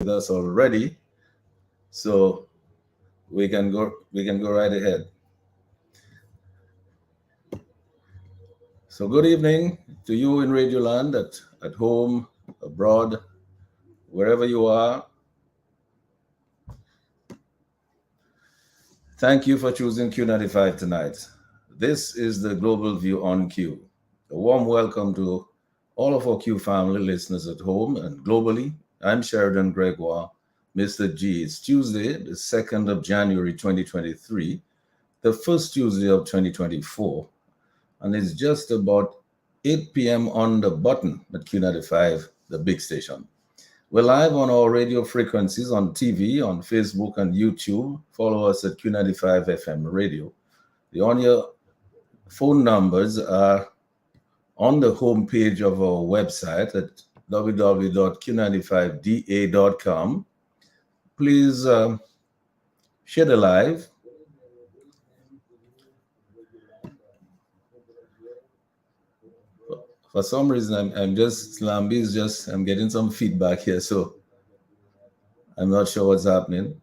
with us already, so we can go right ahead. So good evening to you in Radio Land, at home, abroad, wherever you are. Thank you for choosing Q95 tonight. This is the Global View on Q. A warm welcome to all of our Q family listeners at home and globally. I'm Sheridan Gregoire, Mr. G. It's Tuesday, the 2nd of January 2023, the first Tuesday of 2024, and it's just about 8 p.m. on the button at Q95, the big station. We're live on our radio frequencies on TV, on Facebook, and YouTube. Follow us at Q95 FM Radio. The on your phone numbers are on the homepage of our website at www.q95da.com. Please share the live. For some reason, I'm getting some feedback here, so I'm not sure what's happening.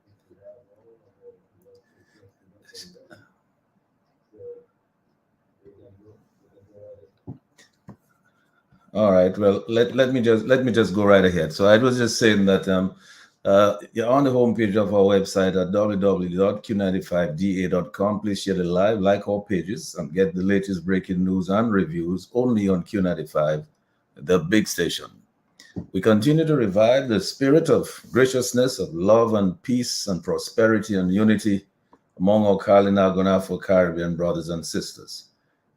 All right. Well, let me just go right ahead. So I was just saying that you're on the homepage of our website at www.q95da.com. Please share the live, like our pages, and get the latest breaking news and reviews only on Q95, the big station. We continue to revive the spirit of graciousness, of love and peace and prosperity and unity among our Kalinago Afro-Caribbean brothers and sisters.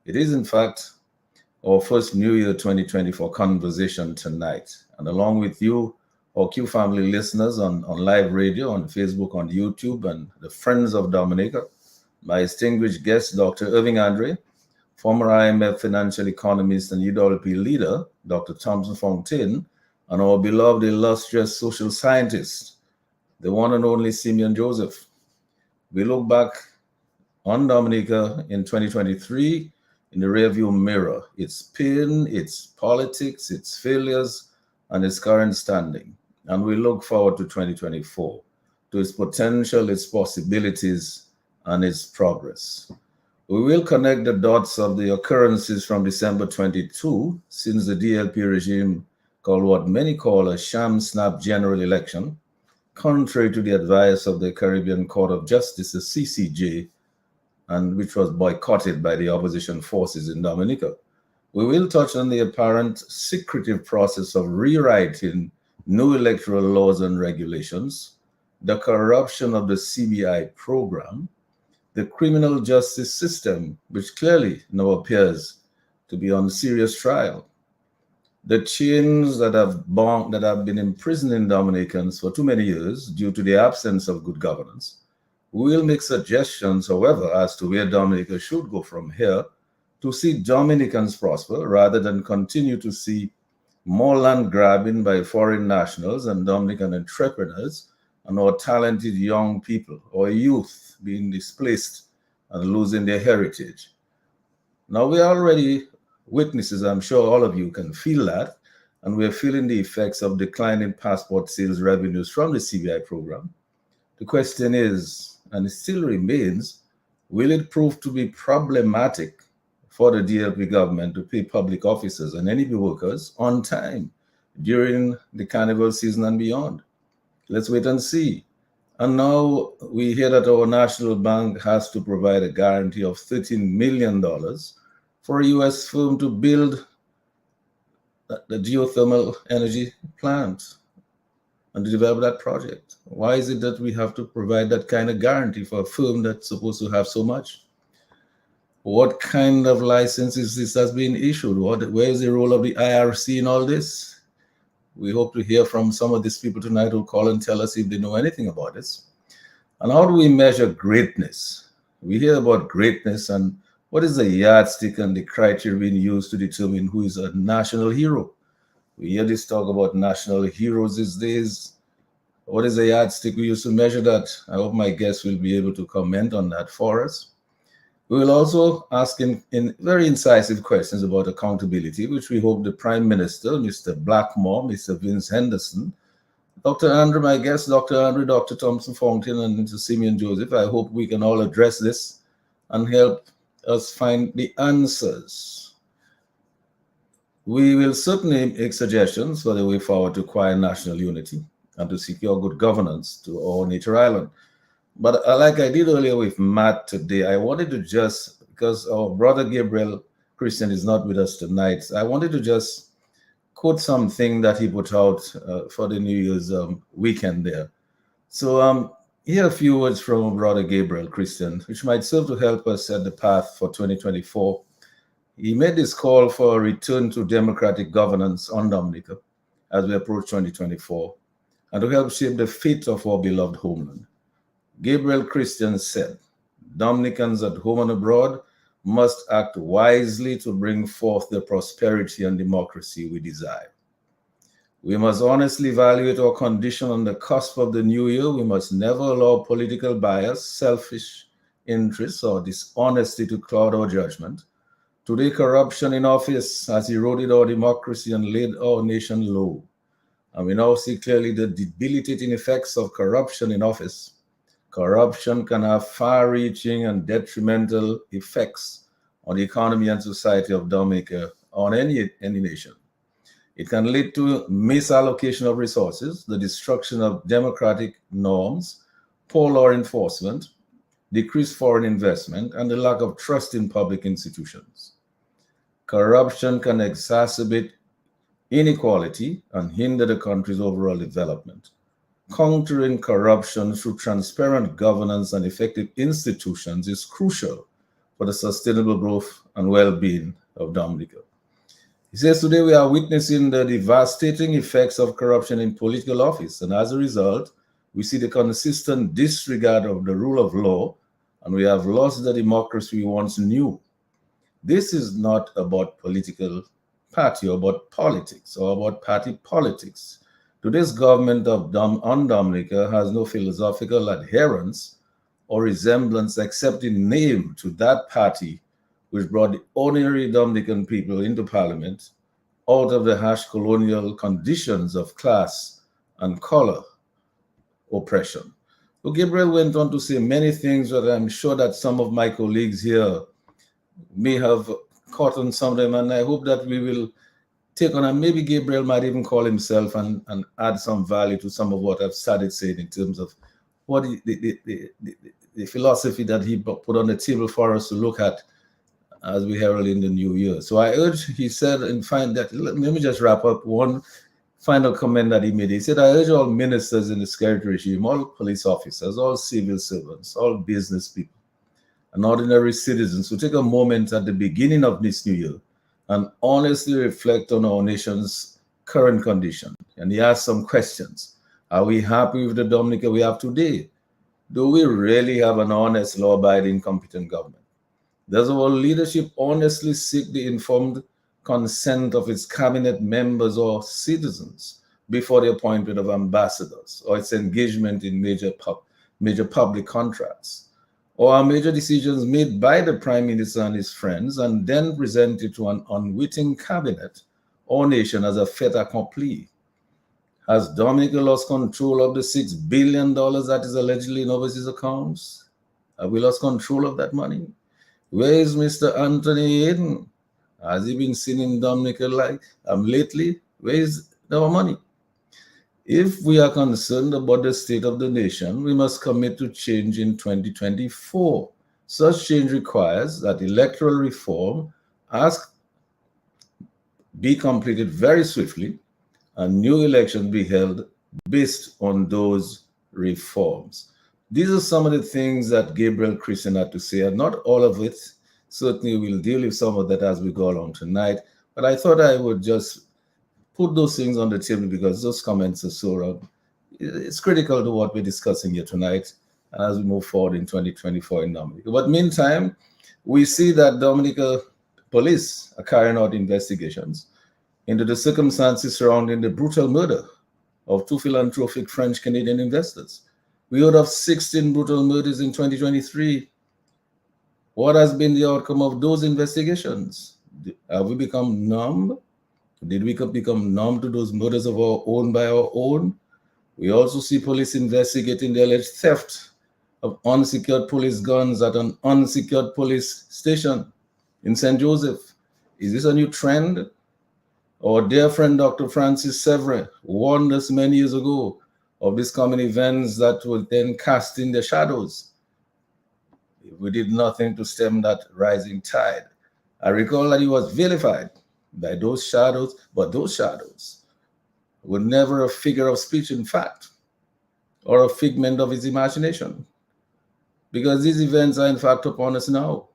It is, in fact, our first New Year 2024 conversation tonight. And along with you, our Q family listeners on live radio, on Facebook, on YouTube, and the Friends of Dominica, my distinguished guest, Dr. Irving Andre, former IMF financial economist and UWP leader, Dr. Thompson Fontaine, and our beloved illustrious social scientist, the one and only Simeon Joseph. We look back on Dominica in 2023 in the rearview mirror, its pain, its politics, its failures, and its current standing. And we look forward to 2024, to its potential, its possibilities, and its progress. We will connect the dots of the occurrences from December 22, since the DLP regime called what many call a sham snap general election, contrary to the advice of the Caribbean Court of Justice, the CCJ, and which was boycotted by the opposition forces in Dominica. We will touch on the apparent secretive process of rewriting new electoral laws and regulations, the corruption of the CBI program, the criminal justice system, which clearly now appears to be on serious trial, the chains that have been imprisoning Dominicans for too many years due to the absence of good governance. We will make suggestions, however, as to where Dominica should go from here to see Dominicans prosper rather than continue to see more land grabbing by foreign nationals and Dominican entrepreneurs and our talented young people, our youth being displaced and losing their heritage. Now, we are already witnesses, I'm sure all of you can feel that, and we're feeling the effects of declining passport sales revenues from the CBI program. The question is, and it still remains, will it prove to be problematic for the DLP government to pay public officers and NEP workers on time during the carnival season and beyond? Let's wait and see. And now we hear that our national bank has to provide a guarantee of $13 million for a U.S. firm to build the geothermal energy plant and to develop that project. Why is it that we have to provide that kind of guarantee for a firm that's supposed to have so much? What kind of license is this that's being issued? Where is the role of the IRC in all this? We hope to hear from some of these people tonight who call and tell us if they know anything about this. And how do we measure greatness? We hear about greatness, and what is the yardstick and the criteria being used to determine who is a national hero? We hear this talk about national heroes these days. What is the yardstick we use to measure that? I hope my guests will be able to comment on that for us. We will also ask in very incisive questions about accountability, which we hope the Prime Minister, Mr. Blackmore, Mr. Vince Henderson, Dr. Andrew, my guest, Dr. Andrew, Dr. Thompson Fountain, and Mr. Simeon Joseph. I hope we can all address this and help us find the answers. We will certainly make suggestions for the way forward to acquire national unity and to secure good governance to our nature island. But like I did earlier with Matt today, I wanted to just, because our brother Gabriel Christian is not with us tonight, I wanted to just quote something that he put out for the New Year's weekend there. So here are a few words from our brother Gabriel Christian, which might serve to help us set the path for 2024. He made this call for a return to democratic governance on Dominica as we approach 2024 and to help shape the fate of our beloved homeland. Gabriel Christian said, Dominicans at home and abroad must act wisely to bring forth the prosperity and democracy we desire. We must honestly evaluate our condition on the cusp of the new year. We must never allow political bias, selfish interests, or dishonesty to cloud our judgment. Today, corruption in office has eroded our democracy and laid our nation low. And we now see clearly the debilitating effects of corruption in office. Corruption can have far-reaching and detrimental effects on the economy and society of Dominica, on any nation. It can lead to misallocation of resources, the destruction of democratic norms, poor law enforcement, decreased foreign investment, and the lack of trust in public institutions. Corruption can exacerbate inequality and hinder the country's overall development. Countering corruption through transparent governance and effective institutions is crucial for the sustainable growth and well-being of Dominica. He says today we are witnessing the devastating effects of corruption in political office, and as a result, we see the consistent disregard of the rule of law, and we have lost the democracy we once knew. This is not about political party or about politics or about party politics. Today's government on Dominica has no philosophical adherence or resemblance except in name to that party which brought the ordinary Dominican people into parliament out of the harsh colonial conditions of class and color oppression. So Gabriel went on to say many things that I'm sure that some of my colleagues here may have caught on some of them, and I hope that we will take on, and maybe Gabriel might even call himself and add some value to some of what I've started saying in terms of what the philosophy that he put on the table for us to look at as we herald in the new year. So I urge, he said, and find that, let me just wrap up one final comment that he made. He said, I urge all ministers in the security regime, all police officers, all civil servants, all business people, and ordinary citizens to take a moment at the beginning of this new year and honestly reflect on our nation's current condition. And he asked some questions. Are we happy with the Dominica we have today? Do we really have an honest, law-abiding, competent government? Does our leadership honestly seek the informed consent of its cabinet members or citizens before the appointment of ambassadors or its engagement in major public contracts? Or are major decisions made by the Prime Minister and his friends and then presented to an unwitting cabinet or nation as a fait accompli? Has Dominica lost control of the $6 billion that is allegedly in overseas accounts? Have we lost control of that money? Where is Mr. Anthony Hayden? Has he been seen in Dominica lately? Where is our money? If we are concerned about the state of the nation, we must commit to change in 2024. Such change requires that electoral reform be completed very swiftly and new elections be held based on those reforms. These are some of the things that Gabriel Christian had to say, and not all of it. Certainly we'll deal with some of that as we go along tonight, but I thought I would just put those things on the table because those comments are so it's critical to what we're discussing here tonight as we move forward in 2024 in Dominica. But meantime, we see that Dominica police are carrying out investigations into the circumstances surrounding the brutal murder of two philanthropic French-Canadian investors. We heard of 16 brutal murders in 2023. What has been the outcome of those investigations? Have we become numb? Did we become numb to those murders of our own by our own? We also see police investigating the alleged theft of unsecured police guns at an unsecured police station in St. Joseph. Is this a new trend? Our dear friend Dr. Francis Sevre warned us many years ago of these coming events that would then cast in their shadows. We did nothing to stem that rising tide. I recall that he was vilified by those shadows, but those shadows were never a figure of speech, in fact, or a figment of his imagination, because these events are in fact upon us now.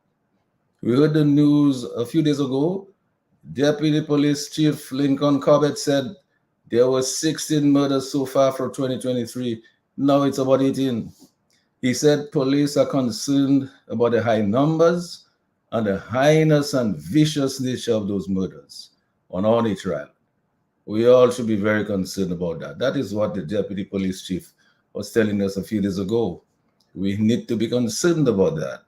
We heard the news a few days ago. Deputy Police Chief Lincoln Corbett said there were 16 murders so far for 2023. Now it's about 18. He said police are concerned about the high numbers and the heinous and vicious nature of those murders on our nature island. We all should be very concerned about that. That is what the Deputy Police Chief was telling us a few days ago. We need to be concerned about that.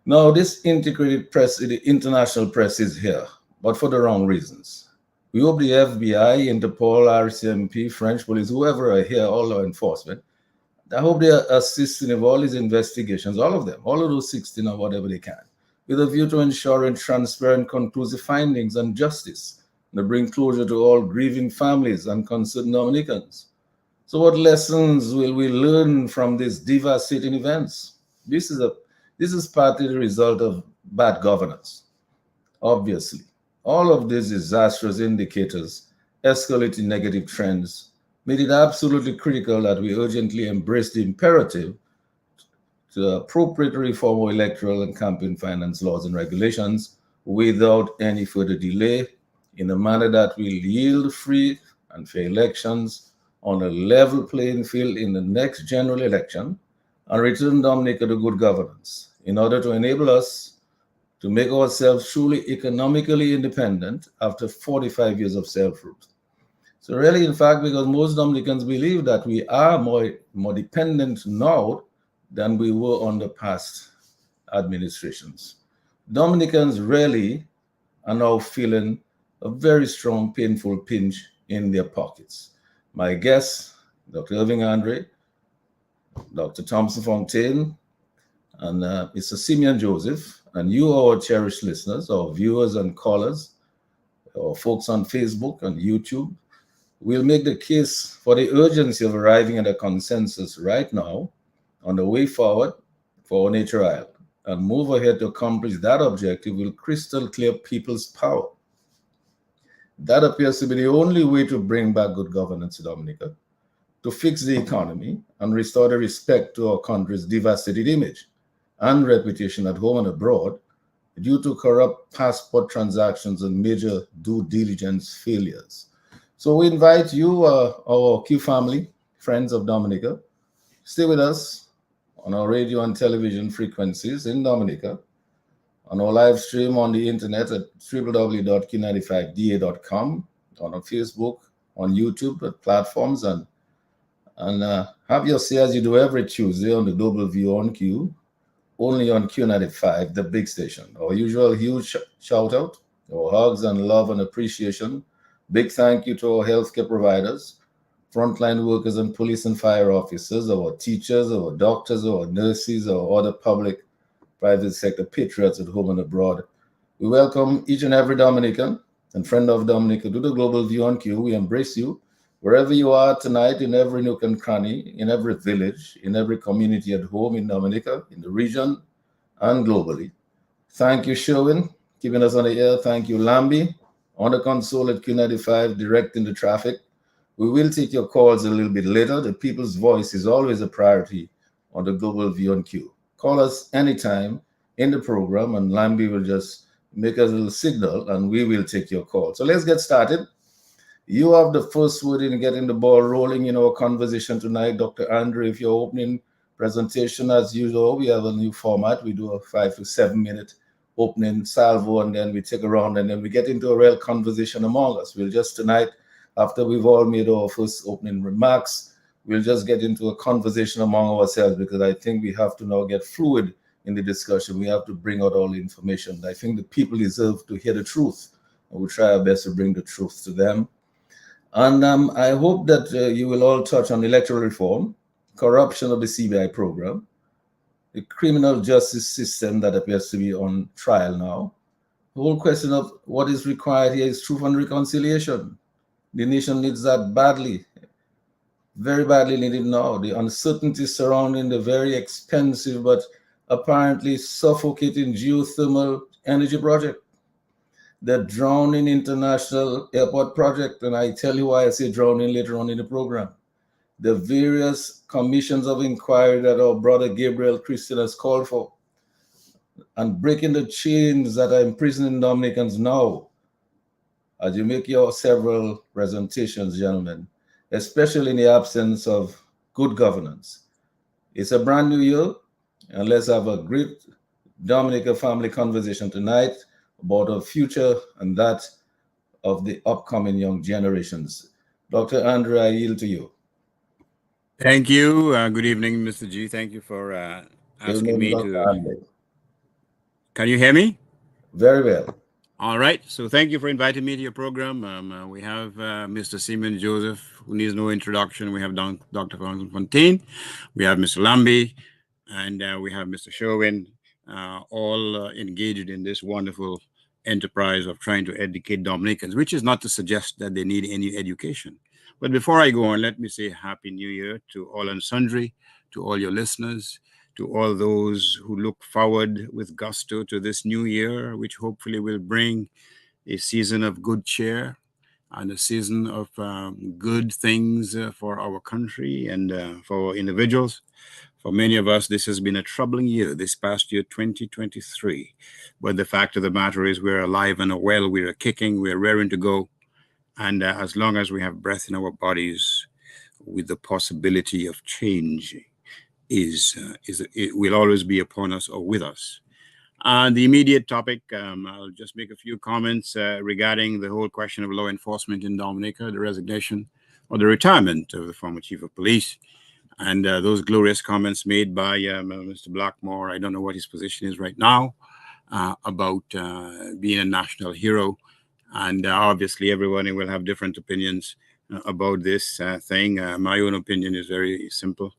Now, this integrated press, the international press is here, but for the wrong reasons. We hope the FBI, Interpol, RCMP, French police, whoever are here, all law enforcement, I hope they are assisting in all these investigations, all of them, all of those 16 or whatever they can, with a view to ensuring transparent, conclusive findings and justice, and to bring closure to all grieving families and concerned Dominicans. So what lessons will we learn from these devastating events? This is partly the result of bad governance. Obviously, all of these disastrous indicators, escalating negative trends, made it absolutely critical that we urgently embrace the imperative to appropriately reform our electoral and campaign finance laws and regulations without any further delay, in a manner that will yield free and fair elections on a level playing field in the next general election, and return Dominica to good governance, in order to enable us to make ourselves truly economically independent after 45 years of self-rule. So really, in fact, because most Dominicans believe that we are more dependent now than we were under past administrations. Dominicans really are now feeling a very strong, painful pinch in their pockets. My guests, Dr. Irving Andre, Dr. Thompson Fontaine, and Mr. Simeon Joseph, and you, our cherished listeners, our viewers and callers, our folks on Facebook and YouTube, will make the case for the urgency of arriving at a consensus right now on the way forward for our nature island, and move ahead to accomplish that objective with crystal clear people's power. That appears to be the only way to bring back good governance to Dominica, to fix the economy and restore the respect to our country's devastated image and reputation at home and abroad due to corrupt passport transactions and major due diligence failures. So we invite you, our Q family, friends of Dominica, stay with us on our radio and television frequencies in Dominica, on our live stream on the internet at www.q95da.com, on our Facebook, on YouTube platforms, and have your say as you do every Tuesday on the Global View on Q, only on Q95, the big station. Our usual huge shout out, our hugs and love and appreciation. Big thank you to our healthcare providers, frontline workers and police and fire officers, our teachers, our doctors, our nurses, our other public, private sector patriots at home and abroad. We welcome each and every Dominican and friend of Dominica to the Global View on Q. We embrace you wherever you are tonight, in every nook and cranny, in every village, in every community at home in Dominica, in the region, and globally. Thank you, Sherwin, keeping us on the air. Thank you, Lambi, on the console at Q95, directing the traffic. We will take your calls a little bit later. The people's voice is always a priority on the Global View on Q. Call us anytime in the program, and Lambi will just make us a little signal, and we will take your call. So let's get started. You have the first word in getting the ball rolling in our conversation tonight, Dr. Andre. If your opening presentation, as usual, we have a new format. We do a 5 to 7 minute opening salvo, and then we take a round, and then we get into a real conversation among us. We'll just tonight, after we've all made our first opening remarks, we'll just get into a conversation among ourselves, because I think we have to now get fluid in the discussion. We have to bring out all the information. I think the people deserve to hear the truth, and we'll try our best to bring the truth to them. And I hope that you will all touch on electoral reform, corruption of the CBI program, the criminal justice system that appears to be on trial now. The whole question of what is required here is truth and reconciliation. The nation needs that badly, very badly needed now. The uncertainty surrounding the very expensive but apparently suffocating geothermal energy project, the drowning international airport project, and I tell you why I say drowning later on in the program, the various commissions of inquiry that our brother Gabriel Christian has called for, and breaking the chains that are imprisoning Dominicans now, as you make your several presentations, gentlemen, especially in the absence of good governance. It's a brand new year, and let's have a great Dominica family conversation tonight about our future and that of the upcoming young generations. Dr. Andrew, I yield to you. Thank you. Good evening, Mr. G. Thank you for asking me to. Can you hear me? Very well. All right. So thank you for inviting me to your program. We have Mr. Simon Joseph, who needs no introduction. We have Dr. Fontaine. We have Mr. Lambie, and we have Mr. Sherwin, all engaged in this wonderful enterprise of trying to educate Dominicans, which is not to suggest that they need any education. But before I go on, let me say Happy New Year to all and sundry, to all your listeners, to all those who look forward with gusto to this new year, which hopefully will bring a season of good cheer and a season of good things for our country and for individuals. For many of us, this has been a troubling year, this past year, 2023. But the fact of the matter is we're alive and well, we're kicking, we're raring to go. And as long as we have breath in our bodies, with the possibility of change it will always be upon us or with us. The immediate topic, I'll just make a few comments regarding the whole question of law enforcement in Dominica, the resignation or the retirement of the former chief of police, and those glorious comments made by Mr. Blackmore. I don't know what his position is right now about being a national hero. And obviously, everyone will have different opinions about this thing. My own opinion is very simple.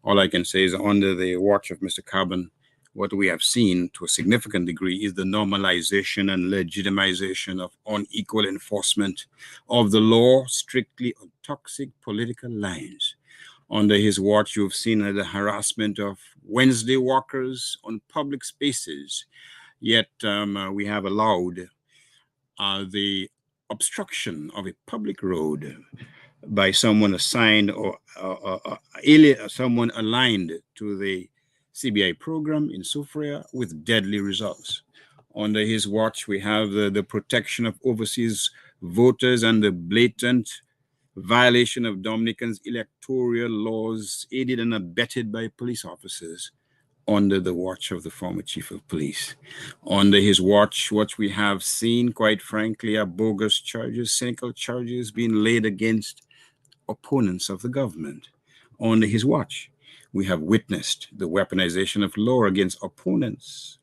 All I can say is under the watch of Mr. Carbon, what we have seen to a significant degree is the normalization and legitimization of unequal enforcement of the law strictly on toxic political lines. Under his watch, you've seen the harassment of Wednesday walkers on public spaces, yet we have allowed the obstruction of a public road by someone assigned or someone aligned to the CBI program in Soufriere with deadly results. Under his watch, we have the protection of overseas voters and the blatant violation of Dominicans' electoral laws aided and abetted by police officers under the watch of the former chief of police. Under his watch, what we have seen, quite frankly, are bogus charges, cynical charges being laid against opponents of the government. Under his watch, we have witnessed the weaponization of law against opponents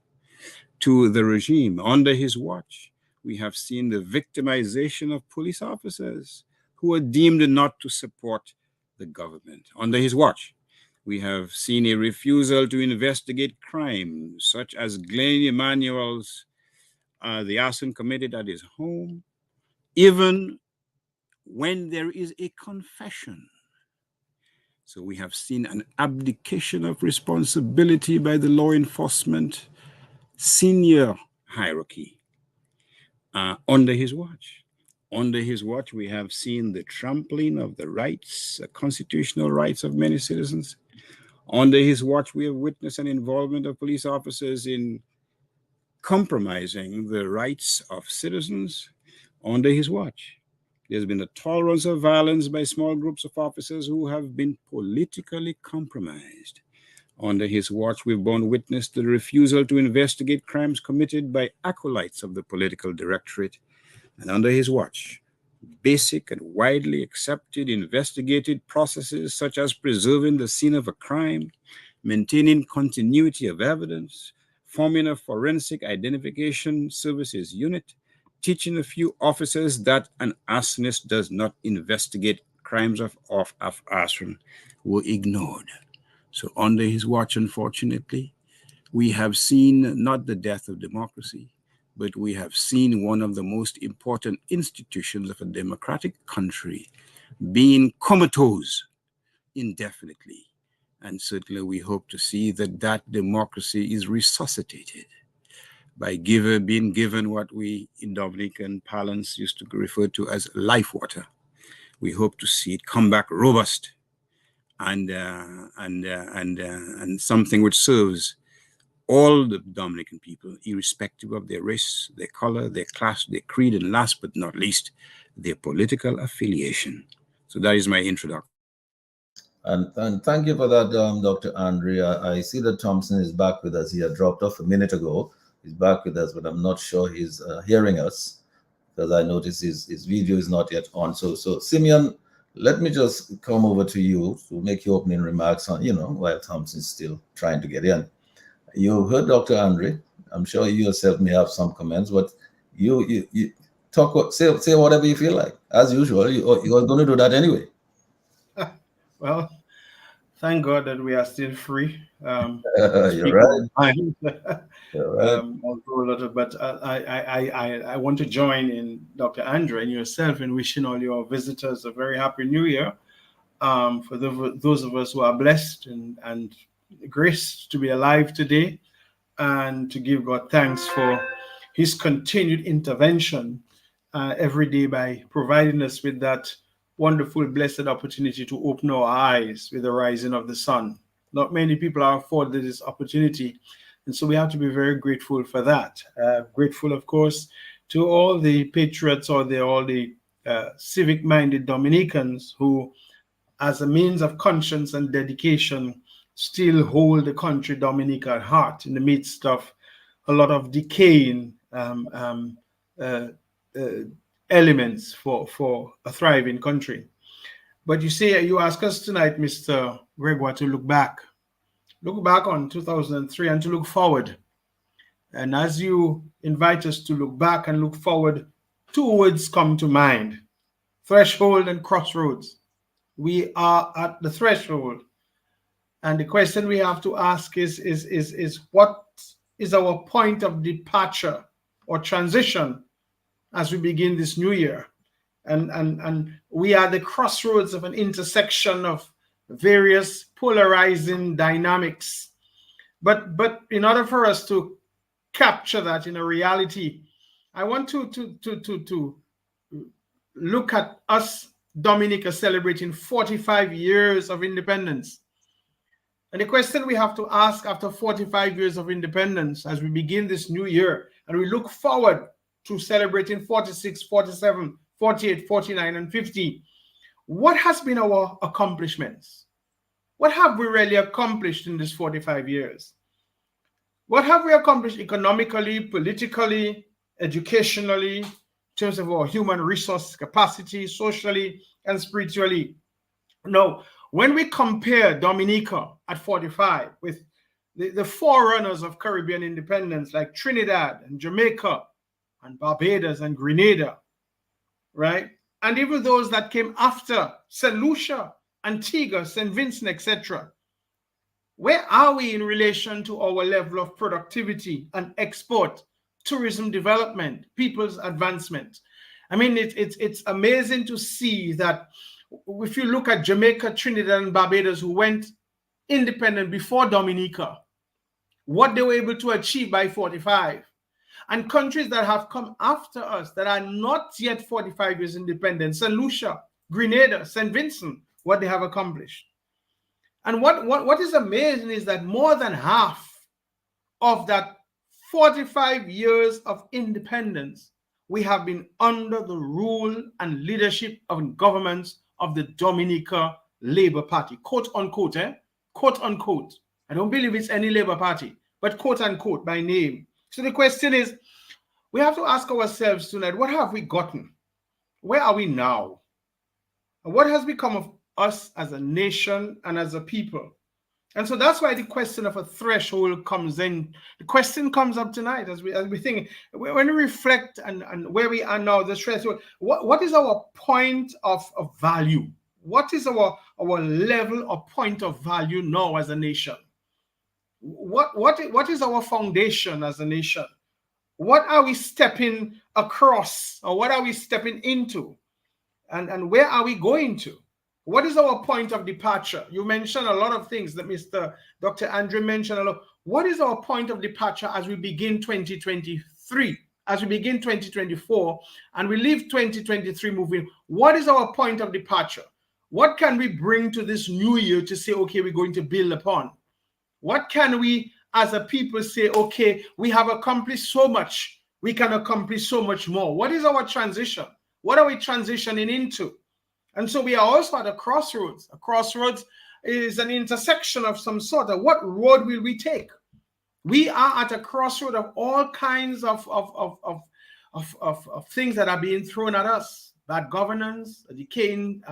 to the regime. Under his watch, we have seen the victimization of police officers who are deemed not to support the government. Under his watch, we have seen a refusal to investigate crimes such as Glenn Emanuel's, the arson committed at his home, even when there is a confession. So we have seen an abdication of responsibility by the law enforcement senior hierarchy under his watch. Under his watch, we have seen the trampling of the rights, constitutional rights of many citizens. Under his watch, we have witnessed an involvement of police officers in compromising the rights of citizens. Under his watch, there's been a tolerance of violence by small groups of officers who have been politically compromised. Under his watch, we've borne witness to the refusal to investigate crimes committed by acolytes of the political directorate. And under his watch, basic and widely accepted investigative processes such as preserving the scene of a crime, maintaining continuity of evidence, forming a forensic identification services unit, teaching a few officers that an arsonist does not investigate crimes of arson were ignored. So under his watch, unfortunately, we have seen not the death of democracy, but we have seen one of the most important institutions of a democratic country being comatose indefinitely. And certainly we hope to see that that democracy is resuscitated by being given what we in Dominican parlance used to refer to as life water. We hope to see it come back robust and something which serves all the Dominican people, irrespective of their race, their color, their class, their creed, and last but not least, their political affiliation. So that is my introduction. And thank you for that, Dr. Andre. I see that Thompson is back with us. He had dropped off a minute ago. He's back with us, but I'm not sure he's hearing us, because I noticed his video is not yet on. So Simeon, let me just come over to you to make your opening remarks on, while Thompson's still trying to get in. You heard Dr. Andre. I'm sure you yourself may have some comments, but you talk, say whatever you feel like. As usual, you're going to do that anyway. Well, thank God that we are still free. You're right. You're right. But I want to join in Dr. Andre and yourself in wishing all your visitors a very happy New Year. For those of us who are blessed and graced to be alive today, and to give God thanks for his continued intervention every day by providing us with that wonderful, blessed opportunity to open our eyes with the rising of the sun. Not many people are afforded this opportunity, and so we have to be very grateful for that. Grateful, of course, to all the patriots or all the civic-minded Dominicans who, as a means of conscience and dedication, still hold the country Dominica at heart in the midst of a lot of decaying elements for a thriving country. But you ask us tonight, Mr. Gregoire, to look back on 2003 and to look forward. And as you invite us to look back and look forward, two words come to mind: threshold and crossroads. We are at the threshold. And the question we have to ask is what is our point of departure or transition as we begin this new year? And we are the crossroads of an intersection of various polarizing dynamics. But in order for us to capture that in a reality, I want to look at us, Dominica, celebrating 45 years of independence. And the question we have to ask after 45 years of independence, as we begin this new year, and we look forward to celebrating 46, 47, 48, 49, and 50, what has been our accomplishments? What have we really accomplished in these 45 years? What have we accomplished economically, politically, educationally, in terms of our human resource capacity, socially, and spiritually? No. When we compare Dominica at 45 with the forerunners of Caribbean independence like Trinidad and Jamaica and Barbados and Grenada, right? And even those that came after, St. Lucia, Antigua, St. Vincent, etc. Where are we in relation to our level of productivity and export, tourism development, people's advancement? I mean, it's amazing to see that if you look at Jamaica, Trinidad, and Barbados, who went independent before Dominica, what they were able to achieve by 45, and countries that have come after us that are not yet 45 years independent, St. Lucia, Grenada, St. Vincent, what they have accomplished. And what is amazing is that more than half of that 45 years of independence, we have been under the rule and leadership of governments of the Dominica Labour Party, quote unquote, quote unquote. I don't believe it's any Labour Party, but quote unquote by name. So the question is, we have to ask ourselves tonight, what have we gotten? Where are we now? And what has become of us as a nation and as a people? And so that's why the question of a threshold comes in. The question comes up tonight as we think, when we reflect and where we are now, the threshold, what is our point of value? What is our level or point of value now as a nation? What is our foundation as a nation? What are we stepping across, or what are we stepping into? And where are we going to? What is our point of departure? You mentioned a lot of things that Dr. Andre mentioned a lot. What is our point of departure as we begin 2023, as we begin 2024, and we leave 2023 moving? What is our point of departure? What can we bring to this new year to say, okay, we're going to build upon? What can we as a people say, okay, we have accomplished so much, we can accomplish so much more? What is our transition? What are we transitioning into? And so we are also at a crossroads. A crossroads is an intersection of some sort. What road will we take? We are at a crossroad of all kinds of things that are being thrown at us. Bad governance, a decaying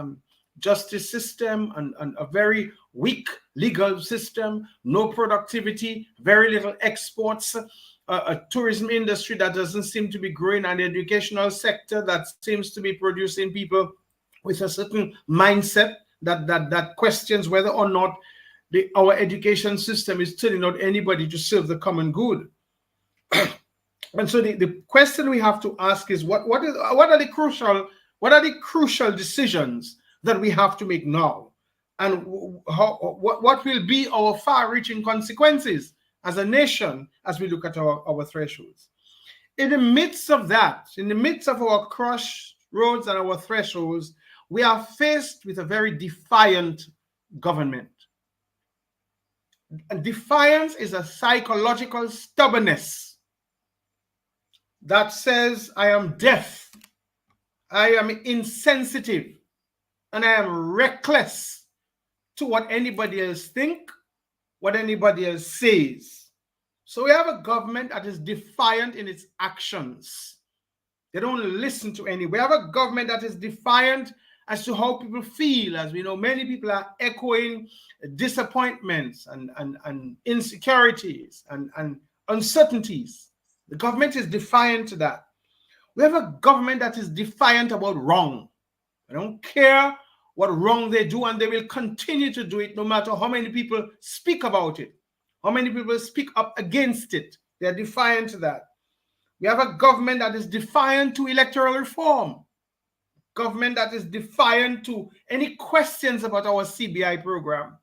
justice system, and a very weak legal system, no productivity, very little exports, a tourism industry that doesn't seem to be growing, and the educational sector that seems to be producing people with a certain mindset that questions whether or not our education system is turning out anybody to serve the common good. And so the question we have to ask is what are the crucial decisions that we have to make now, and what will be our far-reaching consequences as a nation as we look at our thresholds. In the midst of that, in the midst of our crossroads and our thresholds, we are faced with a very defiant government. And defiance is a psychological stubbornness that says, I am deaf, I am insensitive, and I am reckless to what anybody else thinks, what anybody else says. So we have a government that is defiant in its actions. They don't listen to any. We have a government that is defiant as to how people feel. As we know, many people are echoing disappointments and insecurities and uncertainties. The government is defiant to that. We have a government that is defiant about wrong. They don't care what wrong they do, and they will continue to do it no matter how many people speak about it, how many people speak up against it. They are defiant to that. We have a government that is defiant to electoral reform. Government that is defiant to any questions about our CBI program.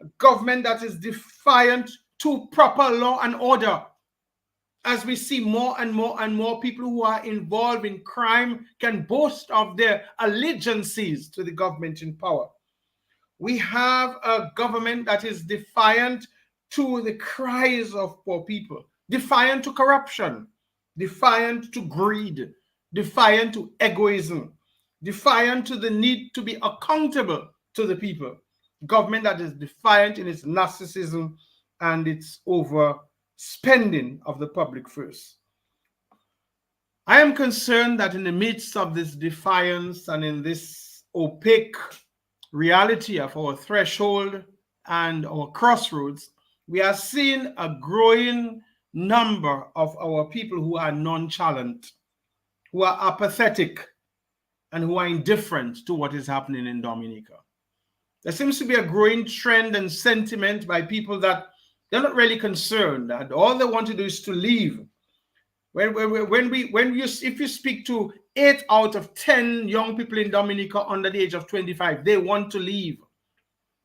A government that is defiant to proper law and order. As we see more and more people who are involved in crime can boast of their allegiances to the government in power. We have a government that is defiant to the cries of poor people, defiant to corruption, defiant to greed, defiant to egoism, defiant to the need to be accountable to the people. Government that is defiant in its narcissism and its overspending of the public first. I am concerned that in the midst of this defiance and in this opaque reality of our threshold and our crossroads, we are seeing a growing number of our people who are nonchalant, who are apathetic, and who are indifferent to what is happening in Dominica. There seems to be a growing trend and sentiment by people that they're not really concerned, that all they want to do is to leave. If you speak to 8 out of 10 young people in Dominica under the age of 25, they want to leave.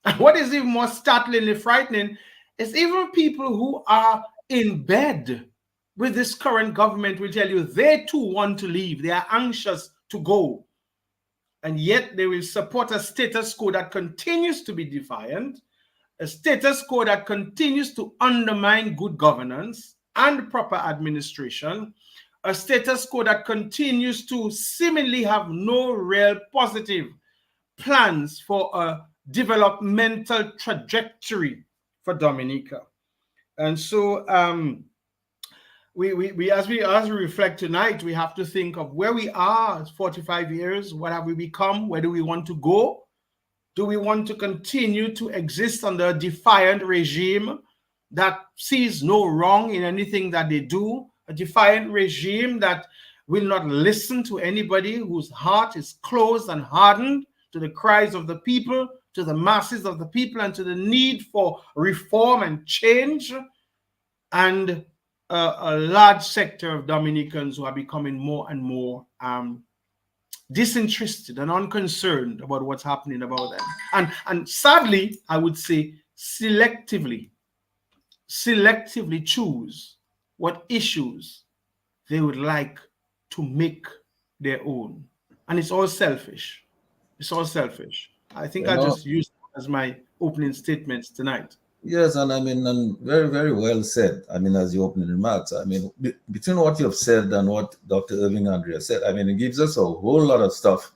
And what is even more startlingly frightening is even people who are in bed with this current government will tell you they too want to leave. They are anxious to go. And yet they will support a status quo that continues to be defiant, a status quo that continues to undermine good governance and proper administration, a status quo that continues to seemingly have no real positive plans for a developmental trajectory for Dominica. And so as we reflect tonight, we have to think of where we are 45 years, what have we become, where do we want to go? Do we want to continue to exist under a defiant regime that sees no wrong in anything that they do? A defiant regime that will not listen to anybody whose heart is closed and hardened to the cries of the people, to the masses of the people, and to the need for reform and change. And a large sector of Dominicans who are becoming more and more disinterested and unconcerned about what's happening about them. And sadly, I would say selectively choose what issues they would like to make their own. And it's all selfish. It's all selfish. I think I just used it as my opening statements tonight. Yes, and I mean, and very, very well said. I mean, as your opening remarks, I mean, between what you have said and what Dr. Irving Andrea said, I mean, it gives us a whole lot of stuff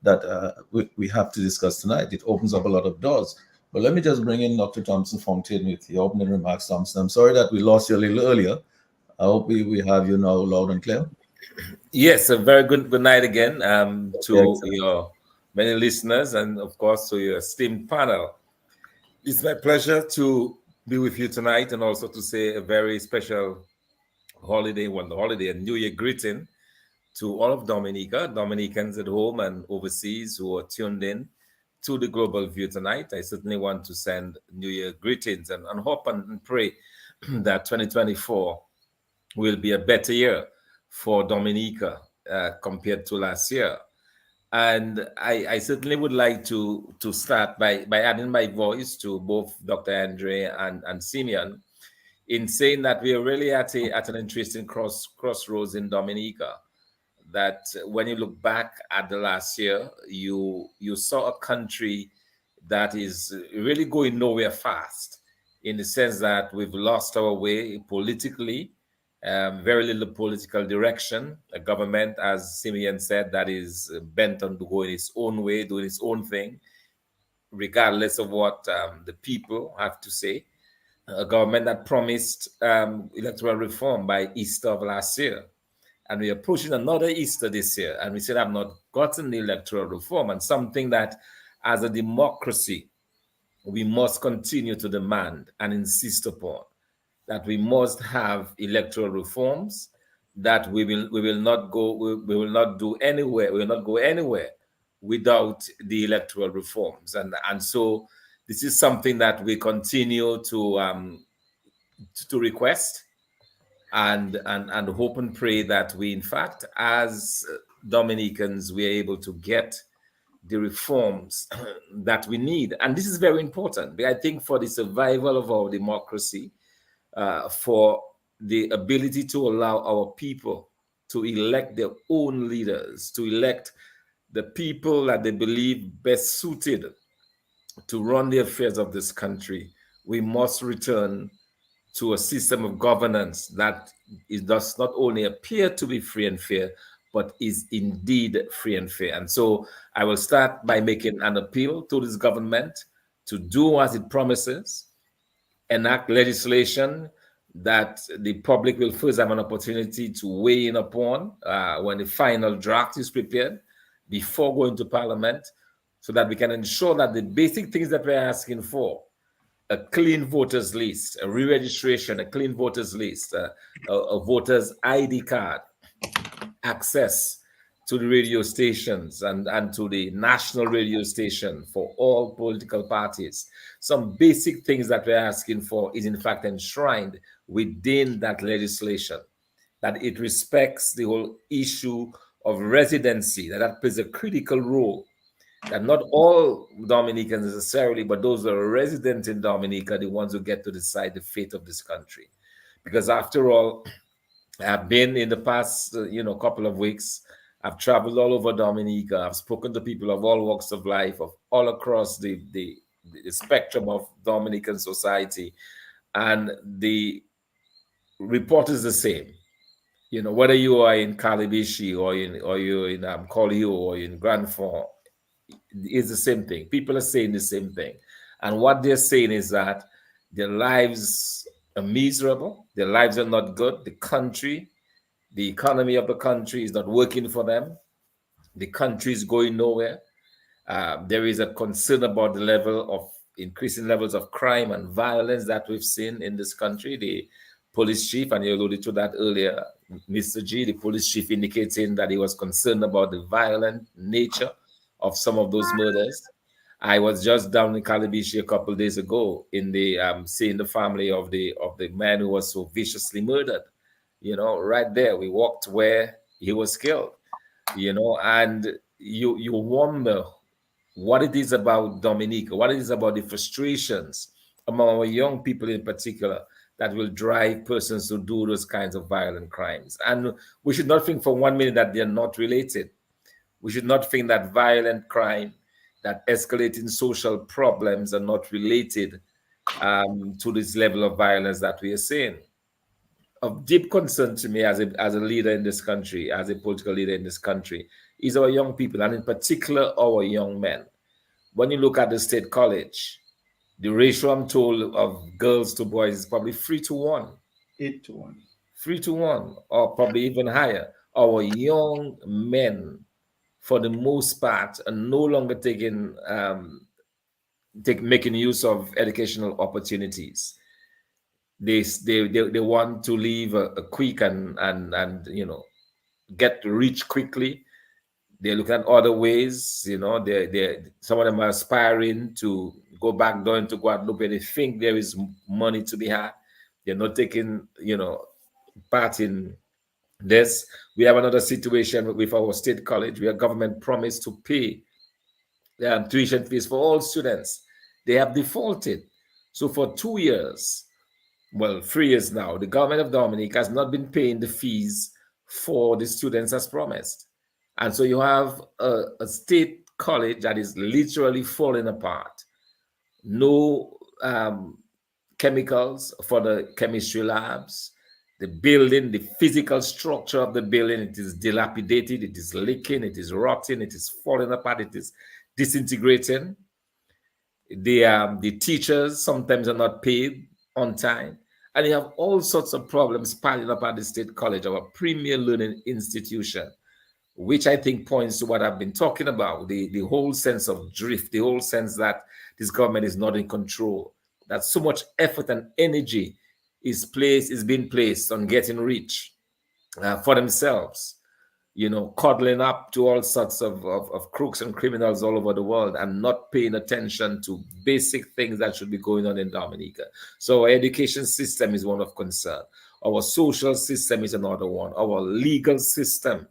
that we have to discuss tonight. It opens up a lot of doors. But let me just bring in Dr. Thompson Fontaine with your opening remarks, Thompson. I'm sorry that we lost you a little earlier. I hope we have you now loud and clear. Yes, a very good night again to your many listeners and, of course, to your esteemed panel. It's my pleasure to be with you tonight and also to say a very special holiday and New Year greeting to all of Dominica, Dominicans at home and overseas who are tuned in to the Global View tonight. I certainly want to send New Year greetings and hope and pray that 2024 will be a better year for Dominica compared to last year. And I certainly would like to start by adding my voice to both Dr. Andre and Simeon in saying that we are really at an interesting crossroads in Dominica. That when you look back at the last year, you saw a country that is really going nowhere fast, in the sense that we've lost our way politically. Very little political direction. A government, as Simeon said, that is bent on going its own way, doing its own thing, regardless of what the people have to say. A government that promised electoral reform by Easter of last year. And we're approaching another Easter this year, and we still have not gotten the electoral reform, and something that, as a democracy, we must continue to demand and insist upon. That we must have electoral reforms, that we will not go anywhere without the electoral reforms, and so this is something that we continue to request and hope and pray that we, in fact, as Dominicans, we are able to get the reforms that we need. And this is very important, I think, for the survival of our democracy. For the ability to allow our people to elect their own leaders, to elect the people that they believe best suited to run the affairs of this country, we must return to a system of governance that does not only appear to be free and fair, but is indeed free and fair. And so I will start by making an appeal to this government to do as it promises, enact legislation that the public will first have an opportunity to weigh in upon when the final draft is prepared before going to Parliament, so that we can ensure that the basic things that we're asking for, a clean voters list, a re-registration, a clean voters list, a voter's ID card, access to the radio stations and to the national radio station for all political parties. Some basic things that we're asking for is in fact enshrined within that legislation, that it respects the whole issue of residency, that plays a critical role, that not all Dominicans necessarily, but those that are resident in Dominica, are the ones who get to decide the fate of this country. Because after all, I've been in the past, couple of weeks, I've traveled all over Dominica. I've spoken to people of all walks of life, of all across the spectrum of Dominican society, and the report is the same. Whether you are in Calibishi or you're in Collio or in Grand Fond, it's the same thing. People are saying the same thing, and what they're saying is that their lives are miserable. Their lives are not good. The economy of the country is not working for them. The country is going nowhere. There is a concern about the level of increasing levels of crime and violence that we've seen in this country. The police chief, and you alluded to that earlier, Mr. G, the police chief indicating that he was concerned about the violent nature of some of those murders. I was just down in Calabishi a couple of days ago in the seeing the family of the man who was so viciously murdered. You know, right there, we walked where he was killed. You know, and you wonder what it is about Dominica, what it is about the frustrations among our young people in particular that will drive persons to do those kinds of violent crimes. And we should not think for 1 minute that they're not related. We should not think that violent crime, that escalating social problems are not related to this level of violence that we are seeing. Of deep concern to me as a leader in this country, as a political leader in this country, is our young people, and in particular our young men. When you look at the state college, the ratio I'm told of girls to boys is probably 3 to 1. 8 to 1. 3 to 1, or probably even higher. Our young men, for the most part, are no longer making use of educational opportunities. They want to live a quick and you know, get rich quickly. They're looking at other ways, you know. Some of them are aspiring to go back down to Guadeloupe. They think there is money to be had. They're not taking, you know, part in this. We have another situation with our state college where government promised to pay tuition fees for all students. They have defaulted. So for 2 years, well, 3 years now, the government of Dominica has not been paying the fees for the students as promised. And so you have a state college that is literally falling apart. No chemicals for the chemistry labs. The building, the physical structure of the building, it is dilapidated, it is leaking, it is rotting, it is falling apart, it is disintegrating. The teachers sometimes are not paid on time. And you have all sorts of problems piling up at the state college, our premier learning institution, which I think points to what I've been talking about, the whole sense of drift, the whole sense that this government is not in control, that so much effort and energy is being placed on getting rich for themselves, you know, cuddling up to all sorts of crooks and criminals all over the world and not paying attention to basic things that should be going on in Dominica. So our education system is one of concern. Our social system is another one. Our legal system,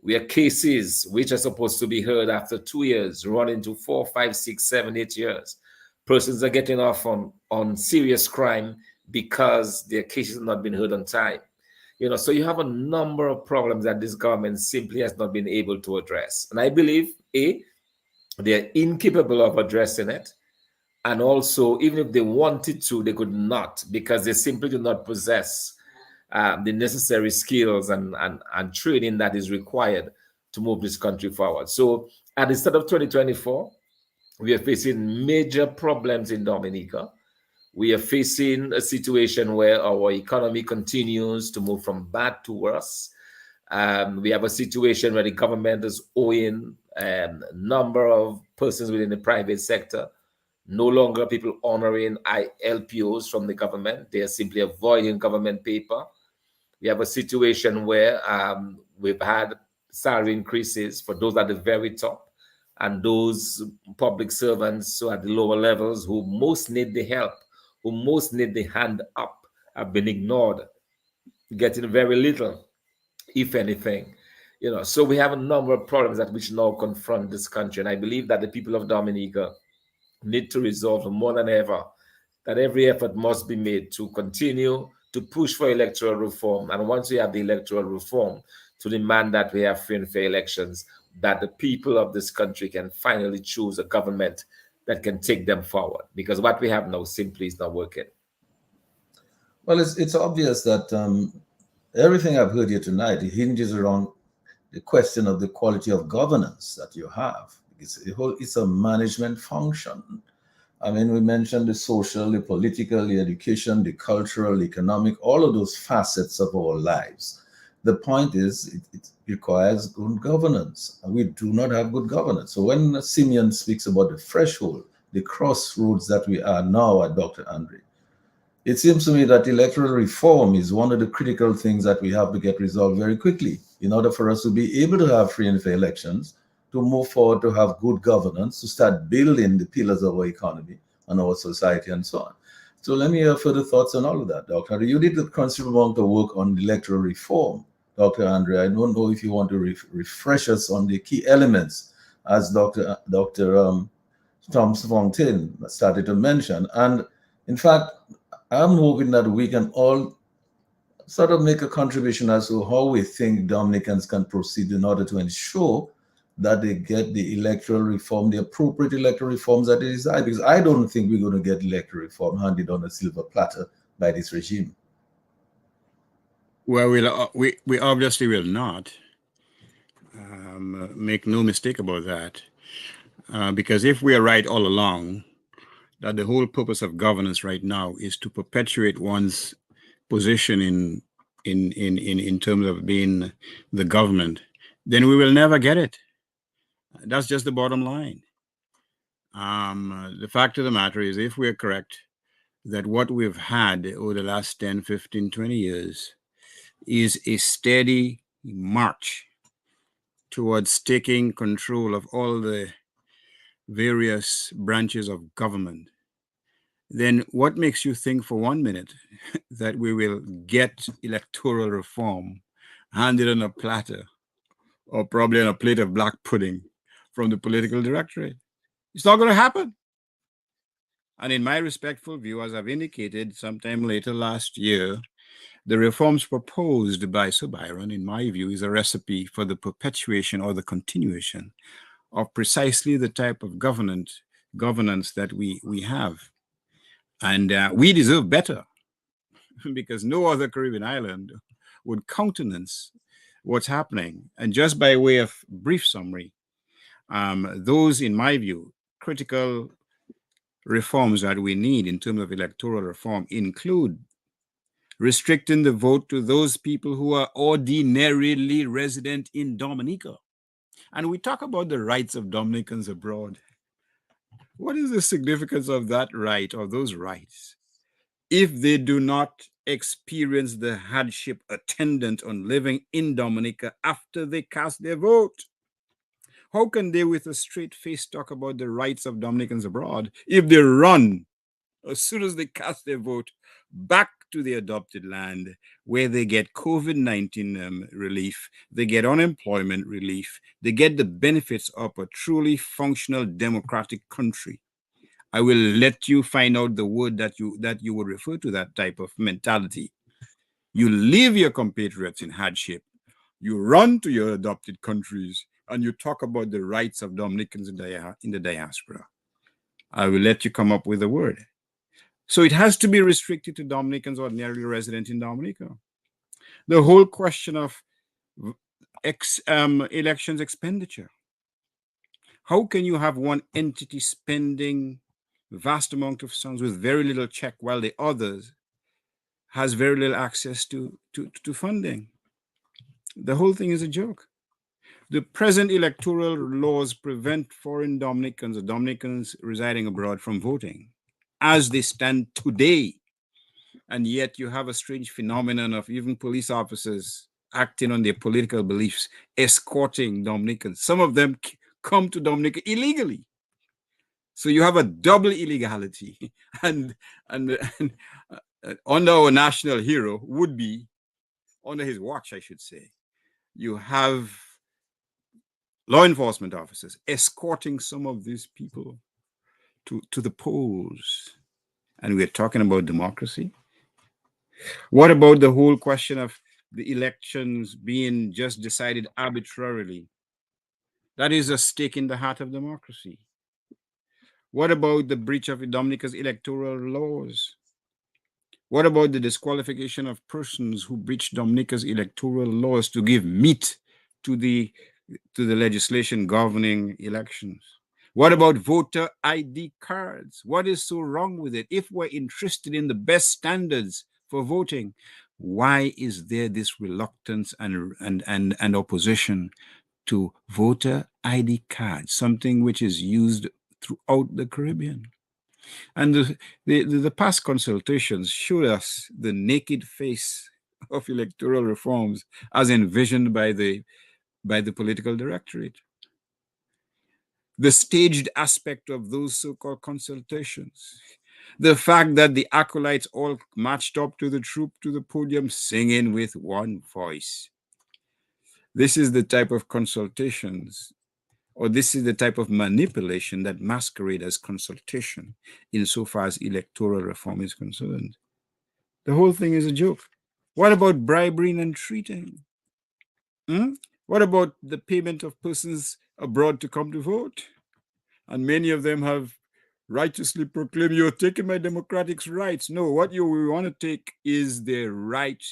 we have cases which are supposed to be heard after 2 years, run into 4, 5, 6, 7, 8 years. Persons are getting off on serious crime because their cases have not been heard on time. You know, so you have a number of problems that this government simply has not been able to address. And I believe, they're incapable of addressing it. And also, even if they wanted to, they could not, because they simply do not possess the necessary skills and training that is required to move this country forward. So at the start of 2024, we are facing major problems in Dominica. We are facing a situation where our economy continues to move from bad to worse. We have a situation where the government is owing a number of persons within the private sector, no longer people honoring LPOs from the government. They are simply avoiding government paper. We have a situation where we've had salary increases for those at the very top, and those public servants who are at the lower levels who most need the help, who most need the hand up, have been ignored, getting very little, if anything. You know, so we have a number of problems that which now confront this country. And I believe that the people of Dominica need to resolve more than ever that every effort must be made to continue to push for electoral reform. And once we have the electoral reform, to demand that we have free and fair elections, that the people of this country can finally choose a government that can take them forward. Because what we have now simply is not working. Well, it's obvious that everything I've heard here tonight, it hinges around the question of the quality of governance that you have. It's a management function. I mean, we mentioned the social, the political, the education, the cultural, economic, all of those facets of our lives. The point is, it requires good governance, and we do not have good governance. So when Simeon speaks about the threshold, the crossroads that we are now at, Dr. Andre, it seems to me that electoral reform is one of the critical things that we have to get resolved very quickly in order for us to be able to have free and fair elections, to move forward, to have good governance, to start building the pillars of our economy and our society and so on. So let me hear further thoughts on all of that, Dr. Andre. You did a considerable amount of work on electoral reform, Dr. Andre. I don't know if you want to refresh us on the key elements as Dr. Thomas Fontaine started to mention. And in fact, I'm hoping that we can all sort of make a contribution as to how we think Dominicans can proceed in order to ensure that they get the electoral reform, the appropriate electoral reforms that they desire. Because I don't think we're going to get electoral reform handed on a silver platter by this regime. Well, we obviously will not. Make no mistake about that. Because if we are right all along, that the whole purpose of governance right now is to perpetuate one's position in terms of being the government, then we will never get it. That's just the bottom line. The fact of the matter is, if we're correct, that what we've had over the last 10, 15, 20 years is a steady march towards taking control of all the various branches of government, then what makes you think for 1 minute that we will get electoral reform handed on a platter or probably on a plate of black pudding from the political directorate? It's not going to happen. And in my respectful view, as I've indicated sometime later last year, the reforms proposed by Sir Byron, in my view, is a recipe for the perpetuation or the continuation of precisely the type of governance that we have. And we deserve better, because no other Caribbean island would countenance what's happening. And just by way of brief summary, those, in my view, critical reforms that we need in terms of electoral reform include restricting the vote to those people who are ordinarily resident in Dominica. And we talk about the rights of Dominicans abroad. What is the significance of that right or those rights if they do not experience the hardship attendant on living in Dominica after they cast their vote? How can they with a straight face talk about the rights of Dominicans abroad if they run as soon as they cast their vote back to the adopted land, where they get COVID-19 relief, they get unemployment relief, they get the benefits of a truly functional democratic country? I will let you find out the word that you would refer to that type of mentality. You leave your compatriots in hardship, you run to your adopted countries, and you talk about the rights of Dominicans in the diaspora. I will let you come up with a word. So it has to be restricted to Dominicans ordinarily resident in Dominica. The whole question of elections expenditure. How can you have one entity spending vast amount of funds with very little check while the others has very little access to funding? The whole thing is a joke. The present electoral laws prevent foreign Dominicans or Dominicans residing abroad from voting as they stand today. And yet you have a strange phenomenon of even police officers acting on their political beliefs, escorting Dominicans. Some of them come to Dominica illegally. So you have a double illegality. And under our national hero would be, under his watch, I should say, you have law enforcement officers escorting some of these people to the polls. And we're talking about democracy. What about the whole question of the elections being just decided arbitrarily? That is a stake in the heart of democracy. What about the breach of Dominica's electoral laws? What about the disqualification of persons who breach Dominica's electoral laws to give meat to the legislation governing elections? What about voter ID cards? What is so wrong with it? If we're interested in the best standards for voting, Why is there this reluctance and opposition to voter ID cards, something which is used throughout the Caribbean? And the past consultations showed us the naked face of electoral reforms as envisioned by the political directorate. The staged aspect of those so-called consultations, the fact that the acolytes all marched up to the troop to the podium singing with one voice. This is the type of consultations, or this is the type of manipulation that masquerade as consultation insofar as electoral reform is concerned. The whole thing is a joke. What about bribery and treating? What about the payment of persons abroad to come to vote? And many of them have righteously proclaimed, you're taking my democratic rights. No, what you want to take is their right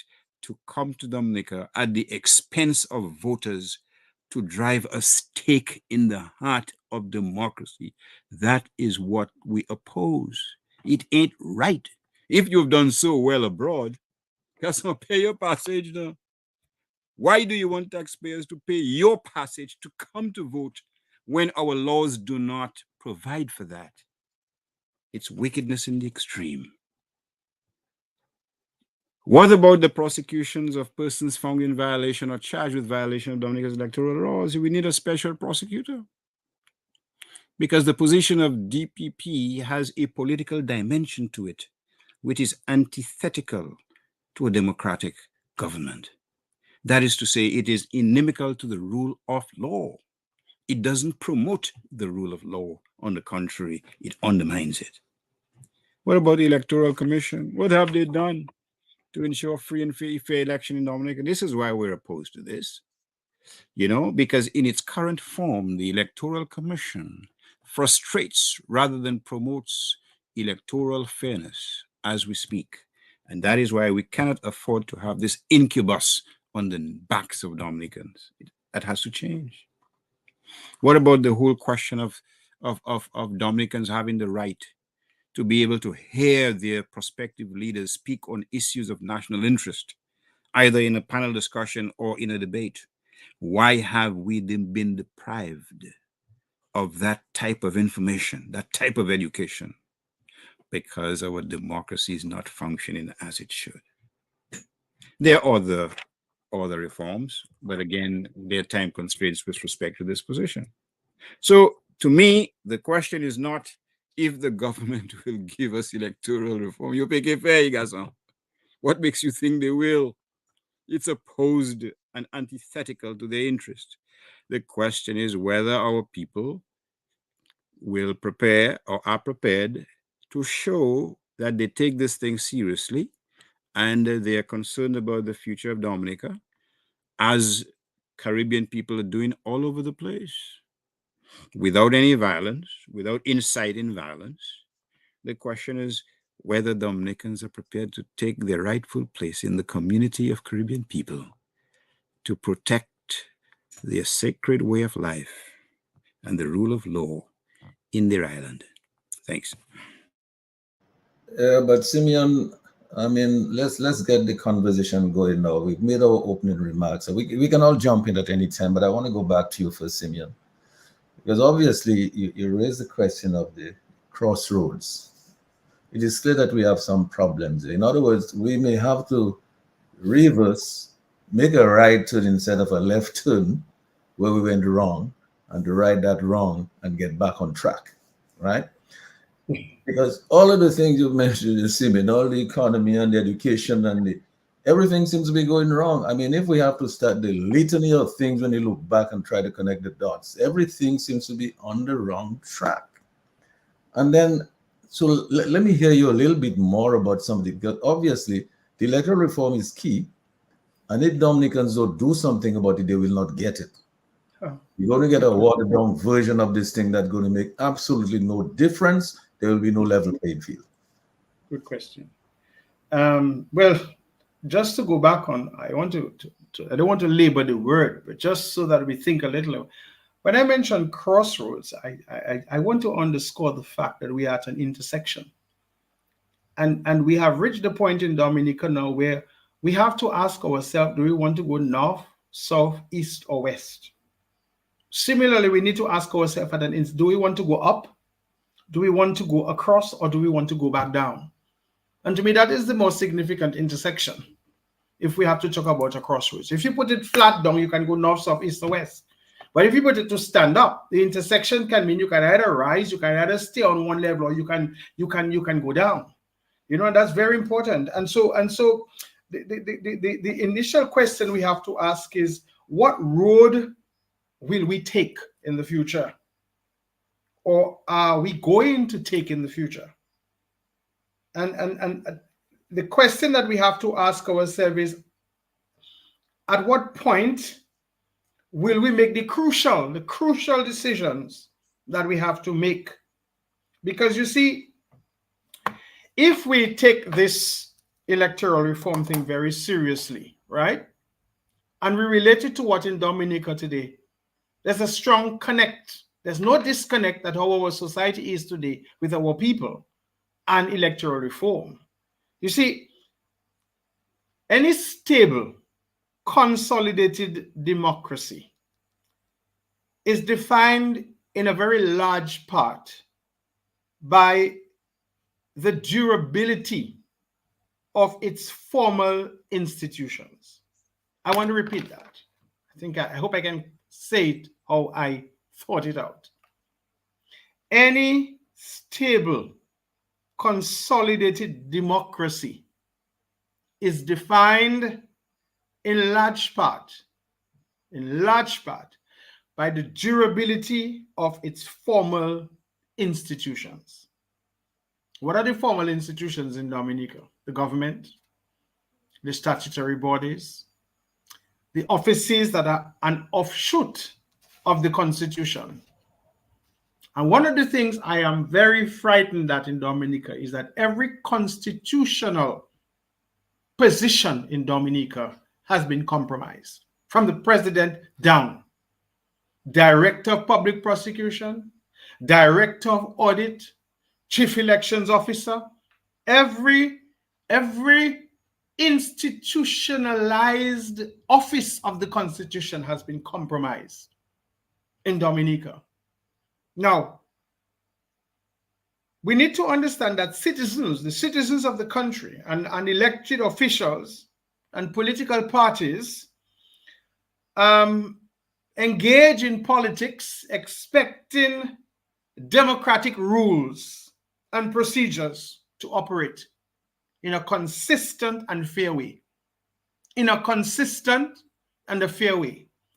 to come to Dominica at the expense of voters to drive a stake in the heart of democracy. That is what we oppose. It ain't right. If you've done so well abroad, that's not pay your passage now. Why do you want taxpayers to pay your passage to come to vote when our laws do not provide for that? It's wickedness in the extreme. What about the prosecutions of persons found in violation or charged with violation of Dominica's electoral laws? We need a special prosecutor, because the position of DPP has a political dimension to it, which is antithetical to a democratic government. That is to say, it is inimical to the rule of law. It doesn't promote the rule of law. On the contrary, it undermines it. What about the Electoral Commission? What have they done to ensure free and fair election in Dominica? This is why we're opposed to this. Because in its current form, the Electoral Commission frustrates rather than promotes electoral fairness as we speak. And that is why we cannot afford to have this incubus on the backs of Dominicans. That has to change. What about the whole question of Dominicans having the right to be able to hear their prospective leaders speak on issues of national interest, either in a panel discussion or in a debate? Why have we been deprived of that type of information, that type of education? Because our democracy is not functioning as it should. There are other reforms, but again, there are time constraints with respect to this position. So to me, the question is not if the government will give us electoral reform. You pick a fair, Gasson. What makes you think they will? It's opposed and antithetical to their interest. The question is whether our people will prepare or are prepared to show that they take this thing seriously and they are concerned about the future of Dominica, as Caribbean people are doing all over the place, without any violence, without inciting violence. The question is whether Dominicans are prepared to take their rightful place in the community of Caribbean people to protect their sacred way of life and the rule of law in their island. Thanks. But Simeon, I mean, let's get the conversation going now. We've made our opening remarks. So we can all jump in at any time, but I want to go back to you first, Simeon, because obviously you raised the question of the crossroads. It is clear that we have some problems. In other words, we may have to reverse, make a right turn instead of a left turn where we went wrong, and to right that wrong and get back on track, right? Because all of the things you've mentioned, Simeon, all the economy and the education and everything seems to be going wrong. I mean, if we have to start the litany of things when you look back and try to connect the dots, everything seems to be on the wrong track. And then, so let me hear you a little bit more about something, because obviously the electoral reform is key. And if Dominicans don't do something about it, they will not get it. You're going to get a watered down version of this thing that's going to make absolutely no difference. There will be no level playing field. Good question. Well, just to go back on, I don't want to labor the word, but just so that we think a little. When I mention crossroads, I want to underscore the fact that we are at an intersection. And we have reached the point in Dominica now where we have to ask ourselves, do we want to go north, south, east, or west? Similarly, we need to ask ourselves at an instant, do we want to go up? Do we want to go across, or do we want to go back down? And to me, that is the most significant intersection if we have to talk about a crossroads. If you put it flat down, you can go north, south, east, or west. But if you put it to stand up, the intersection can mean you can either rise, you can either stay on one level, or you can go down. You know, and that's very important. And so the initial question we have to ask is, what road will we take in the future? Or are we going to take in the future? And the question that we have to ask ourselves is, at what point will we make the crucial decisions that we have to make? Because you see, if we take this electoral reform thing very seriously, right, and we relate it to what in Dominica today, there's a strong connect. There's no disconnect that how our society is today with our people and electoral reform. You see, any stable, consolidated democracy is defined in a very large part by the durability of its formal institutions. I want to repeat that. I hope I can say it how I thought it out. Any stable, consolidated democracy is defined in large part by the durability of its formal institutions. What are the formal institutions in Dominica? The government, the statutory bodies, the offices that are an offshoot of the Constitution. And one of the things I am very frightened at in Dominica is that every constitutional position in Dominica has been compromised, from the president down. Director of Public Prosecution, Director of Audit, Chief Elections Officer, every institutionalized office of the Constitution has been compromised in Dominica. Now, we need to understand that the citizens of the country and elected officials and political parties engage in politics expecting democratic rules and procedures to operate in a consistent and fair way.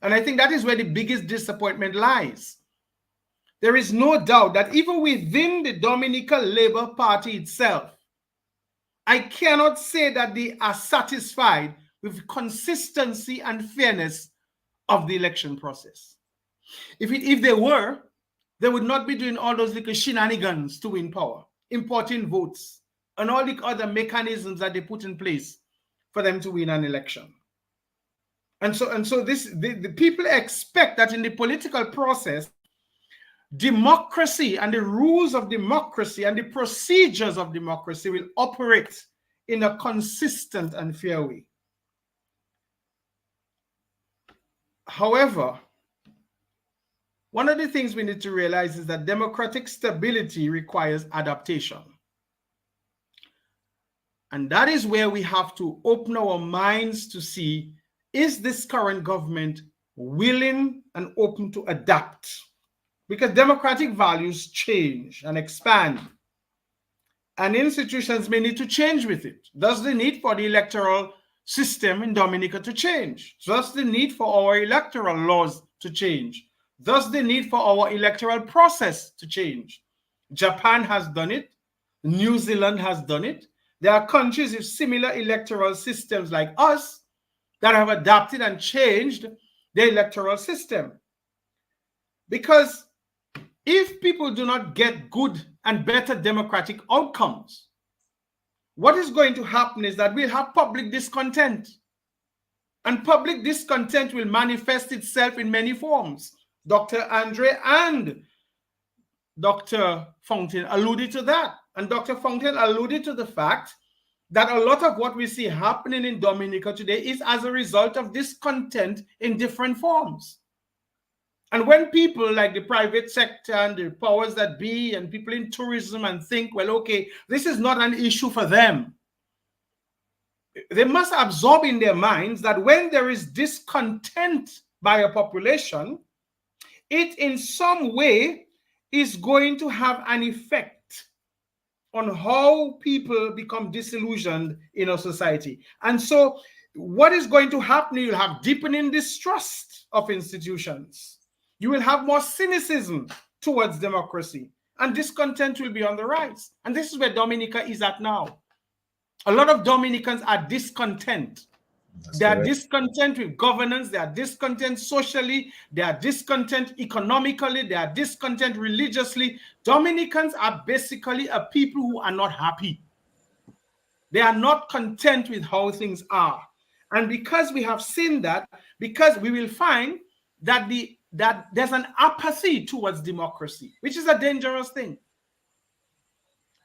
And I think that is where the biggest disappointment lies. There is no doubt that even within the Dominica Labour Party itself, I cannot say that they are satisfied with consistency and fairness of the election process. If they were, they would not be doing all those little shenanigans to win power, importing votes, and all the other mechanisms that they put in place for them to win an election. And so the people expect that in the political process, democracy and the rules of democracy and the procedures of democracy will operate in a consistent and fair way. However, one of the things we need to realize is that democratic stability requires adaptation. And that is where we have to open our minds to see, is this current government willing and open to adapt? Because democratic values change and expand, and institutions may need to change with it. Thus the need for the electoral system in Dominica to change. Thus the need for our electoral laws to change. Thus the need for our electoral process to change. Japan has done it. New Zealand has done it. There are countries with similar electoral systems like us that have adapted and changed their electoral system. Because if people do not get good and better democratic outcomes, what is going to happen is that we'll have public discontent. And public discontent will manifest itself in many forms. Dr. Andre and Dr. Fountain alluded to that. And Dr. Fountain alluded to the fact that a lot of what we see happening in Dominica today is as a result of discontent in different forms. And when people like the private sector and the powers that be and people in tourism and think, well, okay, this is not an issue for them, they must absorb in their minds that when there is discontent by a population, it in some way is going to have an effect on how people become disillusioned in a society. And so what is going to happen, you'll have deepening distrust of institutions. You will have more cynicism towards democracy, and discontent will be on the rise. And this is where Dominica is at now. A lot of Dominicans are discontent. They are discontent with governance. They are discontent socially. They are discontent economically. They are discontent religiously. Dominicans are basically a people who are not happy. They are not content with how things are. And because we have seen that, because we will find that there's an apathy towards democracy, which is a dangerous thing.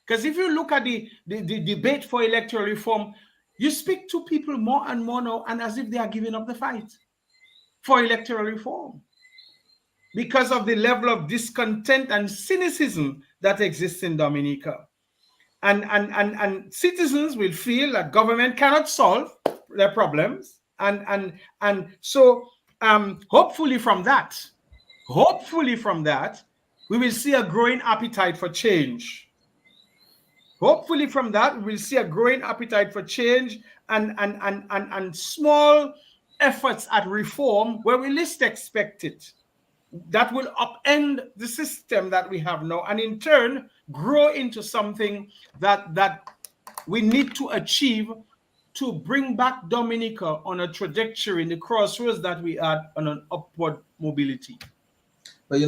Because if you look at the debate for electoral reform, you speak to people more and more now, and as if they are giving up the fight for electoral reform because of the level of discontent and cynicism that exists in Dominica. And citizens will feel that government cannot solve their problems. And so hopefully from that, we will see a growing appetite for change. Hopefully from that, we will see a growing appetite for change and small efforts at reform where we least expect it. That will upend the system that we have now and in turn grow into something that we need to achieve to bring back Dominica on a trajectory in the crossroads that we are on an upward mobility. But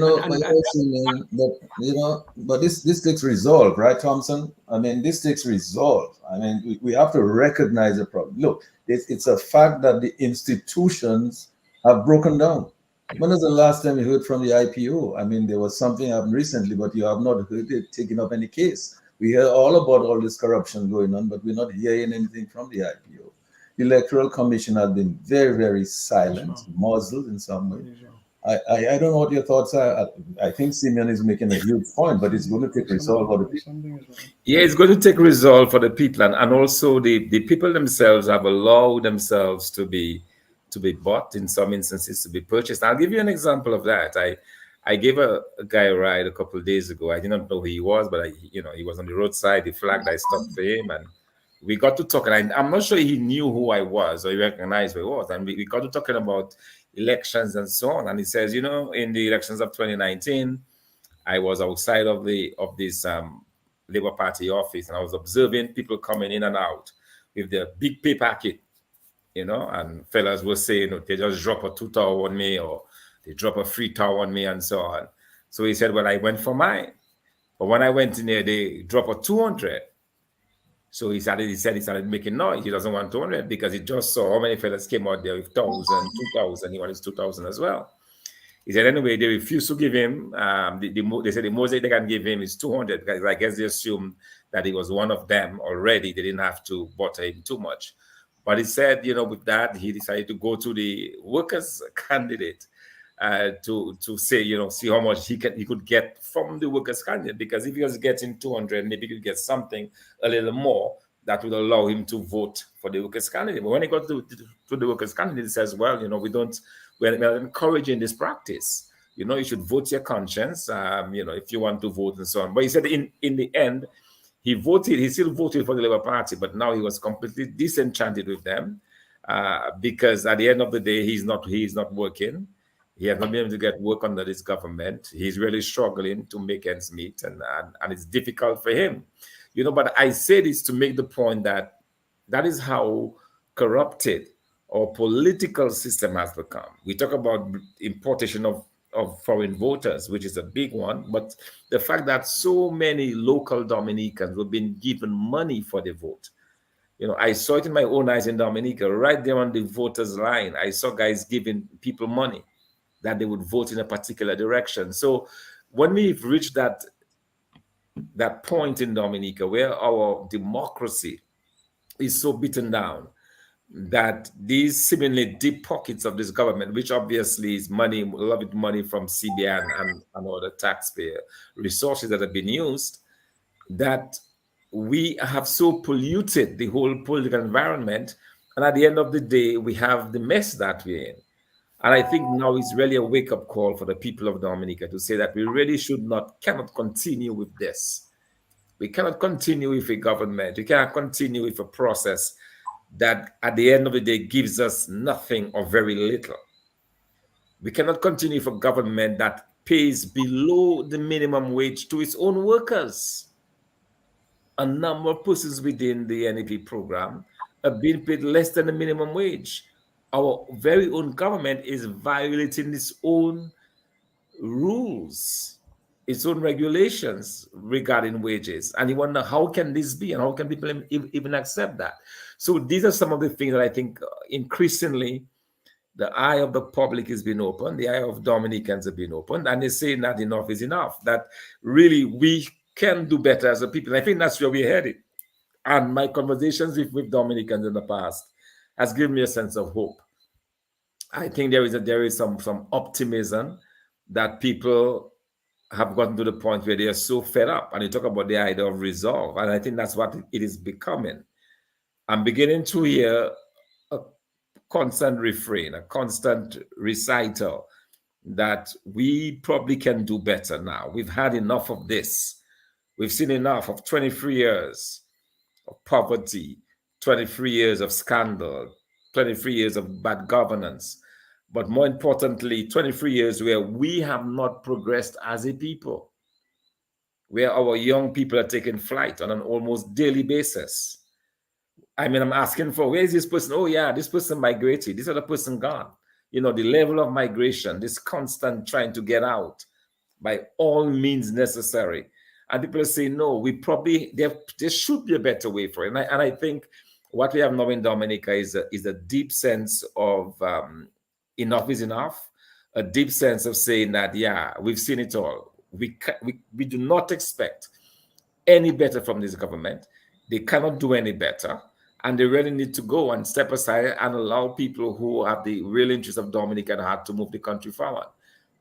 but this takes resolve, right, Thompson? I mean, this takes resolve. I mean, we have to recognize the problem. Look, it's a fact that the institutions have broken down. When was the last time you heard from the IPO? I mean, there was something happened recently, but you have not heard it taking up any case. We hear all about all this corruption going on, but we're not hearing anything from the IPO. The Electoral Commission has been very, very silent, muzzled in some way. I don't know what your thoughts are. I think Simeon is making a huge point, but it's going to take resolve for the people. Yeah, it's going to take resolve for the people, and also the people themselves have allowed themselves to be bought, in some instances to be purchased. I'll give you an example of that. I gave a guy a ride a couple of days ago. I didn't know who he was, but he was on the roadside. He flagged. I stopped for him, and we got to talking. I'm not sure he knew who I was or he recognized who I was, and we got to talking about elections and so on. And he says, in the elections of 2019, I was outside of this Labour Party office, and I was observing people coming in and out with their big pay packet, and fellas were saying they just drop a 2 tower on me or they drop a 3 tower on me and so on. So he said, well, I went for mine. But when I went in there, they drop a 200. So he started making noise. He doesn't want 200 because he just saw how many fellas came out there with 1,000, 2,000. He wanted 2,000 as well. He said, anyway, they refused to give him. They said the most they can give him is 200 because I guess they assumed that he was one of them already. They didn't have to butter him too much. But he said, with that, he decided to go to the workers' candidate to say, see how much he could get from the workers' candidate. Because if he was getting 200, maybe he could get something a little more that would allow him to vote for the workers' candidate. But when he got to the workers' candidate, he says, well, we're encouraging this practice. You should vote your conscience, if you want to vote and so on. But he said in the end, he still voted for the Labour Party, but now he was completely disenchanted with them because at the end of the day, he's not working. He has not been able to get work under this government. He's really struggling to make ends meet, and it's difficult for him. But I say this to make the point that is how corrupted our political system has become. We talk about importation of foreign voters, which is a big one, but the fact that so many local Dominicans have been given money for the vote. I saw it in my own eyes in Dominica, right there on the voters' line. I saw guys giving people money that they would vote in a particular direction. So when we've reached that point in Dominica where our democracy is so beaten down that these seemingly deep pockets of this government, which obviously is money, a lot of money from CBN and other taxpayer resources that have been used, that we have so polluted the whole political environment. And at the end of the day, we have the mess that we're in. And I think now is really a wake-up call for the people of Dominica to say that we really cannot continue with this. We cannot continue with a government. We cannot continue with a process that at the end of the day gives us nothing or very little. We cannot continue with a government that pays below the minimum wage to its own workers. A number of persons within the NEP program are being paid less than the minimum wage. Our very own government is violating its own rules, its own regulations regarding wages. And you wonder, how can this be? And how can people even accept that? So these are some of the things that I think increasingly the eye of the public is being opened, the eye of Dominicans have been opened, and they say that enough is enough, that really we can do better as a people. And I think that's where we're headed. And my conversations with Dominicans in the past has given me a sense of hope. I think there is some optimism that people have gotten to the point where they are so fed up. And you talk about the idea of resolve. And I think that's what it is becoming. I'm beginning to hear a constant refrain, a constant recital that we probably can do better now. We've had enough of this. We've seen enough of 23 years of poverty, 23 years of scandal, 23 years of bad governance, but more importantly, 23 years where we have not progressed as a people, where our young people are taking flight on an almost daily basis. I mean, I'm asking for, where is this person? Oh yeah, this person migrated, this other person gone. You know, the level of migration, this constant trying to get out by all means necessary. And people are saying, no, we probably, there should be a better way for it. And I think what we have now in Dominica is a deep sense of enough is enough, a deep sense of saying that, yeah, we've seen it all. We do not expect any better from this government. They cannot do any better. And they really need to go and step aside and allow people who have the real interest of Dominica at heart to move the country forward.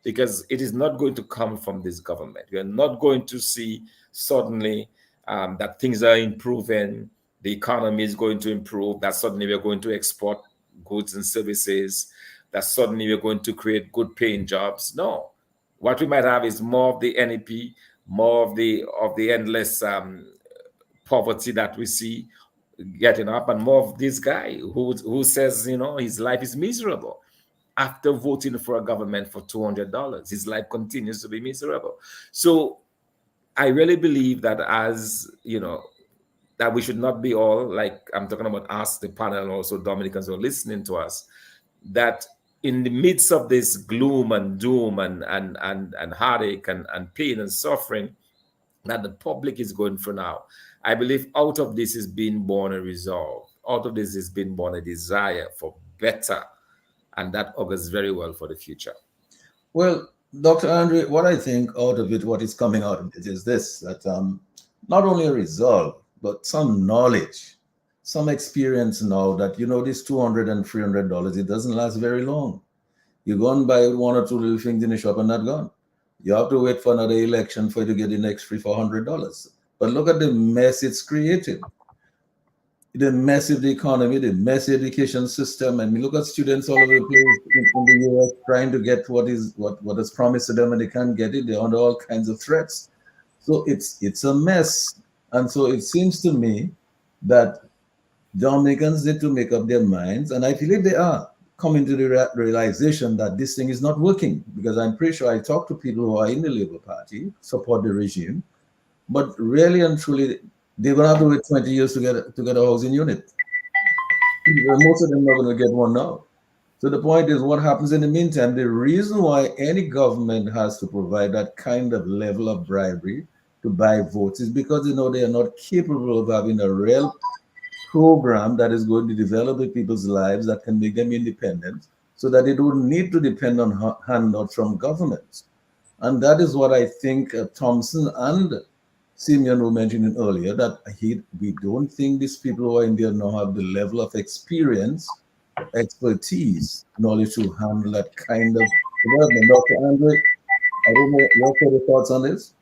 Because it is not going to come from this government. We are not going to see suddenly that things are improving, the economy is going to improve, that suddenly we're going to export goods and services, that suddenly we're going to create good paying jobs. No. What we might have is more of the NEP, more of the endless poverty that we see getting up, and more of this guy who says, you know, his life is miserable. After voting for a government for $200, his life continues to be miserable. So I really believe that, as you know, that we should not be all, like I'm talking about us, the panel, and also Dominicans who are listening to us, that in the midst of this gloom and doom and heartache and pain and suffering that the public is going through now, I believe out of this is being born a resolve. Out of this is being born a desire for better. And that augurs very well for the future. Well, Dr. Andre, what I think out of it, what is coming out of it is this, that not only a resolve, but some knowledge, some experience now that, you know, this $200 and $300, it doesn't last very long. You go and buy one or two little things in the shop and not gone. You have to wait for another election for you to get the next $300-400. But look at the mess it's created. The mess of the economy, the messy education system. And we look at students all over the place in the US trying to get what is promised to them, and they can't get it. They're under all kinds of threats. So it's a mess. And so it seems to me that Dominicans need to make up their minds, and I believe they are coming to the realization that this thing is not working, because I'm pretty sure I talk to people who are in the Labour Party, support the regime, but really and truly, they're going to have to wait 20 years to get a housing unit. Most of them are not going to get one now. So the point is, what happens in the meantime? The reason why any government has to provide that kind of level of bribery to buy votes is because, you know, they are not capable of having a real program that is going to develop the people's lives, that can make them independent, so that they don't need to depend on handouts from governments. And that is what I think Thompson and Simeon was mentioning earlier that we don't think these people who are in there now have the level of experience, expertise, knowledge to handle that kind of development. Dr. Andre, I don't know your further thoughts on this.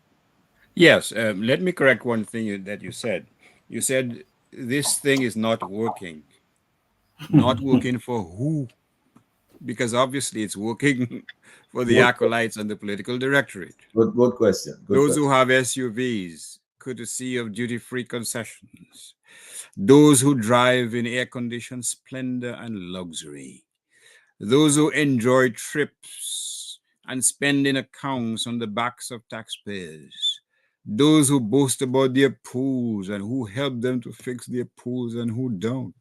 Yes, let me correct one thing that you said. You said this thing is not working. Not working for who? Because obviously it's working for the Good, acolytes and the political directorate. good question. Good Those question. who have SUVs, courtesy of duty-free concessions. Those who drive in air-conditioned splendor and luxury. Those who enjoy trips and spending accounts on the backs of taxpayers. Those who boast about their pools and who help them to fix their pools and who don't.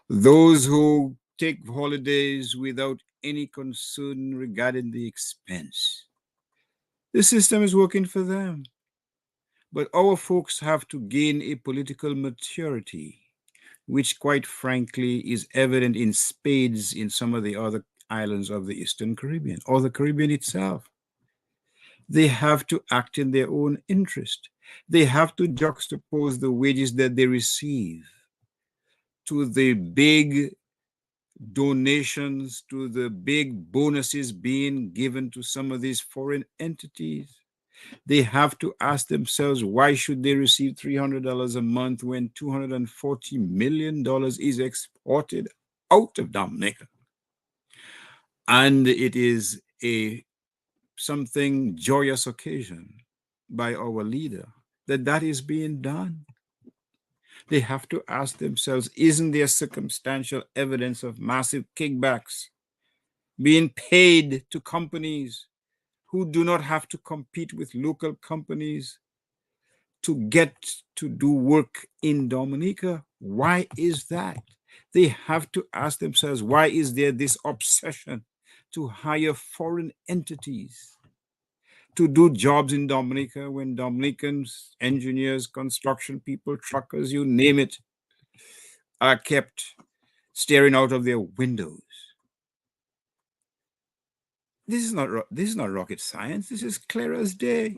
Those who take holidays without any concern regarding the expense. The system is working for them. But our folks have to gain a political maturity, which quite frankly is evident in spades in some of the other islands of the Eastern Caribbean or the Caribbean itself. They have to act in their own interest. They have to juxtapose the wages that they receive to the big donations, to the big bonuses being given to some of these foreign entities. They have to ask themselves, why should they receive $300 a month when $240 million is exported out of Dominica? And it is a something joyous occasion by our leader that is being done. They have to ask themselves, isn't there circumstantial evidence of massive kickbacks being paid to companies who do not have to compete with local companies to get to do work in Dominica? Why is that? They have to ask themselves, why is there this obsession to hire foreign entities to do jobs in Dominica when Dominicans, engineers, construction people, truckers, you name it, are kept staring out of their windows? This is not rocket science. This is clear as day.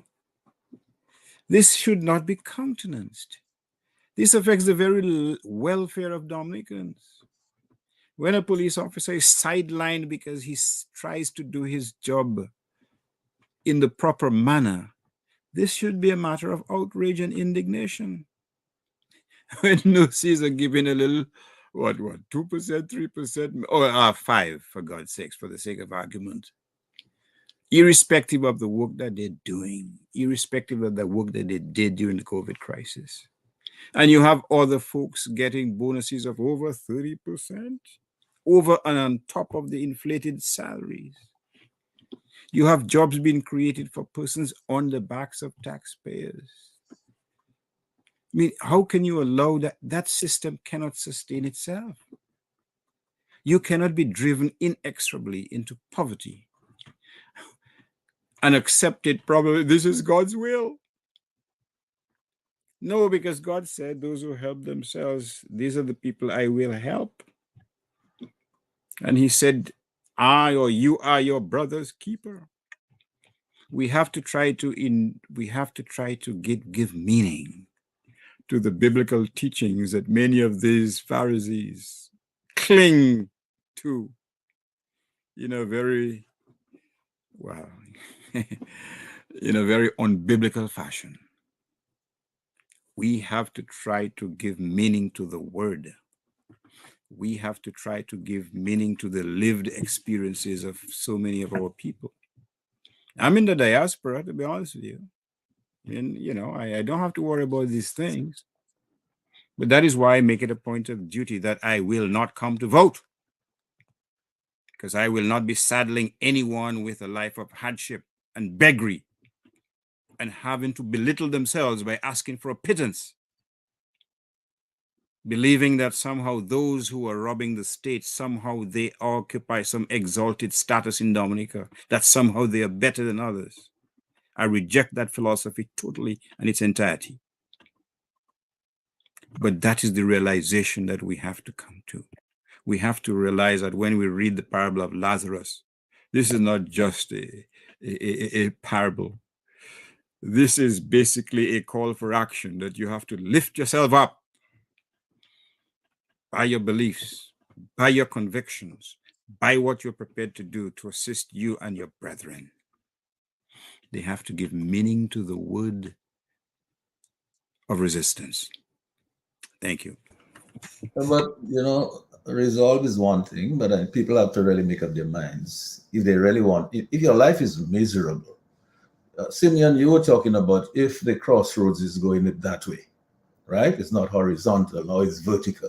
This should not be countenanced. This affects the very welfare of Dominicans. When a police officer is sidelined because he tries to do his job in the proper manner, this should be a matter of outrage and indignation. When NUSIs are giving a little, 2%, 3%, or 5%, for God's sakes, for the sake of argument, irrespective of the work that they're doing, irrespective of the work that they did during the COVID crisis. And you have other folks getting bonuses of over 30%, over and on top of the inflated salaries. You have jobs being created for persons on the backs of taxpayers. I mean, how can you allow that? That system cannot sustain itself. You cannot be driven inexorably into poverty and accept it, probably this is God's will. No, because God said those who help themselves, these are the people I will help. And he said, I or you are your brother's keeper. We have to try to give meaning to the biblical teachings that many of these Pharisees cling to in a very, in a very unbiblical fashion. We have to try to give meaning to the word. We have to try to give meaning to the lived experiences of so many of our people. I'm in the diaspora, to be honest with you. And, I don't have to worry about these things. But that is why I make it a point of duty that I will not come to vote. Because I will not be saddling anyone with a life of hardship and beggary and having to belittle themselves by asking for a pittance, believing that somehow those who are robbing the state, somehow they occupy some exalted status in Dominica, that somehow they are better than others. I reject that philosophy totally in its entirety. But that is the realization that we have to come to. We have to realize that when we read the parable of Lazarus, this is not just a parable. This is basically a call for action that you have to lift yourself up by your beliefs, by your convictions, by what you're prepared to do to assist you and your brethren. They have to give meaning to the word of resistance. Thank you. But, resolve is one thing, but people have to really make up their minds if they really want. If your life is miserable, Simeon, you were talking about if the crossroads is going that way, right? It's not horizontal, now it's vertical.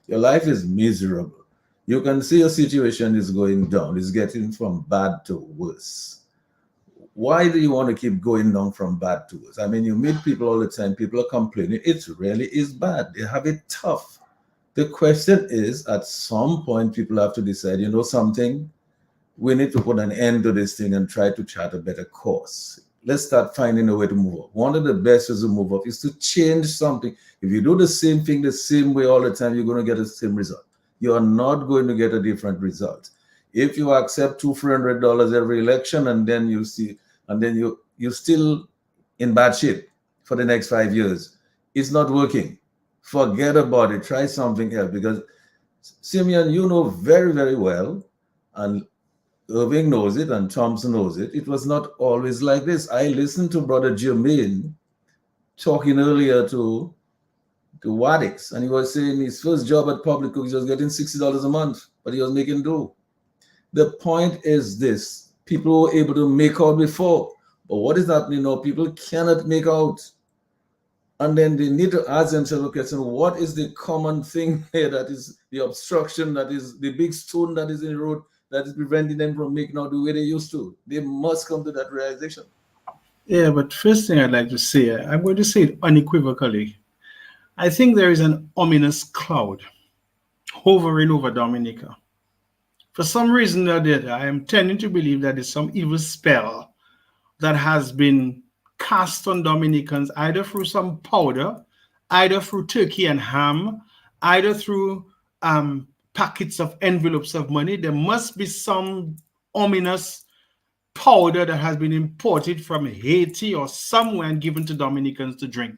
Your life is miserable. You can see your situation is going down. It's getting from bad to worse. Why do you want to keep going down from bad to worse? I mean, you meet people all the time. People are complaining. It really is bad. They have it tough. The question is, at some point, people have to decide, something? We need to put an end to this thing and try to chart a better course. Let's start finding a way to move up. One of the best ways to move up is to change something. If you do the same thing the same way all the time, you're going to get the same result. You are not going to get a different result. If you accept $200 every election and then you're still in bad shape for the next 5 years, it's not working. Forget about it. Try something else, because Simeon, you know very, very well, and Irving knows it, and Thompson knows it. It was not always like this. I listened to Brother Jermaine talking earlier to Wadix, and he was saying his first job at Public Cook, he was getting $60 a month, but he was making do. The point is this: people were able to make out before, but what is happening now? People cannot make out. And then they need to ask themselves a question: what is the common thing here that is the obstruction, that is the big stone that is in the road, that is preventing them from making out the way they used to? They must come to that realization. Yeah, but first thing I'd like to say, I'm going to say it unequivocally. I think there is an ominous cloud hovering over Dominica. For some reason or the other, I am tending to believe that there's some evil spell that has been cast on Dominicans, either through some powder, either through turkey and ham, either through packets of envelopes of money. There must be some ominous powder that has been imported from Haiti or somewhere and given to Dominicans to drink.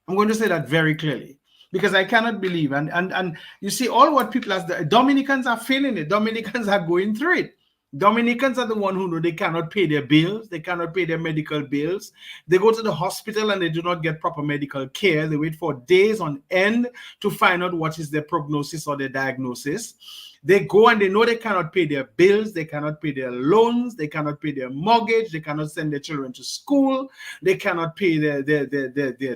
I'm going to say that very clearly, because I cannot believe. And you see, all what people as the Dominicans are feeling it. Dominicans are going through it. Dominicans are the one who know they cannot pay their bills. They cannot pay their medical bills. They go to the hospital and they do not get proper medical care. They wait for days on end to find out what is their prognosis or their diagnosis. They go and they know they cannot pay their bills. They cannot pay their loans. They cannot pay their mortgage. They cannot send their children to school. They cannot pay their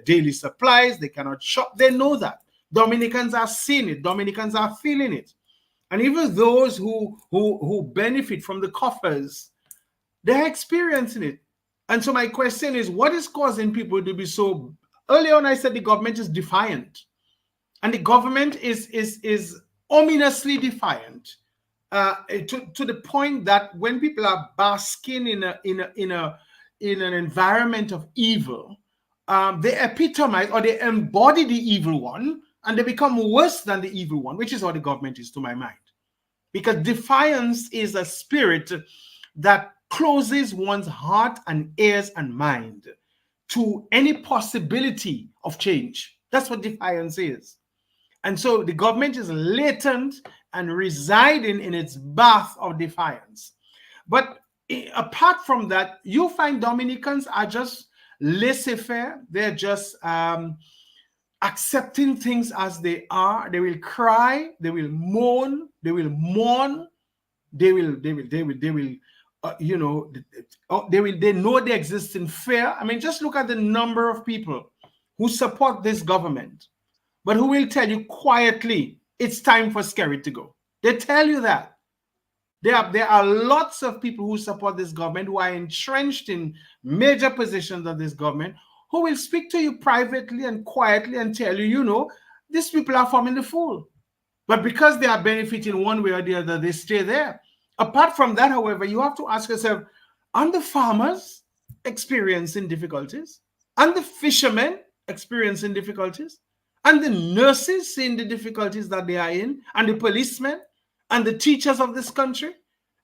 daily supplies. They cannot shop. They know that. Dominicans are seeing it. Dominicans are feeling it. And even those who benefit from the coffers, they're experiencing it. And so my question is, what is causing people to be so... Earlier on, I said the government is defiant. And the government is ominously defiant to the point that when people are basking in an environment of evil, they epitomize or they embody the evil one, and they become worse than the evil one, which is what the government is, to my mind. Because defiance is a spirit that closes one's heart and ears and mind to any possibility of change. That's what defiance is. And so the government is latent and residing in its bath of defiance. But apart from that, you find Dominicans are just laissez-faire. They're just accepting things as they are. They will cry, they will moan, they will mourn, they know they exist in fear. I mean, just look at the number of people who support this government, but who will tell you quietly, it's time for Skerrit to go. They tell you that. There are lots of people who support this government, who are entrenched in major positions of this government, who will speak to you privately and quietly and tell you, these people are forming the fool. But because they are benefiting one way or the other, they stay there. Apart from that, however, you have to ask yourself, are the farmers experiencing difficulties? And the fishermen experiencing difficulties? And the nurses seeing the difficulties that they are in? And the policemen? And the teachers of this country?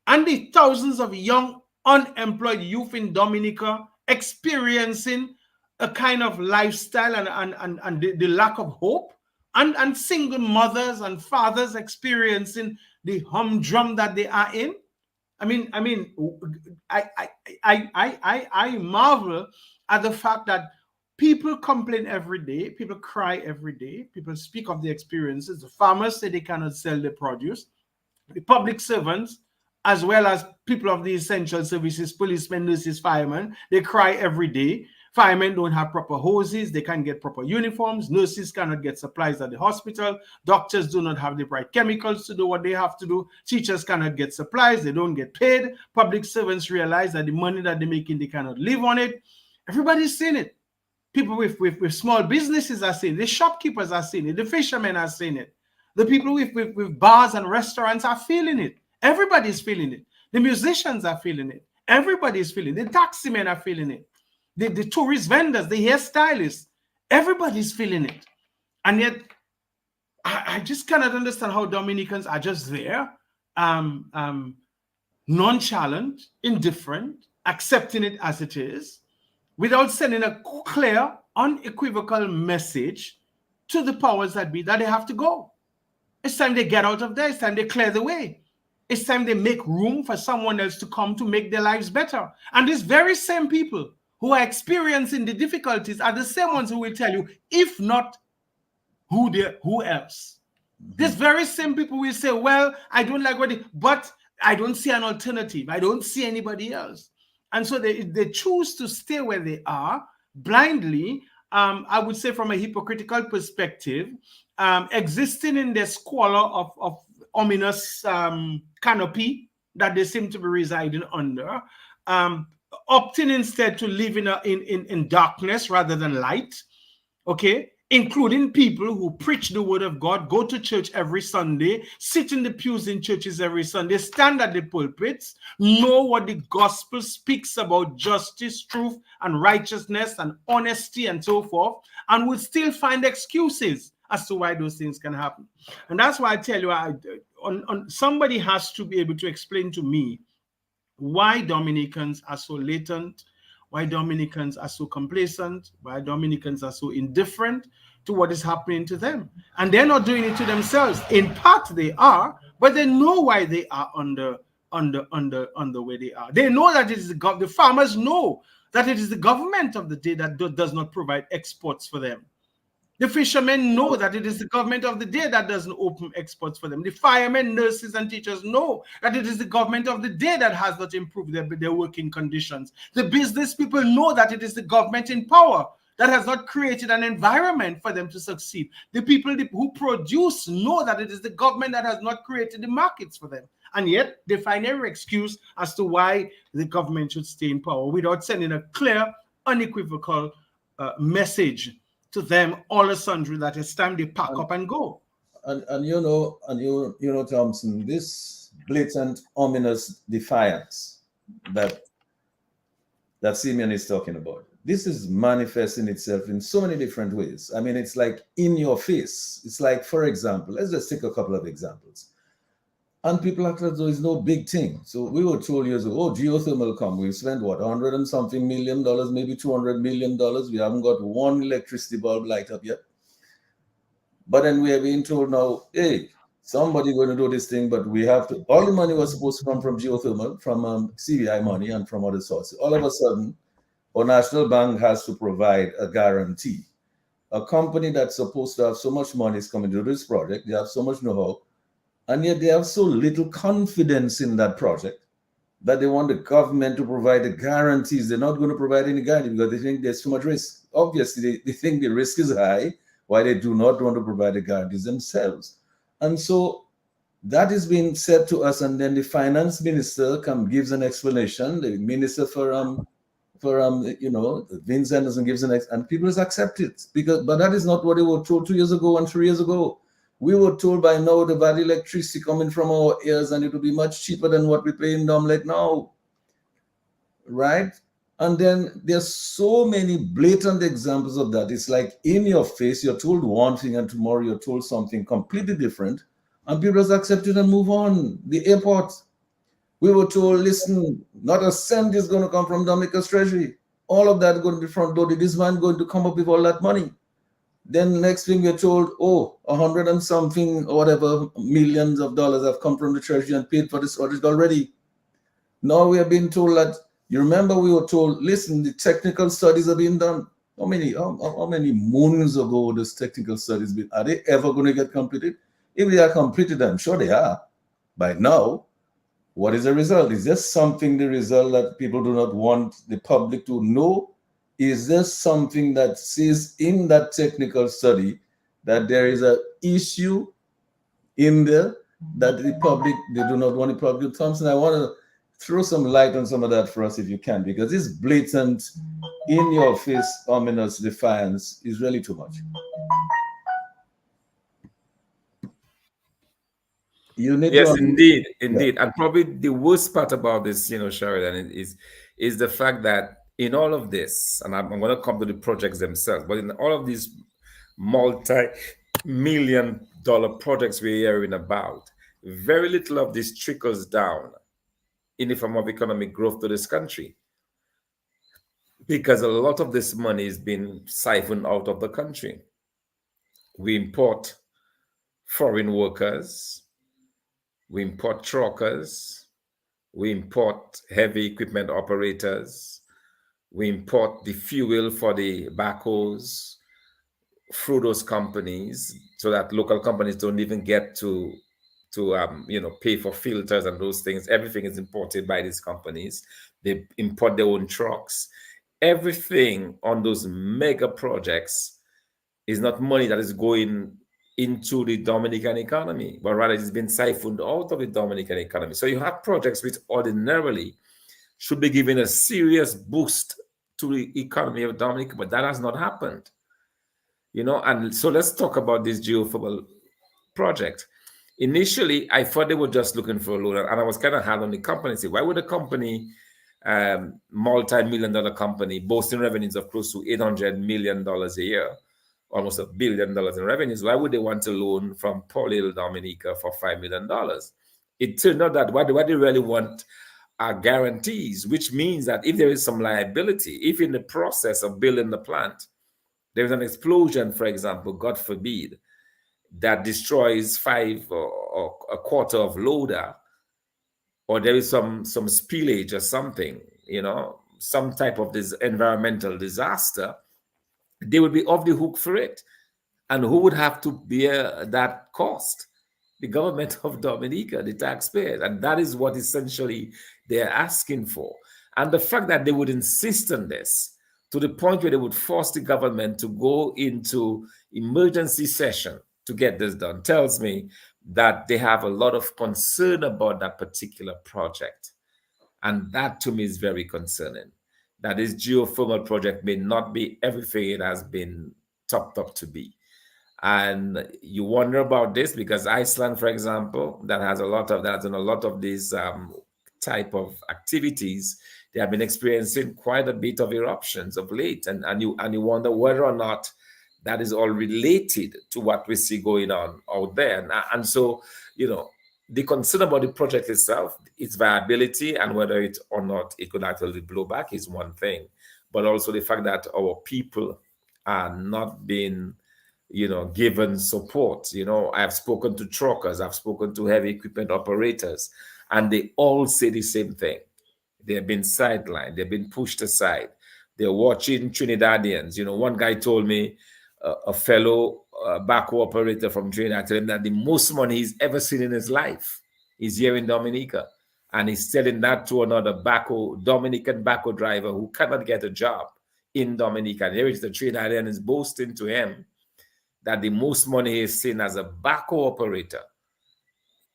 And the thousands of young unemployed youth in Dominica experiencing a kind of lifestyle and the lack of hope, and single mothers and fathers experiencing the humdrum that they are in. I marvel at the fact that people complain every day, people cry every day, people speak of the experiences. The farmers say they cannot sell their produce. The public servants, as well as people of the essential services, policemen, nurses, firemen, they cry every day. Firemen don't have proper hoses, they can't get proper uniforms, nurses cannot get supplies at the hospital, doctors do not have the right chemicals to do what they have to do, teachers cannot get supplies, they don't get paid, public servants realize that the money that they're making, they cannot live on it. Everybody's seeing it. People with small businesses are seeing it, the shopkeepers are seeing it, the fishermen are seeing it, the people with bars and restaurants are feeling it. Everybody's feeling it. The musicians are feeling it. Everybody's feeling it. The taxi men are feeling it. The tourist vendors, the hairstylists, everybody's feeling it. And yet, I just cannot understand how Dominicans are just there, nonchalant, indifferent, accepting it as it is, without sending a clear, unequivocal message to the powers that be that they have to go. It's time they get out of there. It's time they clear the way. It's time they make room for someone else to come to make their lives better. And these very same people who are experiencing the difficulties are the same ones who will tell you, if not, who else? These very same people will say, well, I don't like but I don't see an alternative. I don't see anybody else. And so they choose to stay where they are blindly, I would say from a hypocritical perspective, existing in the squalor of ominous canopy that they seem to be residing under, opting instead to live in darkness rather than light, okay? Including people who preach the word of God, go to church every Sunday, sit in the pews in churches every Sunday, stand at the pulpits, know what the gospel speaks about justice, truth, and righteousness, and honesty, and so forth, and will still find excuses as to why those things can happen. And that's why I tell you, somebody has to be able to explain to me why Dominicans are so latent, why Dominicans are so complacent, why Dominicans are so indifferent to what is happening to them. And they're not doing it to themselves. In part they are, but they know why they are under where they are. They know that it is the farmers know that it is the government of the day that does not provide exports for them. The fishermen know that it is the government of the day that doesn't open exports for them. The firemen, nurses, and teachers know that it is the government of the day that has not improved their working conditions. The business people know that it is the government in power that has not created an environment for them to succeed. The people who produce know that it is the government that has not created the markets for them. And yet, they find every excuse as to why the government should stay in power without sending a clear, unequivocal message to them all of sundry that it's time they pack up and go. And you know, Thompson, this blatant, ominous defiance that Simeon is talking about, this is manifesting itself in so many different ways. I mean, it's like in your face. It's like, for example, let's just take a couple of examples. And people act as though it's no big thing. So we were told years ago, oh, geothermal come. We've spent what, $100 and something million, maybe $200 million. We haven't got one electricity bulb light up yet. But then we are being told now, hey, somebody going to do this thing, but we have to. All the money was supposed to come from geothermal, from CBI money and from other sources. All of a sudden, our national bank has to provide a guarantee. A company that's supposed to have so much money is coming to this project. They have so much know-how. And yet they have so little confidence in that project that they want the government to provide the guarantees. They're not going to provide any guarantee because they think there's too much risk. Obviously, they think the risk is high, why they do not want to provide the guarantees themselves. And so that is being said to us, and then the finance minister gives an explanation. The minister for Vincent doesn't give an explanation, and people just accept it. But that is not what they were told 2 years ago and 3 years ago. We were told by now the bad electricity coming from our ears and it will be much cheaper than what we pay in Domlec now, right? And then there's so many blatant examples of that. It's like in your face, you're told one thing and tomorrow you're told something completely different and people just accept it and move on. The airport, we were told, listen, not a cent is going to come from Dominica's treasury. All of that going to be front loaded. This man going to come up with all that money. Then next thing we're told, oh, 100 and something or whatever millions of dollars have come from the treasury and paid for this audit already. Now we are being told that, you remember we were told, listen, the technical studies are being done. How many moons ago those technical studies been? Are they ever going to get completed? If they are completed, I'm sure they are. By now, what is the result? Is this something the result that people do not want the public to know? Is there something that says in that technical study that there is an issue in there that the public, they do not want the public? Thompson, I want to throw some light on some of that for us if you can, because this blatant, in your face, ominous defiance is really too much. You need yes, to, indeed. Yeah. And probably the worst part about this, Sheridan, is the fact that in all of this, and I'm going to come to the projects themselves, but in all of these multi-million-dollar projects we're hearing about, very little of this trickles down in the form of economic growth to this country, because a lot of this money is being siphoned out of the country. We import foreign workers, we import truckers, we import heavy equipment operators, we import the fuel for the backhoes through those companies, so that local companies don't even get to pay for filters and those things. Everything is imported by these companies. They import their own trucks. Everything on those mega projects is not money that is going into the Dominican economy, but rather it's been siphoned out of the Dominican economy. So you have projects which ordinarily should be giving a serious boost to the economy of Dominica, but that has not happened. And so let's talk about this geothermal project. Initially, I thought they were just looking for a loan, and I was kind of hard on the company. Say, why would a company, multi-million-dollar company, boasting revenues of close to $800 million a year, almost $1 billion in revenues, why would they want a loan from poor little Dominica for $5 million? It turned out that what they really want are guarantees, which means that if there is some liability, if in the process of building the plant, there's an explosion, for example, God forbid, that destroys 5 or a quarter of loader, or there is some spillage or something, some type of this environmental disaster, they would be off the hook for it. And who would have to bear that cost? The government of Dominica, the taxpayers. And that is what essentially they're asking for. And the fact that they would insist on this to the point where they would force the government to go into emergency session to get this done tells me that they have a lot of concern about that particular project. And that to me is very concerning. That this geothermal project may not be everything it has been topped up to be. And you wonder about this because Iceland, for example, that has done a lot of these type of activities, they have been experiencing quite a bit of eruptions of late. And you wonder whether or not that is all related to what we see going on out there. And so, the concern about the project itself, its viability, and whether it or not it could actually blow back is one thing. But also the fact that our people are not being, given support. I've spoken to truckers, I've spoken to heavy equipment operators, and they all say the same thing. They've been sidelined, they've been pushed aside. They're watching Trinidadians. One guy told me, a fellow backhoe operator from Trinidad, told him that the most money he's ever seen in his life is here in Dominica. And he's telling that to another Dominican backhoe driver who cannot get a job in Dominica. And here is the Trinidadian is boasting to him that the most money he's seen as a backhoe operator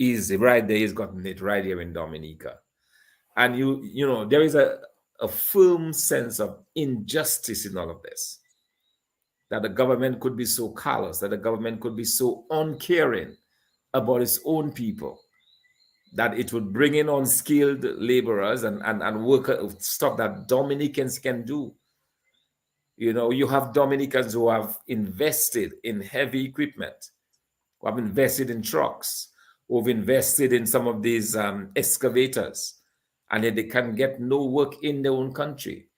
is right there. He's gotten it right here in Dominica. And there is a firm sense of injustice in all of this. That the government could be so callous, that the government could be so uncaring about its own people, that it would bring in unskilled laborers and work stuff that Dominicans can do. You have Dominicans who have invested in heavy equipment, who have invested in trucks, who have invested in some of these excavators, and yet they can get no work in their own country.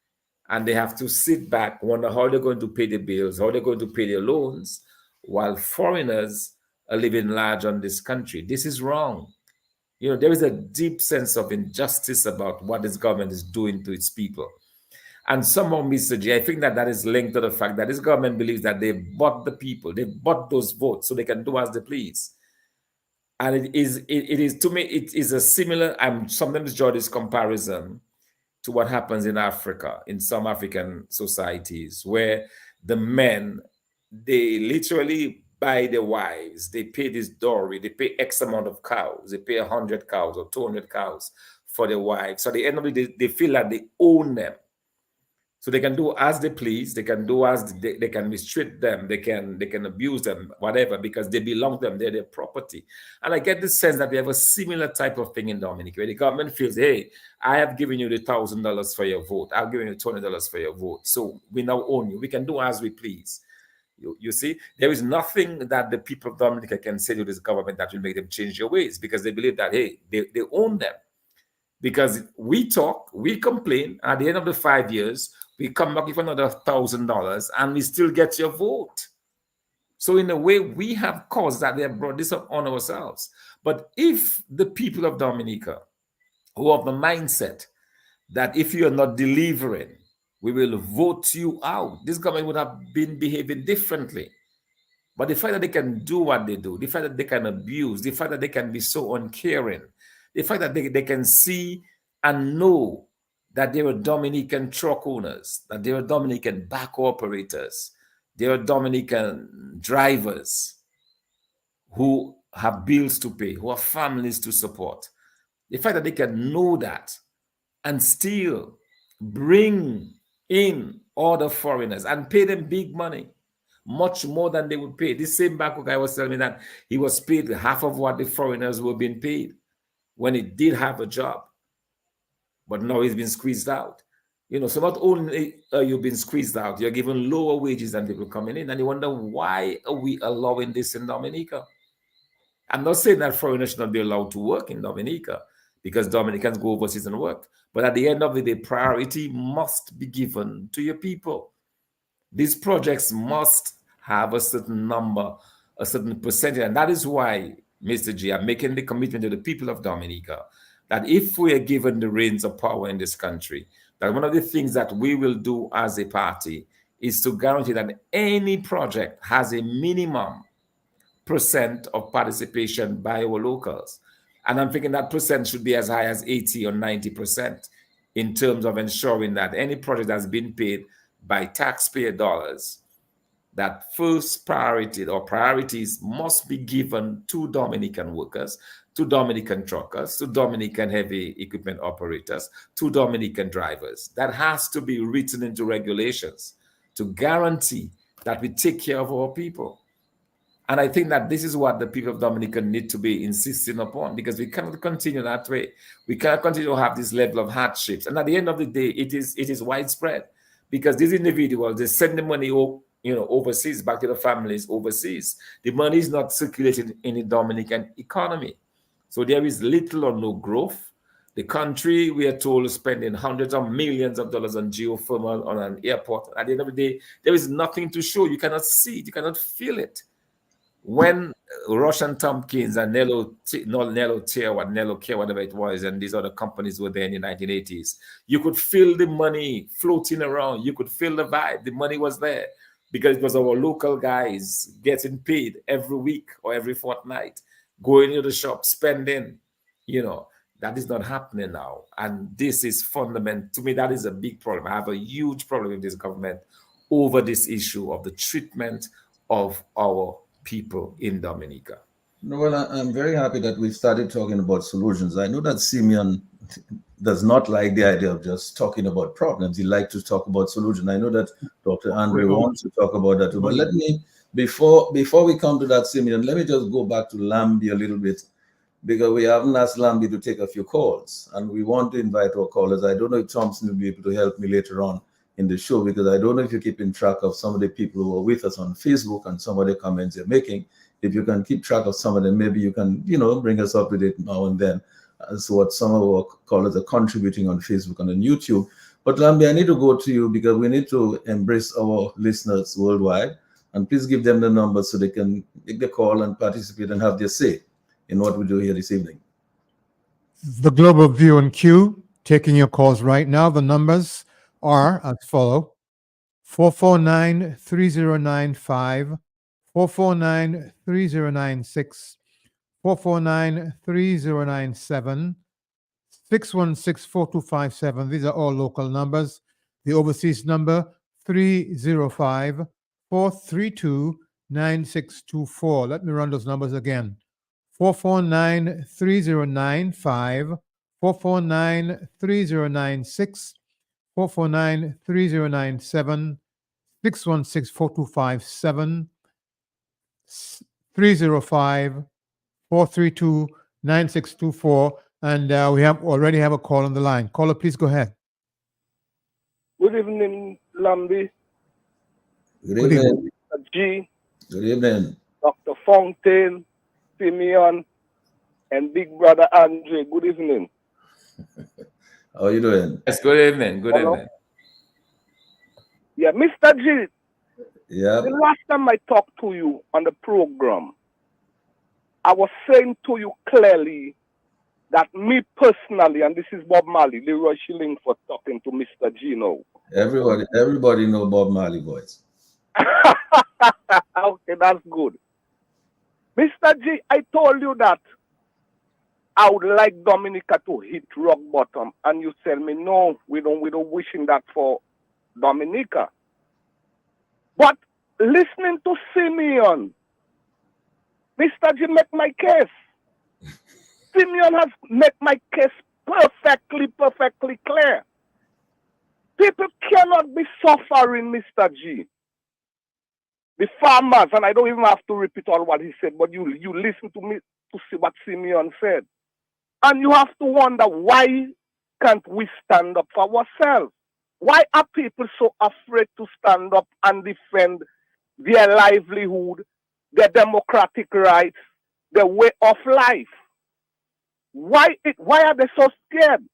and they have to sit back, wonder how they're going to pay the bills, how they're going to pay their loans, while foreigners are living large on this country. This is wrong. You know, there is a deep sense of injustice about what this government is doing to its people. And somehow, Mr. G, I think that that is linked to the fact that this government believes that they bought the people, they bought those votes so they can do as they please. And it is to me, it is a similar, I'm sometimes draw this comparison to what happens in Africa, in some African societies, where the men, they literally buy their wives, they pay this dowry, they pay X amount of cows, they pay 100 cows or 200 cows for their wives. So at the end of the day, they feel like they own them. So they can do as they please, they can do as they can mistreat them, they can abuse them, whatever, because they belong to them, they're their property. And I get the sense that we have a similar type of thing in Dominica, where the government feels, hey, I have given you the $1,000 for your vote, I've given you $20 for your vote, so we now own you, we can do as we please. You see, there is nothing that the people of Dominica can say to this government that will make them change their ways, because they believe that, hey, they own them. Because we talk, we complain, at the end of the 5 years, we come back with another $1,000 and we still get your vote. So in a way, we have caused that they have brought this up on ourselves. But if the people of Dominica who have the mindset that if you are not delivering, we will vote you out, this government would have been behaving differently. But the fact that they can do what they do, the fact that they can abuse, the fact that they can be so uncaring, the fact that they can see and know that they were Dominican truck owners, that they were Dominican back operators, they were Dominican drivers who have bills to pay, who have families to support. The fact that they can know that and still bring in other foreigners and pay them big money, much more than they would pay. This same Bangkok guy was telling me that he was paid half of what the foreigners were being paid when he did have a job. But now he's been squeezed out. You know, so not only are you being squeezed out, you're given lower wages than people coming in. And you wonder, why are we allowing this in Dominica? I'm not saying that foreigners should not be allowed to work in Dominica, because Dominicans go overseas and work. But at the end of the day, priority must be given to your people. These projects must have a certain number, a certain percentage. And that is why, Mr. G, I'm making the commitment to the people of Dominica that if we are given the reins of power in this country, that one of the things that we will do as a party is to guarantee that any project has a minimum percent of participation by our locals. And I'm thinking that percent should be as high as 80 or 90% in terms of ensuring that any project that's been paid by taxpayer dollars, that first priority or priorities must be given to Dominican workers, to Dominican truckers, to Dominican heavy equipment operators, to Dominican drivers. That has to be written into regulations to guarantee that we take care of our people. And I think that this is what the people of Dominica need to be insisting upon, because we cannot continue that way. We cannot continue to have this level of hardships. And at the end of the day, it is widespread, because these individuals, they send the money overseas, back to the families overseas. The money is not circulating in the Dominican economy. So there is little or no growth. The country, we are told, is spending hundreds of millions of dollars on geothermal, on an airport. At the end of the day, there is nothing to show. You cannot see it. You cannot feel it. When Russian Tompkins and Nello Care, whatever it was, and these other companies were there in the 1980s, you could feel the money floating around. You could feel the vibe. The money was there because it was our local guys getting paid every week or every fortnight, going to the shop, spending. That is not happening now. And this is fundamental. To me, that is a big problem. I have a huge problem with this government over this issue of the treatment of our people in Dominica. Well, I'm very happy that we started talking about solutions. I know that Simeon does not like the idea of just talking about problems. He likes to talk about solutions. I know that Dr. Andre wants to talk about that too. But let me, before we come to that, Simeon, let me just go back to Lambie a little bit, because we haven't asked Lambie to take a few calls, and we want to invite our callers. I don't know if Thompson will be able to help me later on in the show, because I don't know if you're keeping track of some of the people who are with us on Facebook and some of the comments they're making. If you can keep track of some of them, maybe you can, bring us up to date now and then as to what some of our callers are contributing on Facebook and on YouTube. But Lambi, I need to go to you because we need to embrace our listeners worldwide. And please give them the number so they can make the call and participate and have their say in what we do here this evening. The Global View and Q, taking your calls right now. The numbers are as follow: 449-3095, 449-3096, 449-3097, 616-4257. These are all local numbers. The overseas number, 305-432-9624. Let me run those numbers again. 449-3095, 449-3096, 449-3097, 616-4257, 305-432-9624. And we already have a call on the line. Caller, please go ahead. Good evening, Lambi. Good evening. G. Good evening. Dr. Fontaine, Simeon, and Big Brother Andre. Good evening. How are you doing? Yes, good evening. Good Hello? evening. Yeah, Mr. G, Yeah. the last time I talked to you on the program, I was saying to you clearly that me personally, and this is Bob Marley, Leroy Schilling for talking to Mr. Gino. Everybody know Bob Marley voice. Okay, that's good. Mr. G, I told you that I would like Dominica to hit rock bottom, and you tell me no, we don't wishing that for Dominica. But listening to Simeon, Mr. G make my case. Simeon has made my case perfectly clear. People cannot be suffering, Mr. G. The farmers, and I don't even have to repeat all what he said, but you listen to me to see what Simeon said. And you have to wonder, why can't we stand up for ourselves? Why are people so afraid to stand up and defend their livelihood, their democratic rights, their way of life? Why are they so scared?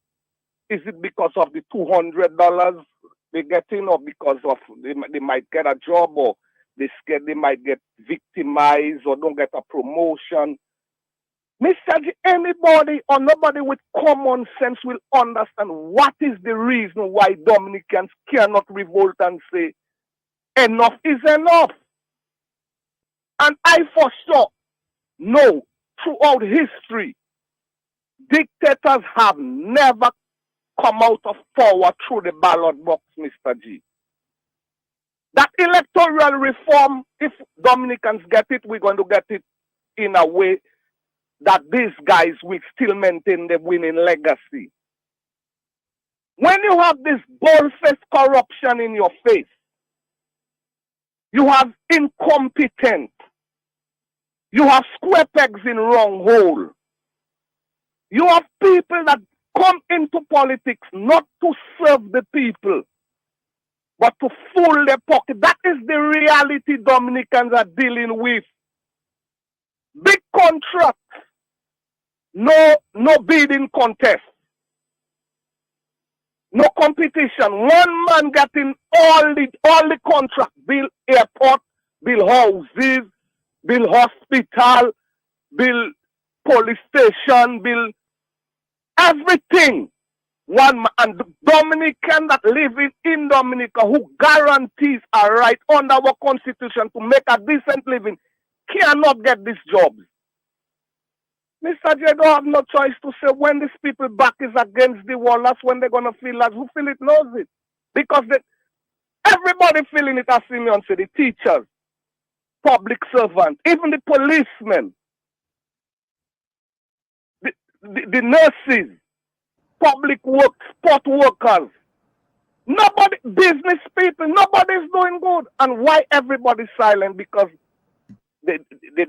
Is it because of the $200 they get in, or because of they might get a job, or they scared they might get victimized or don't get a promotion? Mr. G, anybody or nobody with common sense will understand what is the reason why Dominicans cannot revolt and say, enough is enough. And I for sure know throughout history, dictators have never come out of power through the ballot box, Mr. G. That electoral reform, if Dominicans get it, we're going to get it in a way that these guys will still maintain the winning legacy. When you have this bold-faced corruption in your face, you have incompetent, you have square pegs in wrong hole, you have people that come into politics not to serve the people, but to fool their pocket. That is the reality Dominicans are dealing with. Big contracts, no bidding contest, no competition. One man getting all the contracts, build airport, build houses, build hospital, build police station, build everything. One man, and the Dominican that live in Dominica, who guarantees a right under our constitution to make a decent living, cannot get these jobs. Mr. J don't have no choice to say when these people back is against the wall, that's when they're gonna feel as who feel it knows it. Because everybody feeling it, as Simeon said, the teachers, public servants, even the policemen, the nurses, public work, sport workers, nobody, business people, nobody's doing good. And why everybody's silent? Because they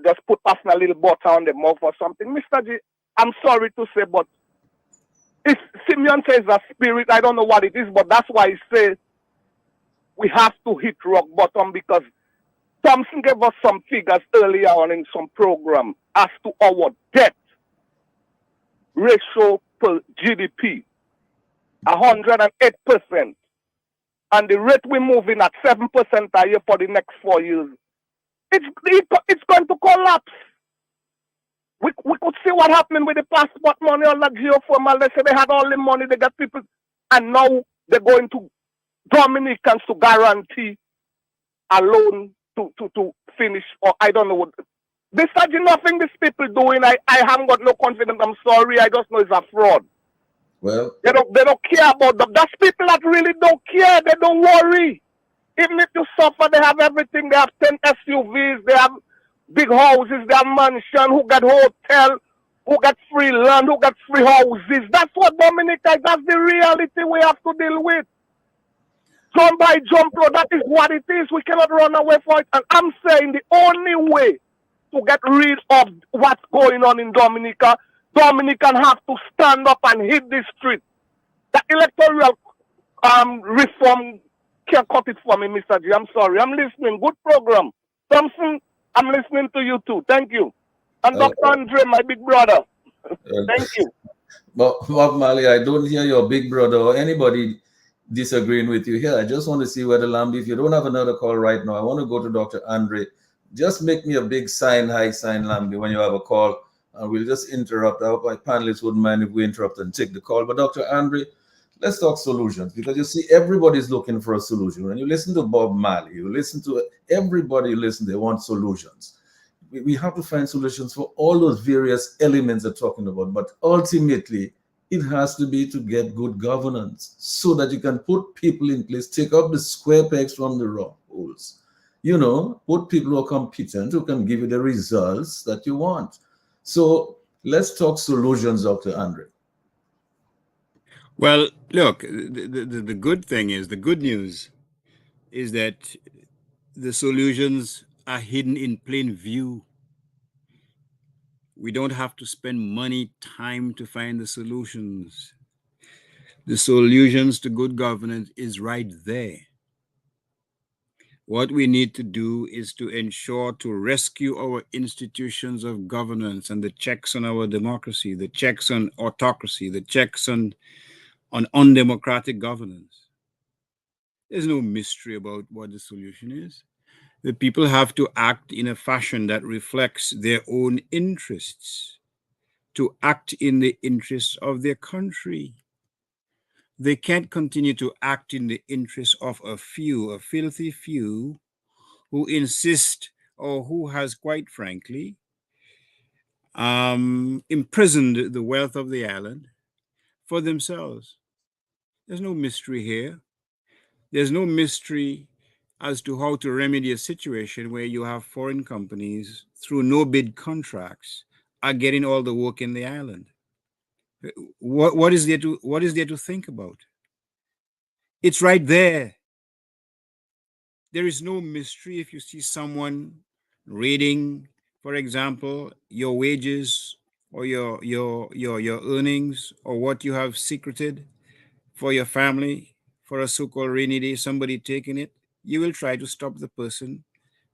just put a little butter on the mouth or something. Mr. G, I'm sorry to say, but if Simeon says a spirit, I don't know what it is, but that's why he says we have to hit rock bottom, because Thompson gave us some figures earlier on in some program as to our debt ratio per GDP. 108%. And the rate we're moving at 7% a year for the next 4 years, it's going to collapse. We could see what happened with the passport money, all that geoformal. They say they had all the money, they got people, and now they're going to Dominicans to guarantee a loan to finish, or I don't know what. This is nothing these people doing. I haven't got no confidence. I'm sorry. I just know it's a fraud. Well, They don't care about them. That's people that really don't care. They don't worry. Even if you suffer, they have everything. They have 10 SUVs. They have big houses. They have mansion. Who got hotel? Who got free land? Who got free houses? That's what Dominica. That's the reality we have to deal with. Jump by jump road. That is what it is. We cannot run away from it. And I'm saying the only way to get rid of what's going on in Dominica, Dominican have to stand up and hit the street. The electoral reform can't cut it for me, Mr. G. I'm sorry. I'm listening. Good program. Thompson, I'm listening to you too. Thank you. And Dr. Andre, my big brother. Thank you. But Bob Marley, I don't hear your big brother or anybody disagreeing with you here. I just want to see whether Lambi, if you don't have another call right now, I want to go to Dr. Andre. Just make me a big sign, high sign, Lambi, when you have a call. And we'll just interrupt. I hope my panelists wouldn't mind if we interrupt and take the call. But Dr. Andre, let's talk solutions, because you see, everybody's looking for a solution. When you listen to Bob Marley, you listen to everybody you listen, they want solutions. We have to find solutions for all those various elements they're talking about. But ultimately, it has to be to get good governance so that you can put people in place, take up the square pegs from the round holes. You know, put people who are competent, who can give you the results that you want. So let's talk solutions, Dr. Andre. Well, look, the good thing is, the good news is that the solutions are hidden in plain view. We don't have to spend money, time to find the solutions. The solutions to good governance is right there. What we need to do is to ensure to rescue our institutions of governance and the checks on our democracy, the checks on autocracy, the checks on undemocratic governance. There's no mystery about what the solution is. The people have to act in a fashion that reflects their own interests, to act in the interests of their country. They can't continue to act in the interests of a few, a filthy few, who insist, or who has, quite frankly, imprisoned the wealth of the island for themselves. There's no mystery here. There's no mystery as to how to remedy a situation where you have foreign companies, through no-bid contracts, are getting all the work in the island. What is there to think about? It's right there. There is no mystery if you see someone raiding, for example, your wages or your earnings, or what you have secreted for your family for a so-called rainy day, somebody taking it. You will try to stop the person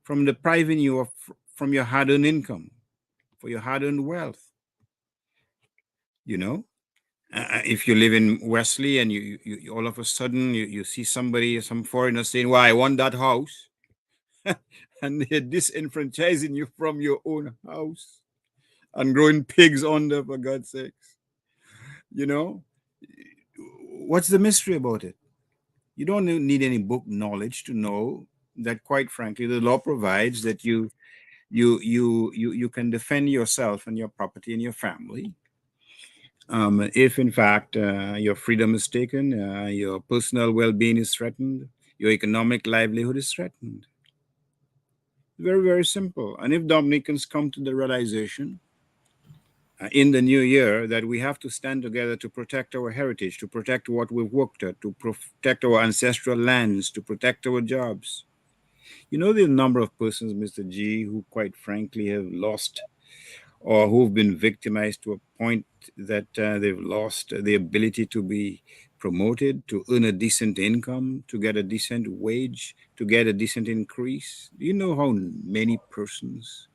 from depriving you from your hard-earned income, for your hard-earned wealth. You know, if you live in Wesley and you all of a sudden you see somebody, some foreigner saying, "Well, I want that house," and they're disenfranchising you from your own house and growing pigs under, for God's sakes. You know, what's the mystery about it? You don't need any book knowledge to know that, quite frankly, the law provides that you can defend yourself and your property and your family. If in fact your freedom is taken, your personal well-being is threatened, your economic livelihood is threatened. Very, very simple. And if Dominicans come to the realization in the new year that we have to stand together to protect our heritage, to protect what we've worked at, to protect our ancestral lands, to protect our jobs. You know the number of persons, Mr. G, who quite frankly have lost or who've been victimized to a point that they've lost the ability to be promoted, to earn a decent income, to get a decent wage, to get a decent increase. Do you know how many persons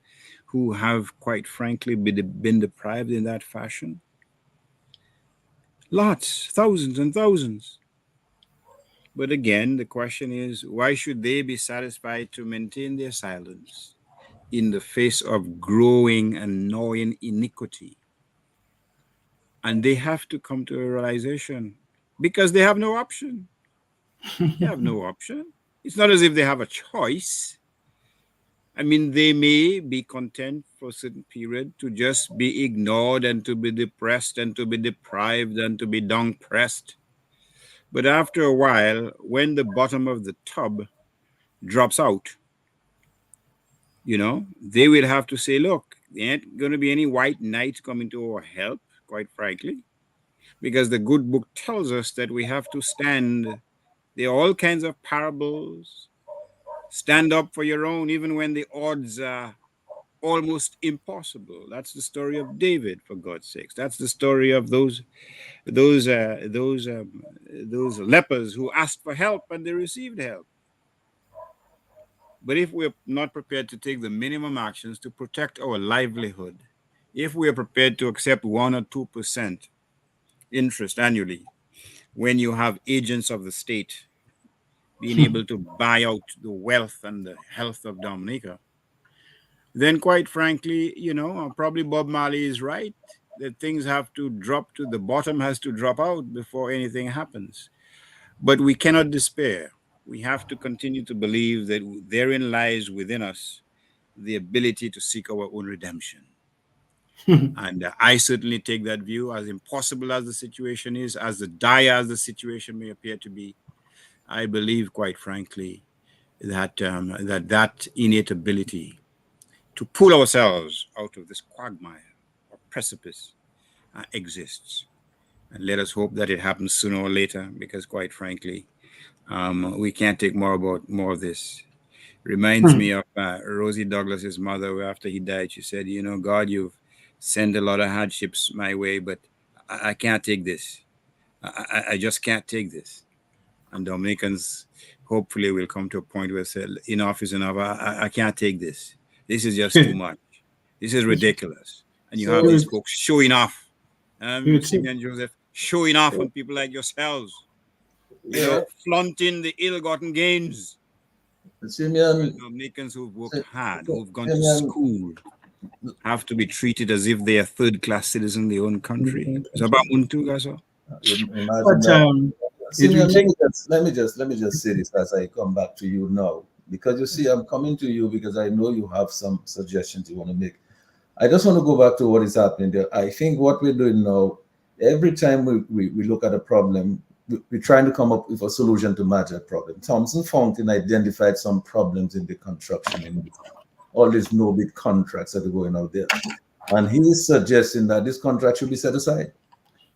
who have, quite frankly, been deprived in that fashion? Lots, thousands and thousands. But again, the question is, why should they be satisfied to maintain their silence in the face of growing and gnawing iniquity? And they have to come to a realization because they have no option. They have no option. It's not as if they have a choice. I mean, they may be content for a certain period to just be ignored and to be depressed and to be deprived and to be down-pressed. But after a while, when the bottom of the tub drops out, you know, they will have to say, look, there ain't going to be any white knights coming to our help, quite frankly, because the good book tells us that we have to stand. There are all kinds of parables. Stand up for your own, even when the odds are almost impossible. That's the story of David, for God's sakes. That's the story of those lepers who asked for help and they received help. But if we're not prepared to take the minimum actions to protect our livelihood, if we are prepared to accept 1 or 2% interest annually, when you have agents of the state being able to buy out the wealth and the health of Dominica, then quite frankly, you know, probably Bob Marley is right that things have to drop to the bottom, has to drop out before anything happens. But we cannot despair. We have to continue to believe that therein lies within us the ability to seek our own redemption. And I certainly take that view, as impossible as the situation is, as dire as the situation may appear to be. I believe, quite frankly, that that innate ability to pull ourselves out of this quagmire or precipice exists. And let us hope that it happens sooner or later, because quite frankly, we can't take more of this. Reminds me of Rosie Douglas's mother. After he died, she said, you know, God, you've sent a lot of hardships my way, but I can't take this. I just can't take this. And Dominicans hopefully will come to a point where they say, enough is enough. I can't take this. This is just too much. This is ridiculous. And you have these folks showing off. Simeon Joseph, showing off on people like yourselves. You know, flaunting the ill-gotten gains. Simeon, Dominicans who've worked hard, who've gone to school, have to be treated as if they are third-class citizens in their own country. It's about Muntu, guys. Simeon, let me just say this as I come back to you now, because you see, I'm coming to you because I know you have some suggestions you want to make. I just want to go back to what is happening there. I think what we're doing now, every time we look at a problem, we're trying to come up with a solution to match that problem. Thomson Fountain identified some problems in the construction and all these no-bid contracts that are going out there. And he is suggesting that this contract should be set aside.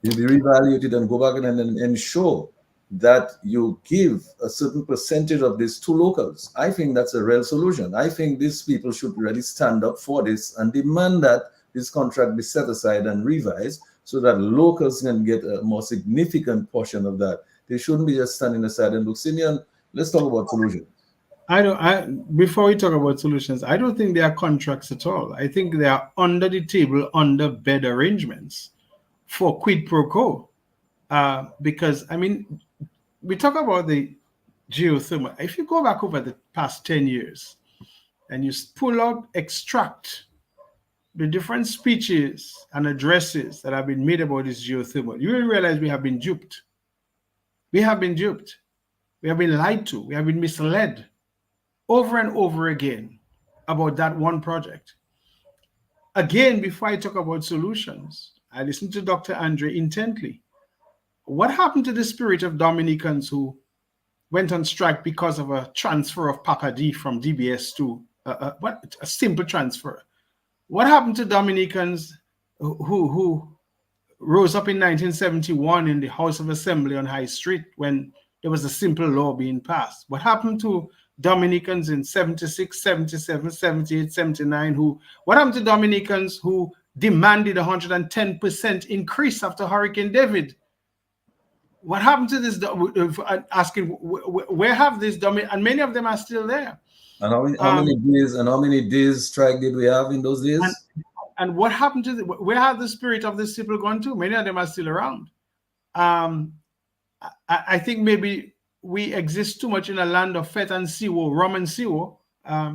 It will be reevaluated and go back and ensure that you give a certain percentage of this to locals. I think that's a real solution. I think these people should really stand up for this and demand that this contract be set aside and revised so that locals can get a more significant portion of that. They shouldn't be just standing aside and look. Simeon, let's talk about solutions. Before we talk about solutions, I don't think they are contracts at all. I think they are under the table, under bed arrangements for quid pro quo. Because, I mean, we talk about the geothermal. If you go back over the past 10 years and you pull out, extract the different speeches and addresses that have been made about this geothermal, you will realize we have been duped. We have been duped. We have been lied to. We have been misled over and over again about that one project. Again, before I talk about solutions, I listened to Dr. Andre intently. What happened to the spirit of Dominicans who went on strike because of a transfer of Papa D from DBS to a simple transfer? What happened to Dominicans who rose up in 1971 in the House of Assembly on High Street when there was a simple law being passed? What happened to Dominicans in 76, 77, 78, 79? What happened to Dominicans who demanded 110% increase after Hurricane David? What happened to this? Asking where have these and many of them are still there. And how many days strike did we have in those days? And what happened to where have the spirit of these people gone to? Many of them are still around. I think maybe we exist too much in a land of fet and siwo, rum and siwo,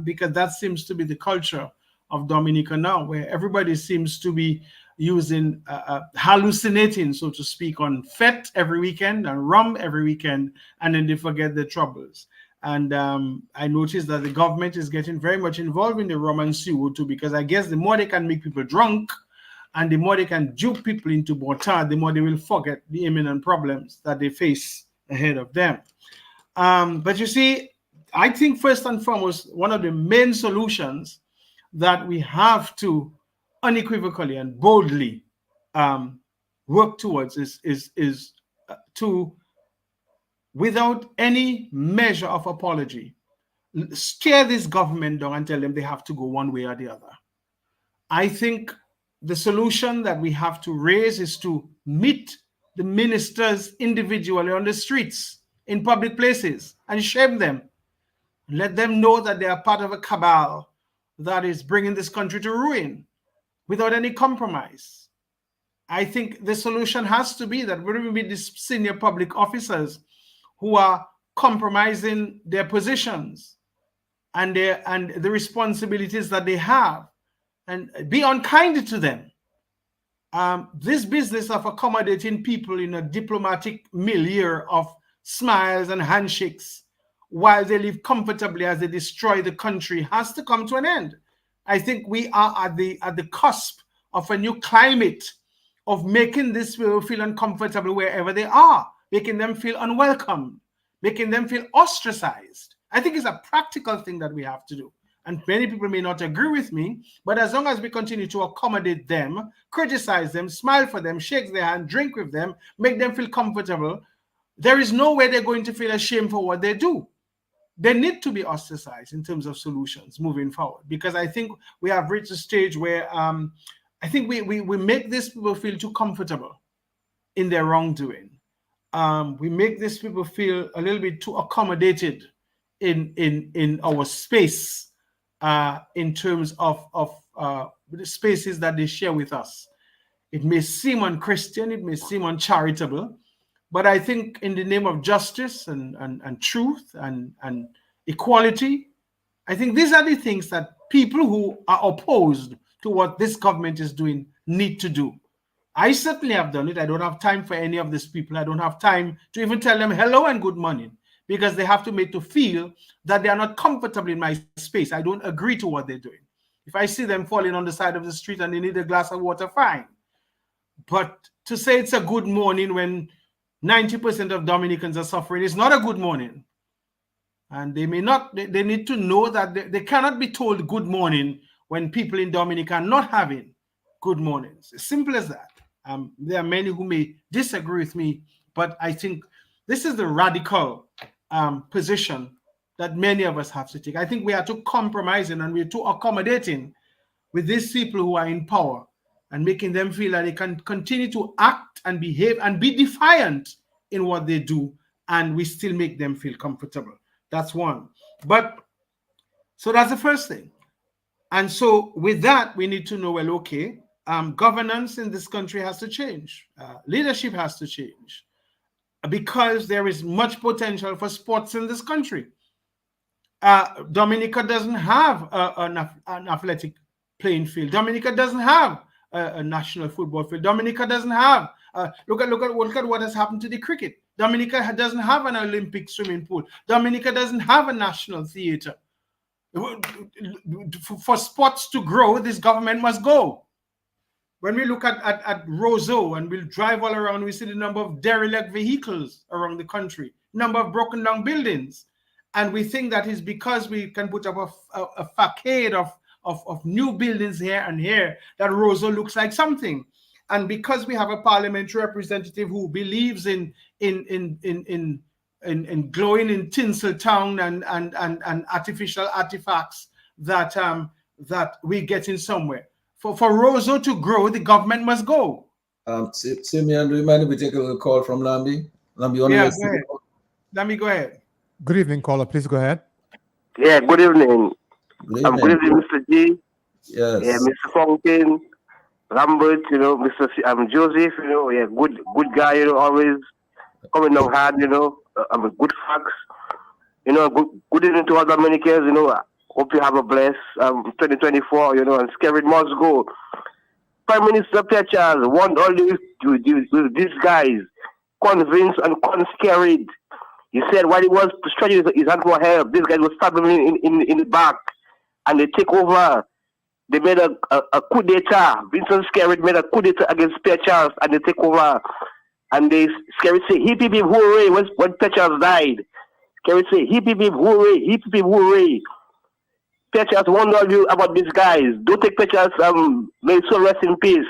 because that seems to be the culture of Dominica now, where everybody seems to be using hallucinating, so to speak, on fet every weekend and rum every weekend, and then they forget their troubles. And I noticed that the government is getting very much involved in the rum and siwo too, because I guess the more they can make people drunk and the more they can dupe people into mortar, the more they will forget the imminent problems that they face ahead of them. But you see, I think first and foremost, one of the main solutions that we have to unequivocally and boldly work towards is to, without any measure of apology, stare this government down and tell them they have to go one way or the other. I think the solution that we have to raise is to meet the ministers individually on the streets, in public places, and shame them. Let them know that they are part of a cabal that is bringing this country to ruin without any compromise. I think the solution has to be that we will be these senior public officers who are compromising their positions and the responsibilities that they have, and be unkind to them. This business of accommodating people in a diplomatic milieu of smiles and handshakes while they live comfortably as they destroy the country has to come to an end. I think we are at the cusp of a new climate of making this people feel uncomfortable wherever they are, making them feel unwelcome, making them feel ostracized. I think it's a practical thing that we have to do. And many people may not agree with me, but as long as we continue to accommodate them, criticize them, smile for them, shake their hand, drink with them, make them feel comfortable, there is no way they're going to feel ashamed for what they do. They need to be ostracized in terms of solutions moving forward, because I think we have reached a stage where I think we make these people feel too comfortable in their wrongdoing. We make these people feel a little bit too accommodated in our space in terms of the spaces that they share with us. It may seem unchristian, it may seem uncharitable, but I think in the name of justice and truth and equality, I think these are the things that people who are opposed to what this government is doing need to do. I certainly have done it. I don't have time for any of these people. I don't have time to even tell them hello and good morning, because they have to make to feel that they are not comfortable in my space. I don't agree to what they're doing. If I see them falling on the side of the street and they need a glass of water, fine. But to say it's a good morning when 90% of Dominicans are suffering is not a good morning. And they may not, they need to know that they cannot be told good morning when people in Dominica are not having good mornings. As simple as that. There are many who may disagree with me, but I think this is the radical position that many of us have to take. I think we are too compromising and we're too accommodating with these people who are in power and making them feel that they can continue to act and behave and be defiant in what they do, and we still make them feel comfortable. That's one. But so that's the first thing. And so with that, we need to know, well, okay, governance in this country has to change. Leadership has to change, because there is much potential for sports in this country. Dominica doesn't have an athletic playing field. Dominica doesn't have a national football field. Dominica doesn't have, look at what has happened to the cricket. Dominica doesn't have an Olympic swimming pool. Dominica doesn't have a national theater. For sports to grow, this government must go. When we look at Roseau and we'll drive all around, we see the number of derelict vehicles around the country, number of broken down buildings. And we think that is because we can put up a facade of new buildings here and here that Roseau looks like something. And because we have a parliamentary representative who believes in glowing in Tinseltown and artificial artifacts, that we get in somewhere. For Roseau to grow, the government must go. Simeon, do you mind if we take a little call from Lambi? Lambi, you want Yeah, to go ahead. Let me go ahead. Good evening, caller. Please go ahead. Yeah, good evening. Good evening. Good evening, Mr. G. Yes. Yeah, Mr. Fountain. Lambert, Mr. Joseph, yeah, good guy, always coming up hard, good facts, good evening to all Dominicans, hope you have a blessed 2024, and Skerrit must go. Prime Minister Peters want all these guys convinced and conscarried. He said while he was stretching his hand for help, these guys were stabbing him in the back, and they take over. They made a coup d'etat. Vincent Skerrit made a coup d'etat against Peters, and they take over. And they Skerrit say, hip hip hip hooray when Peters died. Skerrit say, hip hip hip hooray, hip hip hip hooray. Peters warned all you about these guys. Don't take Peters, may his soul rest in peace.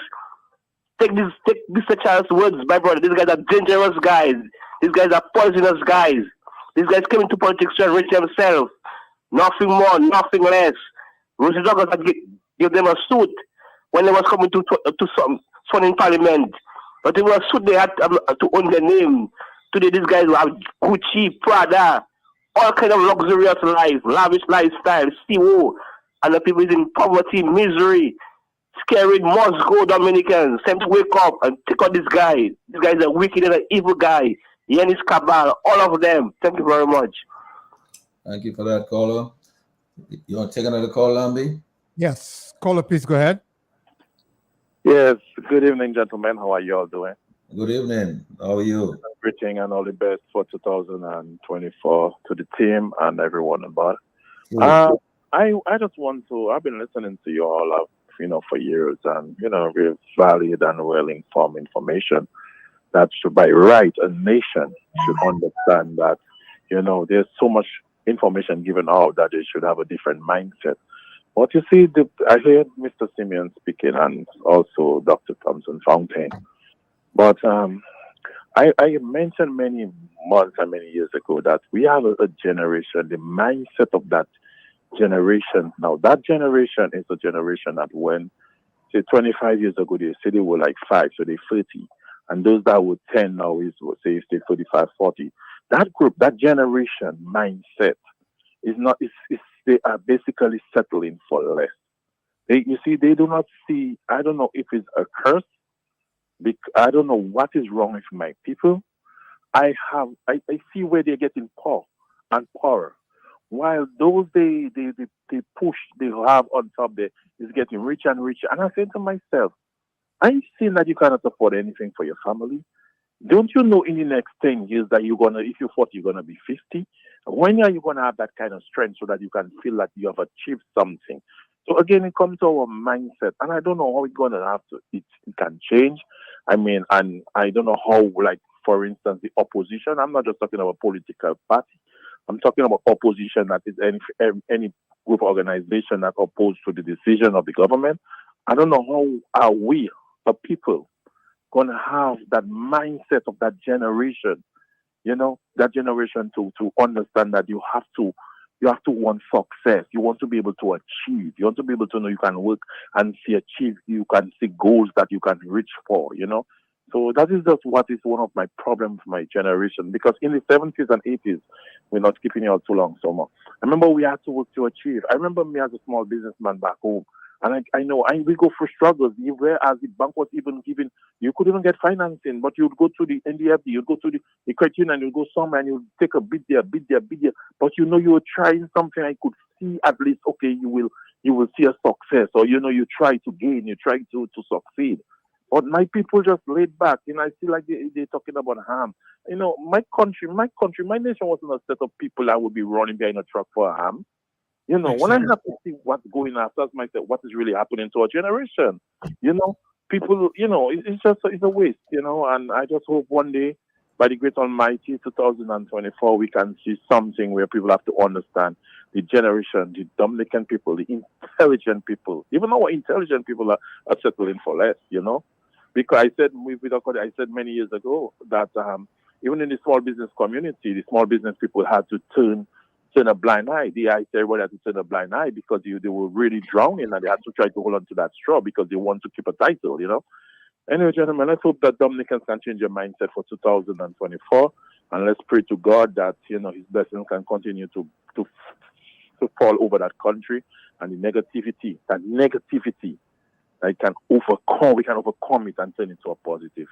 Take Mr. Charles' words, my brother. These guys are dangerous guys. These guys are poisonous guys. These guys came into politics to enrich themselves. Nothing more, nothing less. Rosie Douglas had give them a suit when they was coming to sworn in parliament. But it was a suit they had to own their name. Today these guys have Gucci, Prada, all kind of luxurious life, lavish lifestyle, CO, and the people is in poverty, misery. Skerrit must go, Dominicans. Time to wake up and take out this guy. This guy is a wicked and an evil guy. Yanis Cabal, all of them. Thank you very much. Thank you for that, caller. You want to take another call, Lambi? Yes. Caller, please go ahead. Yes. Good evening, gentlemen. How are you all doing? Good evening. How are you? Everything and all the best for 2024 to the team and everyone involved. I just want to. I've been listening to you all, for years, and we've valid and well-informed information that should, by right, a nation should understand that there's so much information given out that they should have a different mindset. But you see, I heard Mr. Simeon speaking and also Dr. Thompson Fountain. But I mentioned many months and many years ago that we have a generation, the mindset of that generation. Now, that generation is a generation that when, say, 25 years ago, they said they were like 5, so they're 30. And those that were 10 now is, say 35, 40. That group, that generation mindset is not, they are basically settling for less. They do not see, I don't know if it's a curse, I don't know what is wrong with my people. I see where they're getting poor and poorer. While those they push, they have on top there is getting richer and richer. And I say to myself, I seen that you cannot afford anything for your family. Don't you know in the next 10 years that if you're 40, you're gonna be 50? When are you gonna have that kind of strength so that you can feel that you have achieved something? So again, it comes to our mindset, and I don't know how it's gonna have to. It can change. I mean, and I don't know how, like for instance, the opposition. I'm not just talking about political party. I'm talking about opposition that is any group organization that opposed to the decision of the government. I don't know how are we, the people, going to have that mindset of that generation, that generation to understand that you have to want success. You want to be able to achieve. You want to be able to know you can work and achieve. You can see goals that you can reach for, So that is just what is one of my problems with my generation. Because in the 70s and 80s, we're not keeping you out too long so much. I remember we had to work to achieve. I remember me as a small businessman back home. And I know we go through struggles, whereas the bank was even giving, you couldn't even get financing, but you'd go to the NDFD, you'd go to the credit union, you'd go somewhere and you'd take a bid there. But you were trying something. I could see at least, okay, you will see a success, or you try to gain, you try to succeed. But my people just laid back. I feel like they're talking about harm. My country, my nation wasn't a set of people that would be running behind a truck for harm. When I have to see what's going on, I ask myself, what is really happening to our generation? People, it's a waste, and I just hope one day, by the great Almighty, 2024, we can see something where people have to understand the generation, the Dominican people, the intelligent people, even our intelligent people are settling for less, Because I said many years ago that even in the small business community, the small business people had to turn a blind eye. Everybody had to turn a blind eye because they were really drowning and they had to try to hold on to that straw because they want to keep a title, Anyway, gentlemen, let's hope that Dominicans can change their mindset for 2024, and let's pray to God that His blessings can continue to fall over that country, and the negativity we can overcome it and turn it into a positive.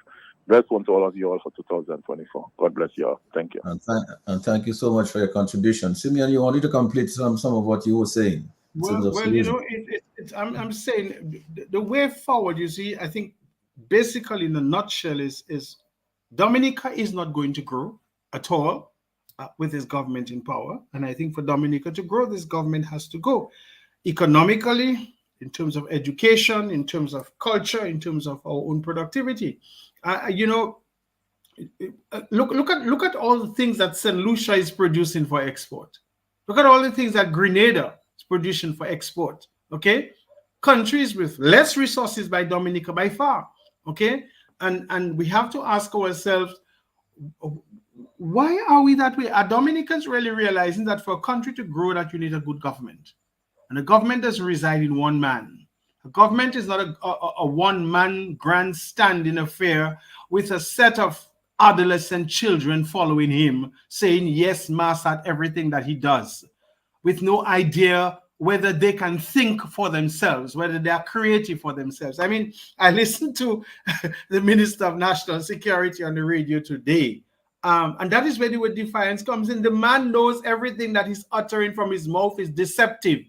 Bless one to all of you all for 2024. God bless you all. Thank you. And thank you so much for your contribution. Simeon, you wanted to complete some of what you were saying. Well, you know, I'm saying the way forward, you see, I think basically in a nutshell is Dominica is not going to grow at all with this government in power. And I think for Dominica to grow, this government has to go economically, in terms of education, in terms of culture, in terms of our own productivity. You know, look at all the things that St. Lucia is producing for export. Look at all the things that Grenada is producing for export. Okay, countries with less resources by Dominica by far. Okay, and we have to ask ourselves, why are we that way? Are Dominicans really realizing that for a country to grow, that you need a good government? And a government doesn't reside in one man. A government is not a one-man grandstanding affair with a set of adolescent children following him, saying yes, mass at everything that he does, with no idea whether they can think for themselves, whether they are creative for themselves. I mean, I listened to the Minister of National Security on the radio today, and that is where the word defiance comes in. The man knows everything that he's uttering from his mouth is deceptive,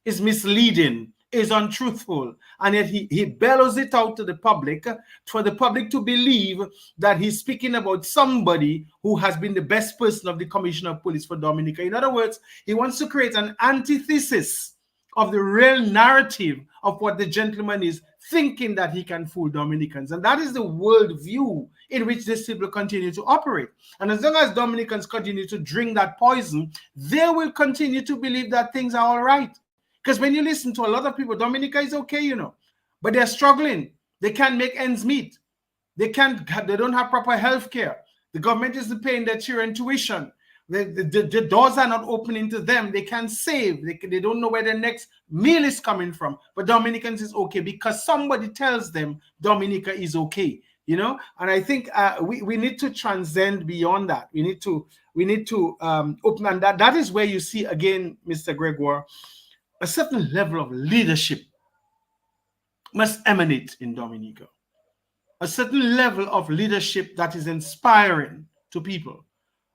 is misleading, is untruthful, and yet he bellows it out to the public for the public to believe that he's speaking about somebody who has been the best person of the Commissioner of Police for Dominica. In other words, he wants to create an antithesis of the real narrative of what the gentleman is thinking, that he can fool Dominicans. And that is the worldview in which these people continue to operate. And as long as Dominicans continue to drink that poison, they will continue to believe that things are all right. Because when you listen to a lot of people, Dominica is okay, you know, but they're struggling. They can't make ends meet. They don't have proper health care. The government isn't paying their children tuition. The doors are not opening to them. They can't save. They don't know where their next meal is coming from. But Dominicans is okay because somebody tells them Dominica is okay, you know. And I think we need to transcend beyond that. We need to open, and that is where you see again, Mr. Gregoire, a certain level of leadership must emanate in Dominica. A certain level of leadership that is inspiring to people.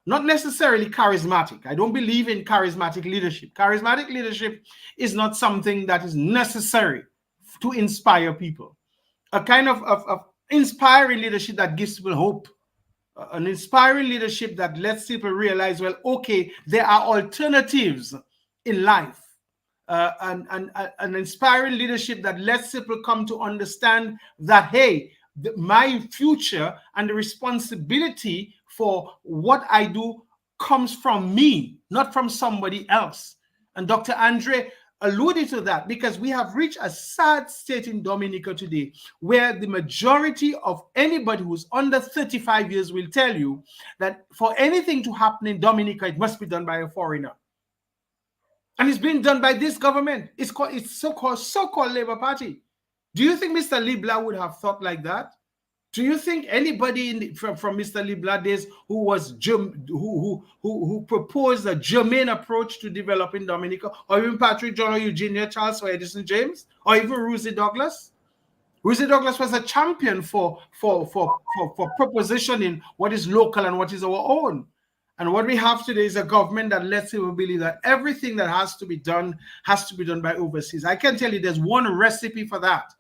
Not necessarily charismatic. I don't believe in charismatic leadership. Charismatic leadership is not something that is necessary to inspire people. A kind of inspiring leadership that gives people hope. An inspiring leadership that lets people realize, well, okay, there are alternatives in life. An inspiring leadership that lets people come to understand that, hey, my future and the responsibility for what I do comes from me, not from somebody else. And Dr. Andre alluded to that, because we have reached a sad state in Dominica today where the majority of anybody who's under 35 years will tell you that for anything to happen in Dominica, it must be done by a foreigner. And it's being done by this government. It's so-called Labour Party. Do you think Mr. Libla would have thought like that? Do you think anybody from Mr. Libla days who proposed a germane approach to developing Dominica, or even Patrick John or Eugenia Charles or Edison James, or even Rosie Douglas? Rosie Douglas was a champion for propositioning what is local and what is our own. And what we have today is a government that lets people believe that everything that has to be done by overseas. I can tell you there's one recipe for that.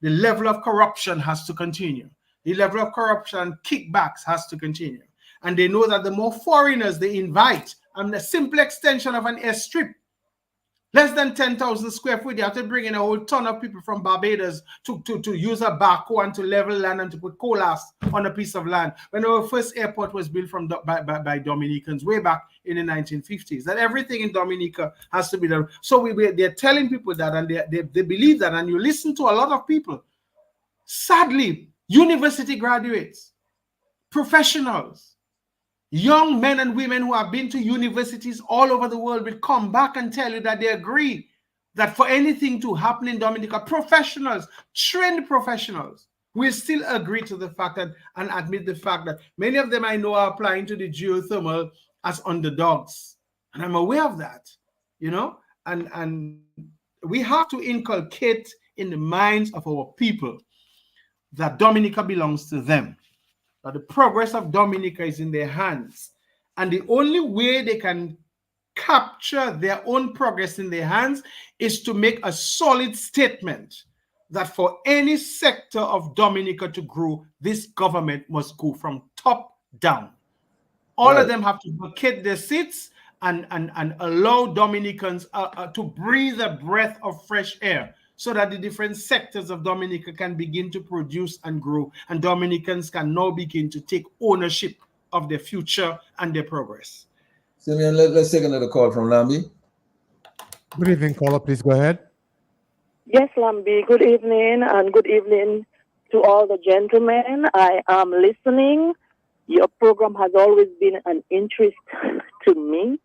The level of corruption has to continue. The level of corruption and kickbacks has to continue. And they know that the more foreigners they invite, and the simple extension of an airstrip, less than 10,000 square feet, they have to bring in a whole ton of people from Barbados to use a backhoe and to level land and to put colas on a piece of land. When our first airport was built by Dominicans way back in the 1950s, that everything in Dominica has to be done. So they're telling people that, and they believe that, and you listen to a lot of people. Sadly, university graduates, professionals, young men and women who have been to universities all over the world will come back and tell you that they agree that for anything to happen in Dominica, professionals, trained professionals, will still agree to the fact that, and admit the fact that many of them I know are applying to the geothermal as underdogs. And I'm aware of that, you know, and we have to inculcate in the minds of our people that Dominica belongs to them, that the progress of Dominica is in their hands. And the only way they can capture their own progress in their hands is to make a solid statement that for any sector of Dominica to grow, this government must go from top down. All of them have to vacate their seats and allow Dominicans to breathe a breath of fresh air so that the different sectors of Dominica can begin to produce and grow, and Dominicans can now begin to take ownership of their future and their progress. Simeon, let's take another call from Lambi. Good evening, caller. Please go ahead. Yes, Lambi. Good evening, and good evening to all the gentlemen. I am listening. Your program has always been an interest to me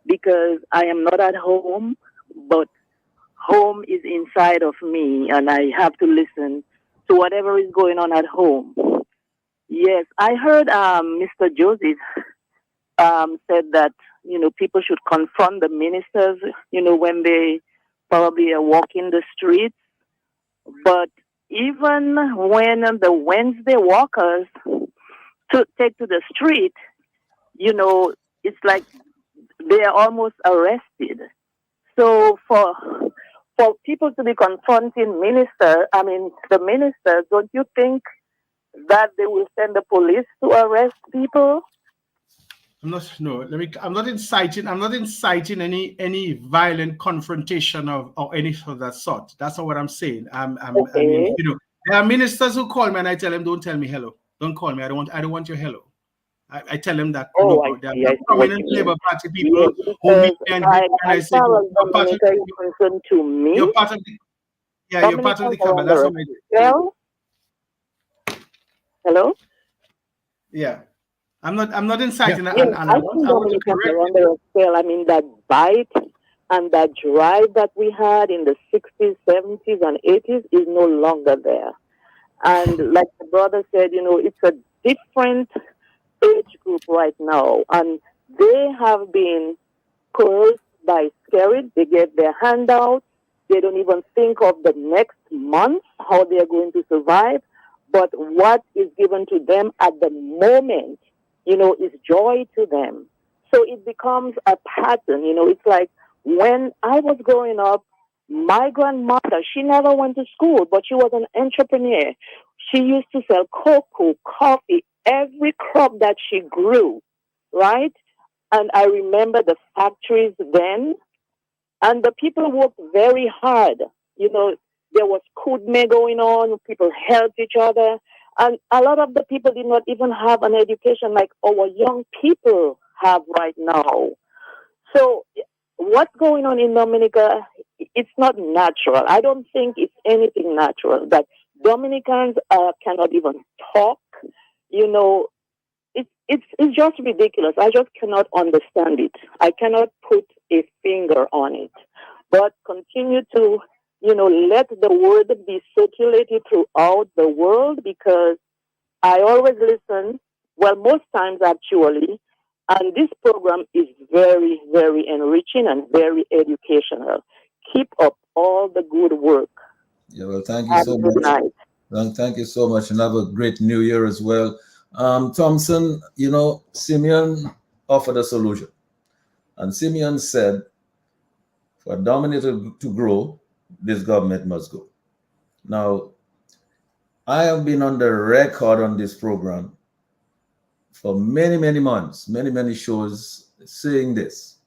because I am not at home, but home is inside of me, and I have to listen to whatever is going on at home. Yes, I heard Mr. Joseph said that, people should confront the ministers, when they probably are walking the streets. But even when the Wednesday walkers to take to the street, it's like they are almost arrested. So for people to be confronting the ministers, don't you think that they will send the police to arrest people? I'm not inciting any violent confrontation or any of that sort. That's not what I'm saying. Okay. There are ministers who call me and I tell them, don't tell me hello. Don't call me. I don't want your hello. I tell them that. There are prominent Labour Party people who meet me and I say, you're part of the cabal. That's what I do. Well, hello? Yeah. I'm not inciting. I think Dominica is under a spell. That bite and that drive that we had in the 60s, 70s, and 80s is no longer there. And like the brother said, it's a different age group right now. And they have been coerced by Skerrit. They get their handouts. They don't even think of the next month, how they are going to survive. But what is given to them at the moment, is joy to them. So it becomes a pattern. It's like when I was growing up, my grandmother, she never went to school, but she was an entrepreneur. She used to sell cocoa, coffee, every crop that she grew, right? And I remember the factories then, and the people worked very hard. There was kudme going on, people helped each other. And a lot of the people did not even have an education like our young people have right now. So what's going on in Dominica, it's not natural. I don't think it's anything natural. That Dominicans cannot even talk. It's just ridiculous. I just cannot understand it. I cannot put a finger on it. But continue to let the word be circulated throughout the world, because I always listen, most times actually, and this program is very, very enriching and very educational. Keep up all the good work. Yeah, well, thank you so much. Night. Well, thank you so much, and have a great new year as well. Thompson, Simeon offered a solution. And Simeon said, for Dominica to grow, this government must go. Now, I have been on the record on this program for many, many months, many shows saying this.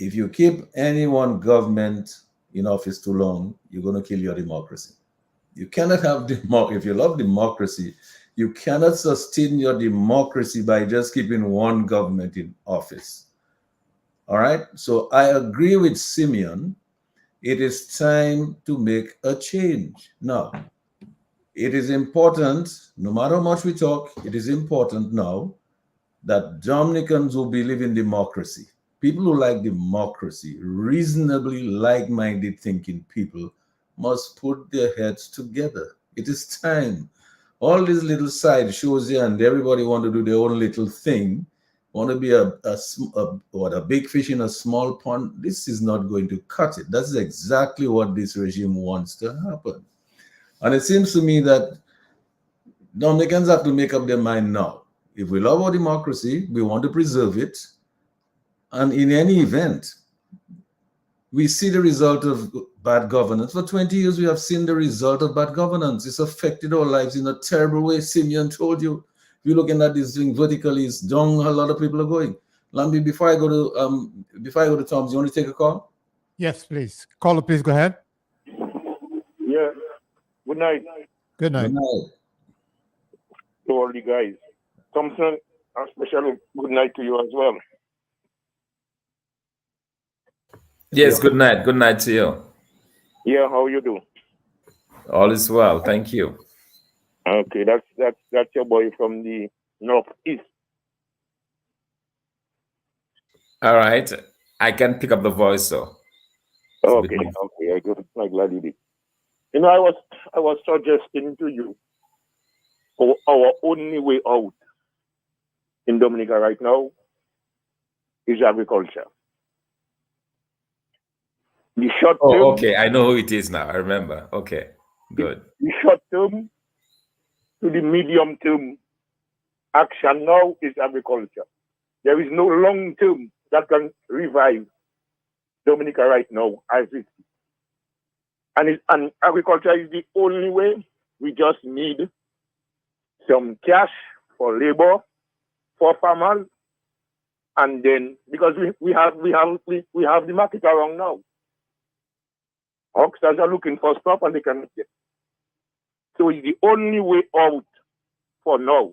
If you keep any one government in office too long, you're going to kill your democracy. You cannot have if you love democracy, you cannot sustain your democracy by just keeping one government in office. All right? So I agree with Simeon. It is time to make a change. Now, it is important, no matter how much we talk, it is important now that Dominicans who believe in democracy, people who like democracy, reasonably like-minded thinking people, must put their heads together. It is time. All these little side shows here and everybody want to do their own little thing want to be a big fish in a small pond, this is not going to cut it. That's exactly what this regime wants to happen. And it seems to me that Dominicans have to make up their mind now. If we love our democracy, we want to preserve it. And in any event, we see the result of bad governance. For 20 years, we have seen the result of bad governance. It's affected our lives in a terrible way. Simeon told you, if you're looking at this thing vertically, it's down. A lot of people are going. Lambi, before I go to Tom's, you want to take a call? Yes, please. Caller, please go ahead. Yeah. Good night. Good night. Good night. To all the guys. Thompson, especially good night to you as well. Yes, good night. Good night to you. Yeah, how you do? All is well. Thank you. Okay, that's your boy from the northeast. All right. I can pick up the voice, so. Okay, I good. I'm glad you did. You know, I was suggesting to you our only way out in Dominica right now is agriculture. The short term. Oh, okay. I know who it is now. I remember. Okay, good. The short term to the medium term action now is agriculture. There is no long term that can revive Dominica right now as it is. And agriculture is the only way. We just need some cash for labor, for farmers, and then because we have the market around now. Oxers are looking for stuff and they cannot get. So it's the only way out for now.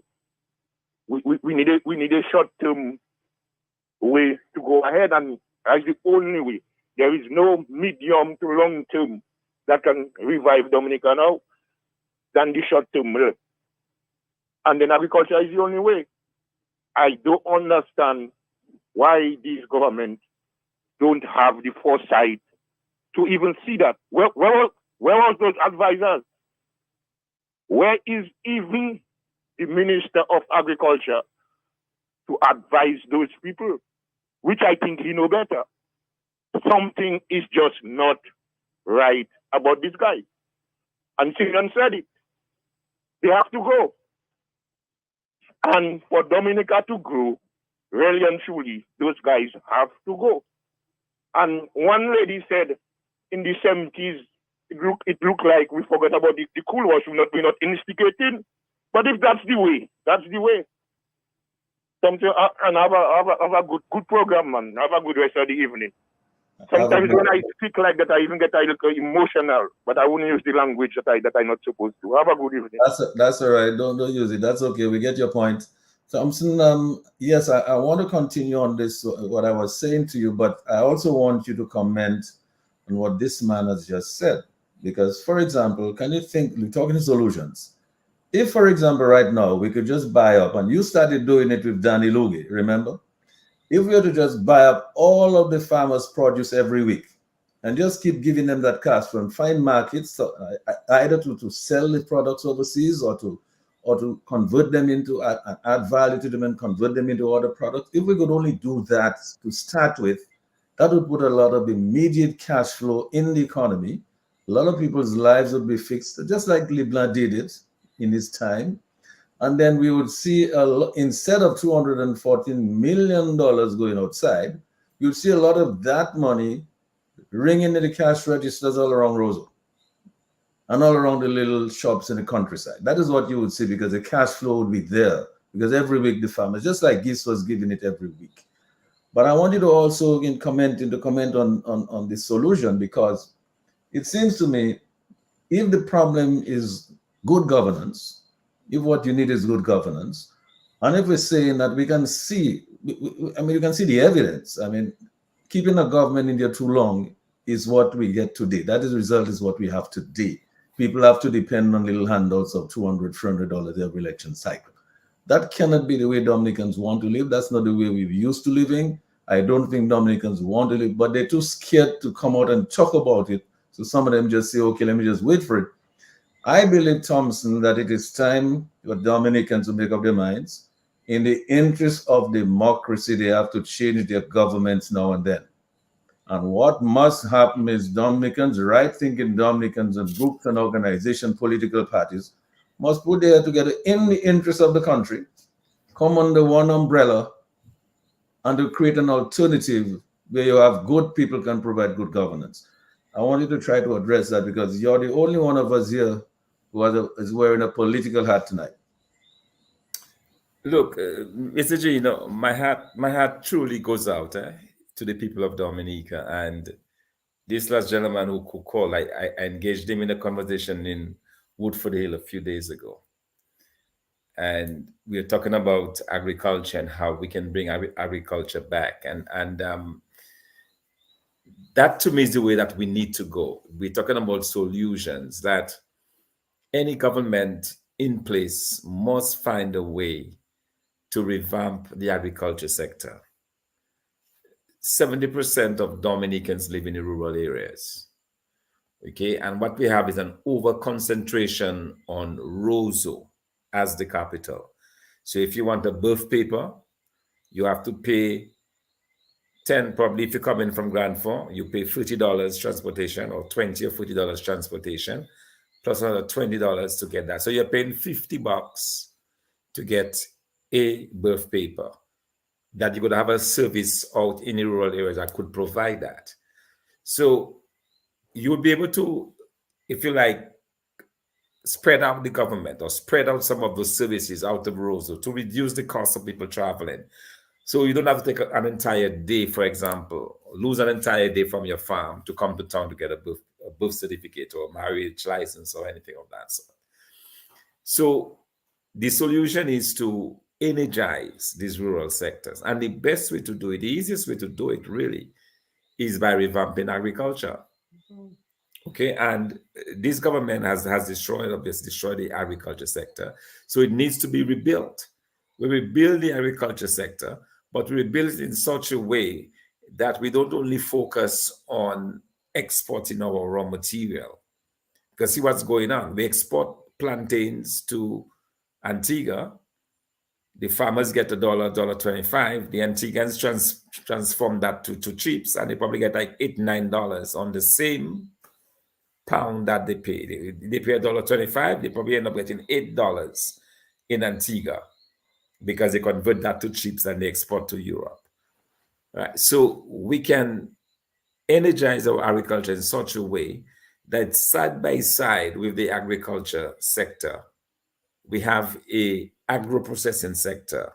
We need a short-term way to go ahead, and that's the only way. There is no medium to long-term that can revive Dominica now than the short-term. And then agriculture is the only way. I don't understand why these governments don't have the foresight to even see that. Where was those advisors? Where is even the Minister of Agriculture to advise those people? Which I think he know better. Something is just not right about this guy. And Simeon said it. They have to go. And for Dominica to grow, really and truly, those guys have to go. And one lady said, in the 70s, it looked like we forgot about the Cool Wash. We're not instigating. But if that's the way, that's the way. Something and have a good program, man. Have a good rest of the evening. Sometimes when I speak like that, I even get a little emotional. But I wouldn't use the language that I'm not supposed to. Have a good evening. That's all right. Don't use it. That's okay. We get your point. Thompson, yes, I want to continue on this, what I was saying to you, but I also want you to comment on what this man has just said. Because, for example, can you think, we're talking solutions. If, for example, right now, we could just buy up, and you started doing it with Danny Lugie, remember? If we were to just buy up all of the farmers' produce every week and just keep giving them that cash flow and find markets, either to sell the products overseas or to convert them into, add value to them and convert them into other products, if we could only do that to start with, that would put a lot of immediate cash flow in the economy. A lot of people's lives would be fixed, just like Leblanc did it in his time. And then we would see, instead of $214 million going outside, you'd see a lot of that money ringing in the cash registers all around Roseville and all around the little shops in the countryside. That is what you would see, because the cash flow would be there. Because every week the farmers, just like Gis was giving it every week. But I want you to also comment on the solution, because it seems to me, if the problem is good governance, if what you need is good governance, and if we're saying that we can see, I mean, you can see the evidence. I mean, keeping a government in there too long is what we get today. That is the result is what we have today. People have to depend on little handouts of $200, $300 every election cycle. That cannot be the way Dominicans want to live. That's not the way we're used to living. I don't think Dominicans want to live, but they're too scared to come out and talk about it. So some of them just say, okay, let me just wait for it. I believe, Thompson, that it is time for Dominicans to make up their minds. in the interest of democracy, they have to change their governments now and then. And what must happen is Dominicans, right-thinking Dominicans and groups and organizations, political parties, must put their head together in the interest of the country, come under one umbrella, and to create an alternative where you have good people can provide good governance. I want you to try to address that because you're the only one of us here who is wearing a political hat tonight. Look, Mr. G, my heart truly goes out to the people of Dominica. And this last gentleman who called, I engaged him in a conversation in Woodford Hill a few days ago. And we are talking about agriculture and how we can bring agriculture back. And that to me is the way that we need to go. We're talking about solutions that any government in place must find a way to revamp the agriculture sector. 70% of Dominicans live in the rural areas. Okay, and what we have is an over concentration on Roseau as the capital. So if you want a birth paper, you have to pay 10, probably if you're coming from Grand Fond, you pay $30 transportation or $20 or $40 transportation, plus another $20 to get that. So you're paying $50 to get a birth paper that you could have a service out in the rural areas that could provide that. So you would be able to, if you like, spread out the government or spread out some of those services out of Roseau to reduce the cost of people traveling. So you don't have to take an entire day, for example, lose an entire day from your farm to come to town to get a birth certificate or marriage license or anything of that sort. So the solution is to energize these rural sectors. And the best way to do it, the easiest way to do it really, is by revamping agriculture. Okay, and this government has destroyed the agriculture sector. So it needs to be rebuilt. We rebuild the agriculture sector, but we rebuild it in such a way that we don't only focus on exporting our raw material. Because see what's going on. We export plantains to Antigua. The farmers get $1, $1.25. The Antiguans transform that to chips, and they probably get like $8, $9 on the same pound that they pay. They pay $1.25. They probably end up getting $8 in Antigua because they convert that to chips and they export to Europe. Right? So we can energize our agriculture in such a way that side by side with the agriculture sector, we have a agro-processing sector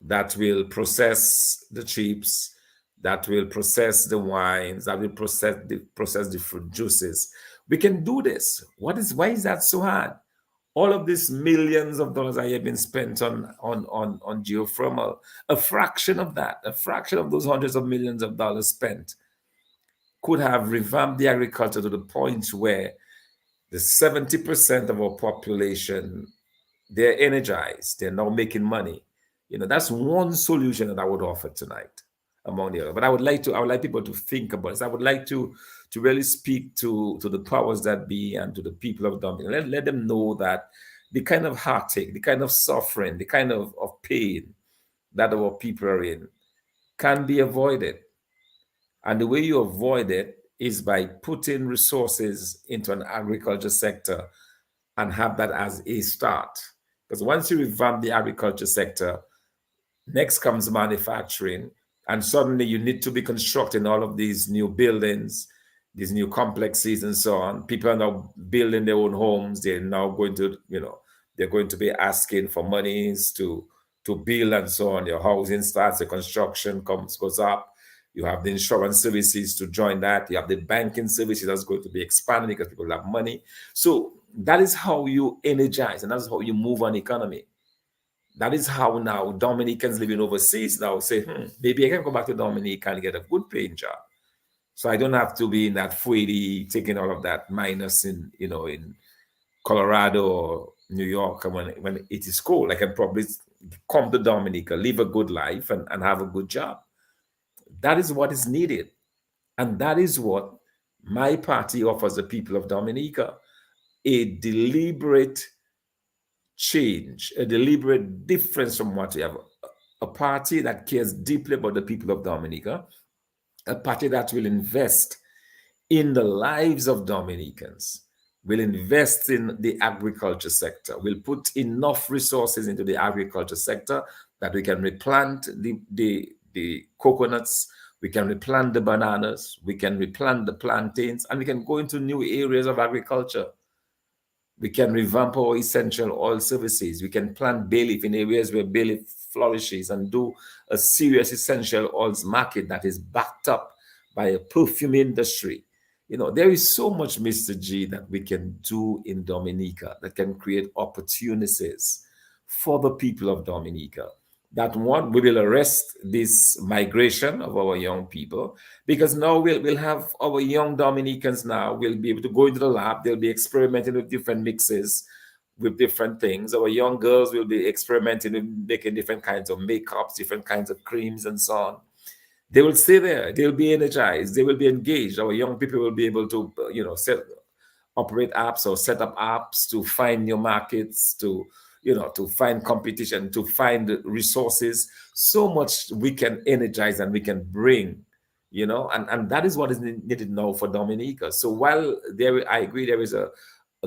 that will process the chips, that will process the wines, that will process the fruit juices. We can do this. Why is that so hard? All of these millions of dollars that have been spent on geothermal, a fraction of those hundreds of millions of dollars spent could have revamped the agriculture to the point where the 70% of our population, they're energized, they're now making money. That's one solution that I would offer tonight among the other. But I would like people to think about this. I would like to really speak to the powers that be and to the people of Dominica. Let them know that the kind of heartache, the kind of suffering, the kind of pain that our people are in can be avoided. And the way you avoid it is by putting resources into an agriculture sector and have that as a start. Because once you revamp the agriculture sector, next comes manufacturing, and suddenly you need to be constructing all of these new buildings, these new complexes and so on. People are now building their own homes. They're now going to, they're going to be asking for monies to build and so on. Your housing starts, the construction goes up. You have the insurance services to join that. You have the banking services that's going to be expanding because people have money. So that is how you energize, and that's how you move an economy. That is how now Dominicans living overseas now say, maybe I can go back to Dominica and get a good paying job. So I don't have to be in that 480, taking all of that minus in Colorado or New York when it is cold. I can probably come to Dominica, live a good life and have a good job. That is what is needed. And that is what my party offers the people of Dominica, a deliberate change, a deliberate difference from what we have. A party that cares deeply about the people of Dominica, a party that will invest in the lives of Dominicans, will invest in the agriculture sector, will put enough resources into the agriculture sector that we can replant the coconuts, we can replant the bananas, we can replant the plantains, and we can go into new areas of agriculture. We can revamp our essential oil services. We can plant bay leaf in areas where bay leaf flourishes and do a serious essential oils market that is backed up by a perfume industry. You know, there is so much, Mr. G, that we can do in Dominica that can create opportunities for the people of Dominica. That one, we will arrest this migration of our young people, because now we'll have our young Dominicans now will be able to go into the lab. They'll be experimenting with different mixes, with different things. Our young girls will be experimenting with making different kinds of makeups, different kinds of creams and so on. They will stay there. They'll be energized. They will be engaged. Our young people will be able to, operate apps or set up apps to find new markets, to find competition, to find resources. So much we can energize and we can bring, and that is what is needed now for Dominica. So while I agree there is a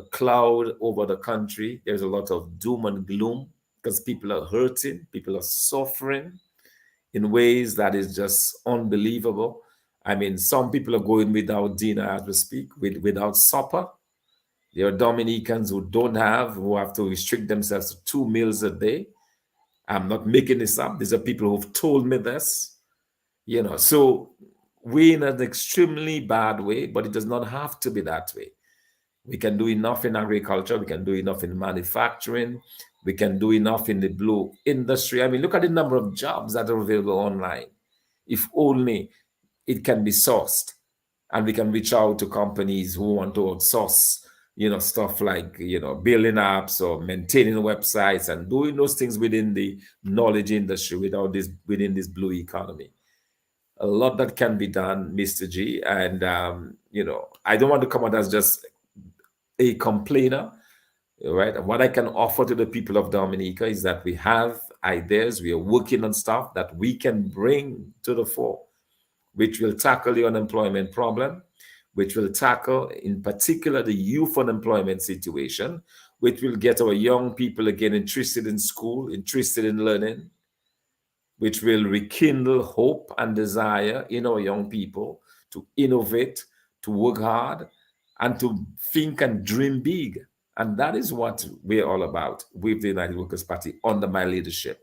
cloud over the country, there's a lot of doom and gloom because people are hurting, people are suffering in ways that is just unbelievable. I mean, some people are going without dinner as we speak, without supper. There are Dominicans who have to restrict themselves to 2 meals a day. I'm not making this up. These are people who've told me this. So we're in an extremely bad way, but it does not have to be that way. We can do enough in agriculture. We can do enough in manufacturing. We can do enough in the blue industry. I mean, look at the number of jobs that are available online. If only it can be sourced and we can reach out to companies who want to outsource, stuff like, building apps or maintaining websites and doing those things within the knowledge industry within this blue economy. A lot that can be done, Mr. G. And, I don't want to come out as just a complainer. Right. And what I can offer to the people of Dominica is that we have ideas, we are working on stuff that we can bring to the fore, which will tackle the unemployment problem, which will tackle in particular the youth unemployment situation, which will get our young people again interested in school, interested in learning, which will rekindle hope and desire in our young people to innovate, to work hard, and to think and dream big. And that is what we're all about with the United Workers' Party under my leadership.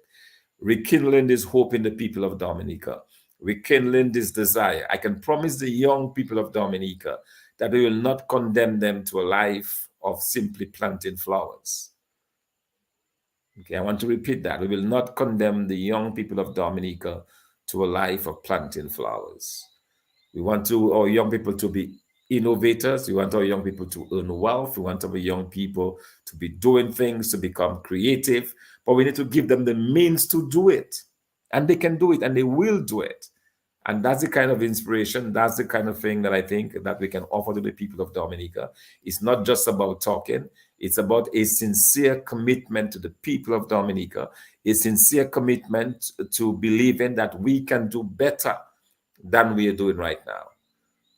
Rekindling this hope in the people of Dominica, rekindling this desire. I can promise the young people of Dominica that we will not condemn them to a life of simply planting flowers. Okay, I want to repeat that. We will not condemn the young people of Dominica to a life of planting flowers. We want our young people to be innovators. We want our young people to earn wealth. We want our young people to be doing things, to become creative, but we need to give them the means to do it. And they can do it and they will do it. And that's the kind of inspiration, that's the kind of thing that I think that we can offer to the people of Dominica. It's not just about talking. It's about a sincere commitment to the people of Dominica, a sincere commitment to believing that we can do better than we are doing right now.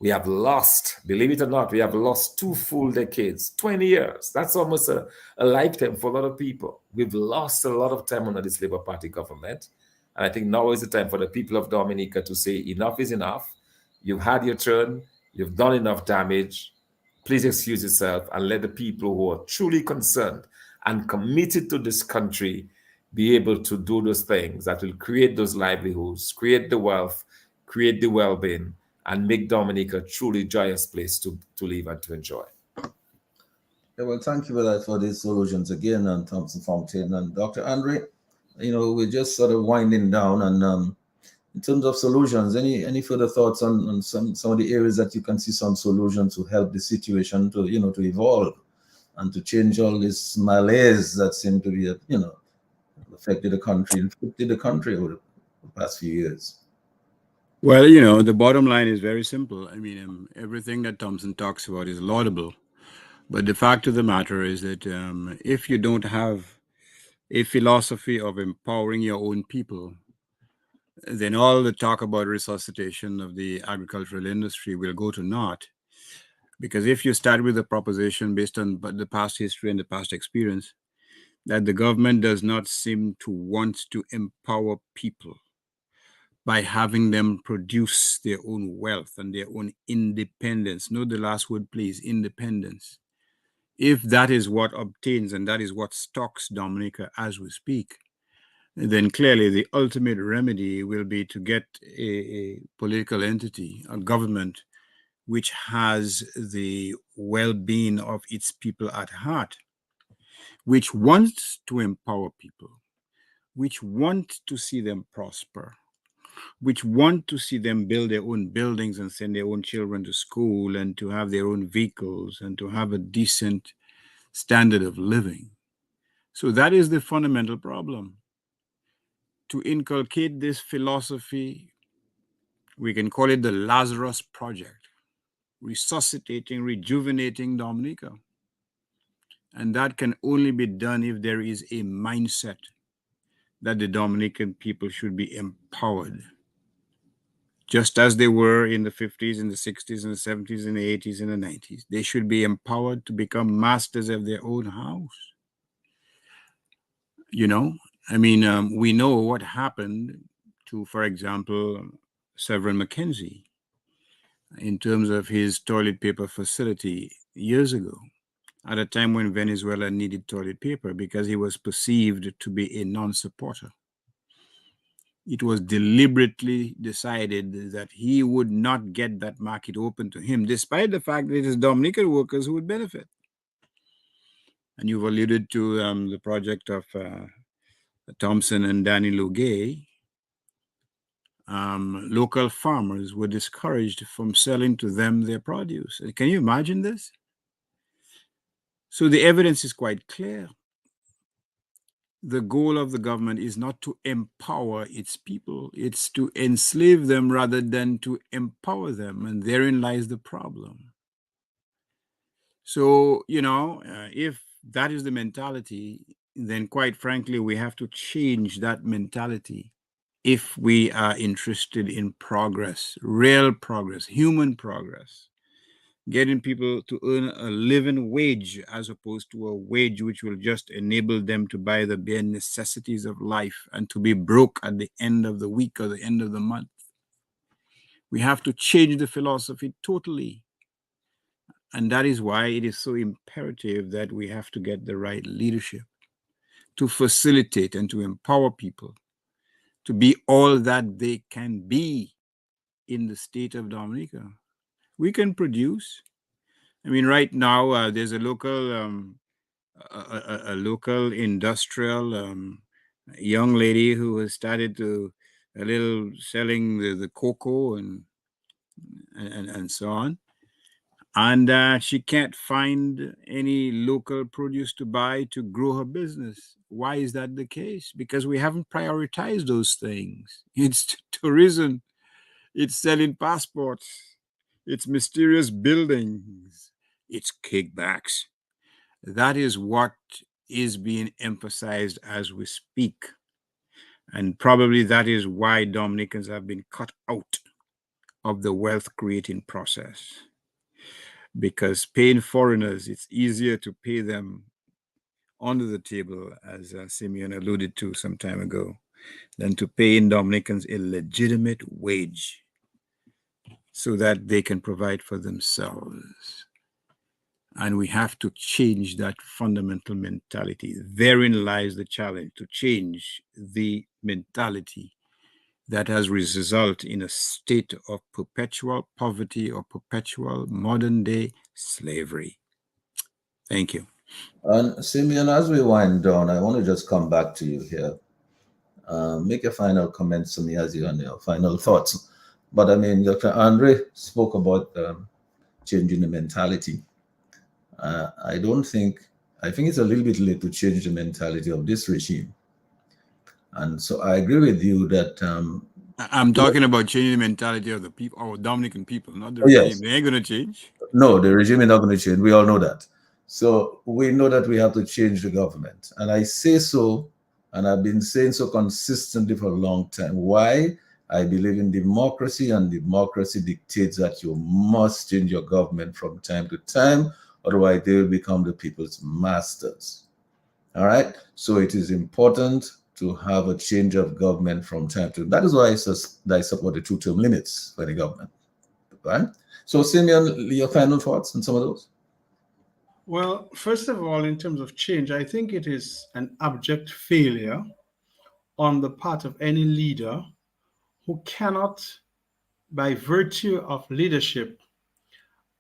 We have lost, believe it or not, we have lost 2 full decades, 20 years. That's almost a lifetime for a lot of people. We've lost a lot of time under this Labour Party government. And I think now is the time for the people of Dominica to say enough is enough. You've had your turn. You've done enough damage. Please excuse yourself and let the people who are truly concerned and committed to this country be able to do those things that will create those livelihoods, create the wealth, create the well-being, and make Dominica a truly joyous place to live and to enjoy. Yeah, well, thank you for these solutions again, and Thompson Fontaine and Dr. Andre. We're just sort of winding down, and in terms of solutions, any further thoughts on some of the areas that you can see some solutions to help the situation to to evolve and to change all this malaise that seemed to be affected the country over the past few years? Well, the bottom line is very simple. I mean, everything that Thompson talks about is laudable. But the fact of the matter is that if you don't have a philosophy of empowering your own people, then all the talk about resuscitation of the agricultural industry will go to naught. Because if you start with a proposition based on the past history and the past experience, that the government does not seem to want to empower people by having them produce their own wealth and their own independence. Note the last word, please, independence. If that is what obtains and that is what stocks Dominica as we speak, then clearly the ultimate remedy will be to get a political entity, a government, which has the well-being of its people at heart, which wants to empower people, which want to see them prosper, which want to see them build their own buildings and send their own children to school and to have their own vehicles and to have a decent standard of living. So that is the fundamental problem. To inculcate this philosophy, we can call it the Lazarus Project, resuscitating, rejuvenating Dominica. And that can only be done if there is a mindset that the Dominican people should be empowered, just as they were in the 50s, in the 60s, in the 70s, in the 80s, in the 90s. They should be empowered to become masters of their own house. You know, I mean, we know what happened to, for example, Severin McKenzie in terms of his toilet paper facility years ago, at a time when Venezuela needed toilet paper because he was perceived to be a non-supporter. It was deliberately decided that he would not get that market open to him, despite the fact that it is Dominican workers who would benefit. And you've alluded to the project of Thompson and Danny Lugay. Local farmers were discouraged from selling to them their produce. Can you imagine this? So the evidence is quite clear. The goal of the government is not to empower its people, it's to enslave them rather than to empower them. And therein lies the problem. So, you know, if that is the mentality, then quite frankly, we have to change that mentality if we are interested in progress, real progress, human progress. Getting people to earn a living wage as opposed to a wage which will just enable them to buy the bare necessities of life and to be broke at the end of the week or the end of the month. We have to change the philosophy totally. And that is why it is so imperative that we have to get the right leadership to facilitate and to empower people to be all that they can be in the state of Dominica. We can produce. I mean, right now there's a local industrial young lady who has started to a little selling the cocoa and so on, and she can't find any local produce to buy to grow her business. Why is that the case? Because we haven't prioritized those things. It's tourism, it's selling passports, it's mysterious buildings, it's kickbacks. That is what is being emphasized as we speak. And probably that is why Dominicans have been cut out of the wealth creating process. Because paying foreigners, it's easier to pay them under the table, as Simeon alluded to some time ago, than to pay in Dominicans a legitimate wage so that they can provide for themselves. And we have to change that fundamental mentality. Therein lies the challenge, to change the mentality that has resulted in a state of perpetual poverty or perpetual modern day slavery. Thank you. And Simeon, as we wind down, I want to just come back to you here. Make a final comment to me as you on your final thoughts. But I mean, Dr. Andre spoke about changing the mentality. I think it's a little bit late to change the mentality of this regime. And so I agree with you that I'm talking about changing the mentality of the people, our Dominican people, not the regime. Yes. They ain't going to change. No, the regime is not going to change. We all know that. So we know that we have to change the government. And I say so And I've been saying so consistently for a long time. Why? I believe in democracy, and democracy dictates that you must change your government from time to time, otherwise they will become the people's masters. All right? So it is important to have a change of government from time to time. That is why I support the 2-term limits for the government. Right? So, Simeon, your final thoughts on some of those? Well, first of all, in terms of change, I think it is an abject failure on the part of any leader who cannot, by virtue of leadership,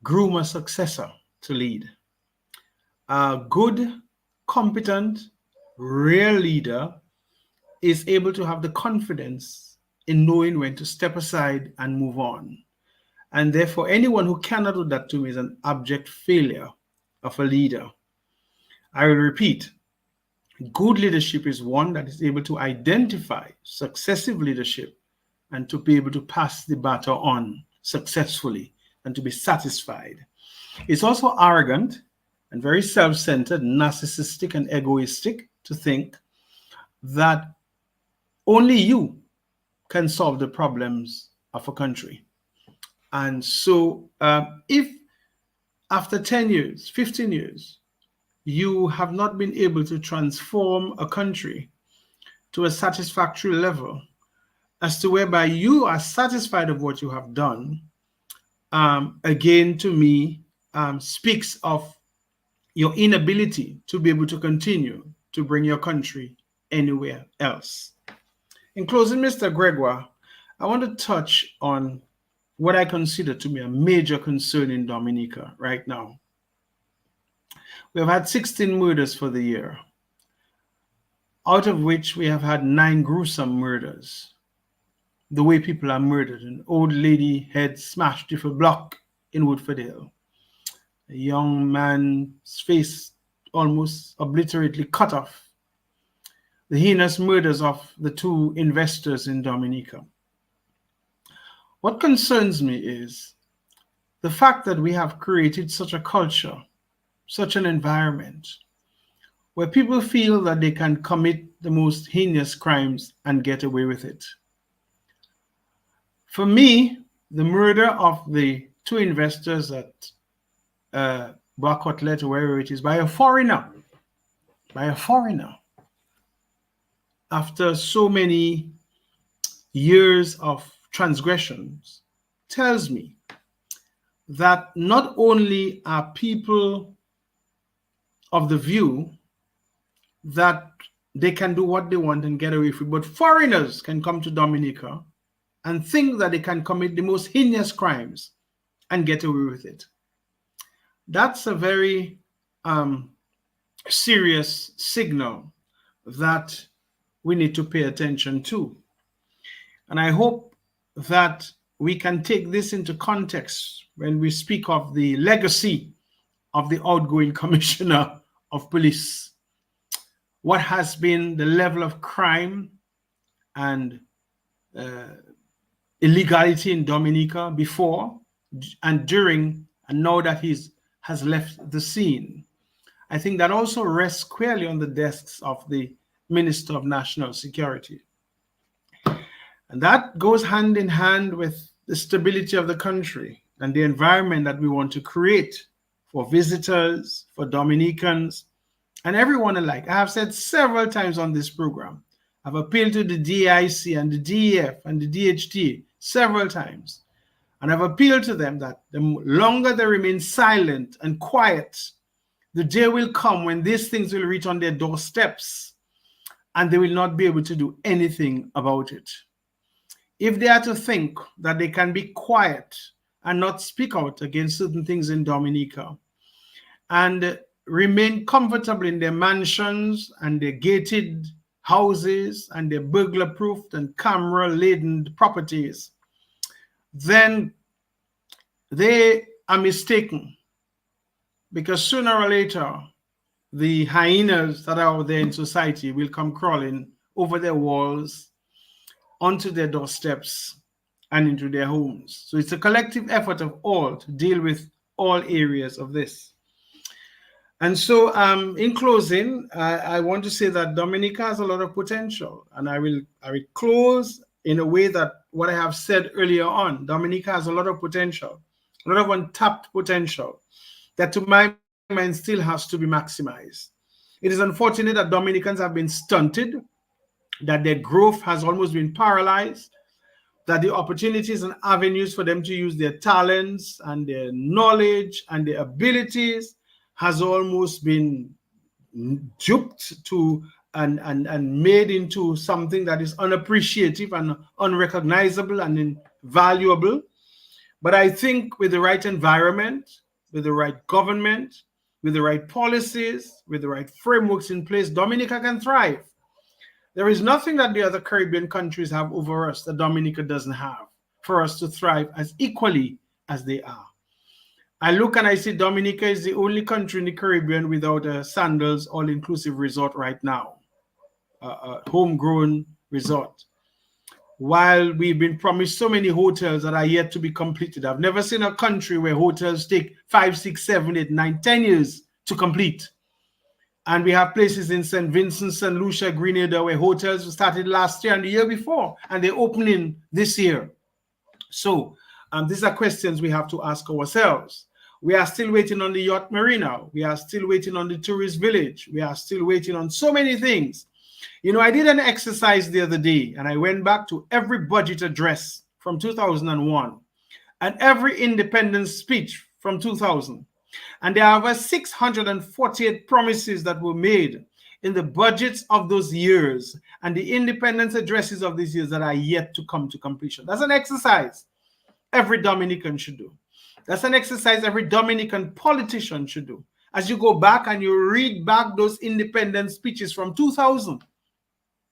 groom a successor to lead. A good, competent, real leader is able to have the confidence in knowing when to step aside and move on. And therefore, anyone who cannot do that to me is an abject failure of a leader. I will repeat, good leadership is one that is able to identify successive leadership and to be able to pass the baton on successfully and to be satisfied. It's also arrogant and very self-centered, narcissistic and egoistic to think that only you can solve the problems of a country. And so if after 10 years, 15 years, you have not been able to transform a country to a satisfactory level as to whereby you are satisfied of what you have done, again, to me, speaks of your inability to be able to continue to bring your country anywhere else. In closing, Mr. Gregoire, I want to touch on what I consider to be a major concern in Dominica right now. We have had 16 murders for the year, out of which we have had 9 gruesome murders. The way people are murdered: an old lady head smashed with a block in Woodford Hill, a young man's face almost obliterately cut off, the heinous murders of the 2 investors in Dominica. What concerns me is the fact that we have created such a culture, such an environment, where people feel that they can commit the most heinous crimes and get away with it. For me, the murder of the 2 investors at Barcotlet, wherever it is, by a foreigner, after so many years of transgressions, tells me that not only are people of the view that they can do what they want and get away with it, but foreigners can come to Dominica and think that they can commit the most heinous crimes and get away with it. That's a very serious signal that we need to pay attention to. And I hope that we can take this into context when we speak of the legacy of the outgoing commissioner of police. What has been the level of crime and illegality in Dominica before and during, and now that he has left the scene. I think that also rests squarely on the desks of the Minister of National Security. And that goes hand in hand with the stability of the country and the environment that we want to create for visitors, for Dominicans, and everyone alike. I have said several times on this program, I've appealed to the DIC and the DEF and the DHT several times. And I've appealed to them that the longer they remain silent and quiet, the day will come when these things will reach on their doorsteps and they will not be able to do anything about it. If they are to think that they can be quiet and not speak out against certain things in Dominica and remain comfortable in their mansions and their gated houses and their burglar-proofed and camera-laden properties, then they are mistaken, because sooner or later, the hyenas that are out there in society will come crawling over their walls, onto their doorsteps, and into their homes. So it's a collective effort of all to deal with all areas of this. And so, in closing, I want to say that Dominica has a lot of potential, and I will close in a way that what I have said earlier on. Dominica has a lot of potential, a lot of untapped potential that, to my mind, still has to be maximized. It is unfortunate that Dominicans have been stunted, that their growth has almost been paralyzed, that the opportunities and avenues for them to use their talents and their knowledge and their abilities has almost been duped to and made into something that is unappreciative and unrecognizable and invaluable. But I think with the right environment, with the right government, with the right policies, with the right frameworks in place, Dominica can thrive. There is nothing that the other Caribbean countries have over us that Dominica doesn't have for us to thrive as equally as they are. I look and I see Dominica is the only country in the Caribbean without a Sandals all-inclusive resort right now, a homegrown resort. While we've been promised so many hotels that are yet to be completed, I've never seen a country where hotels take 5, 6, 7, 8, 9, 10 years to complete. And we have places in St. Vincent, St. Lucia, Grenada, where hotels started last year and the year before, and they're opening this year. So these are questions we have to ask ourselves. We are still waiting on the yacht marina. We are still waiting on the tourist village. We are still waiting on so many things. You know, I did an exercise the other day, and I went back to every budget address from 2001 and every independence speech from 2000. And there are over 648 promises that were made in the budgets of those years and the independence addresses of these years that are yet to come to completion. That's an exercise every Dominican should do. That's an exercise every Dominican politician should do. As you go back and you read back those independence speeches from 2000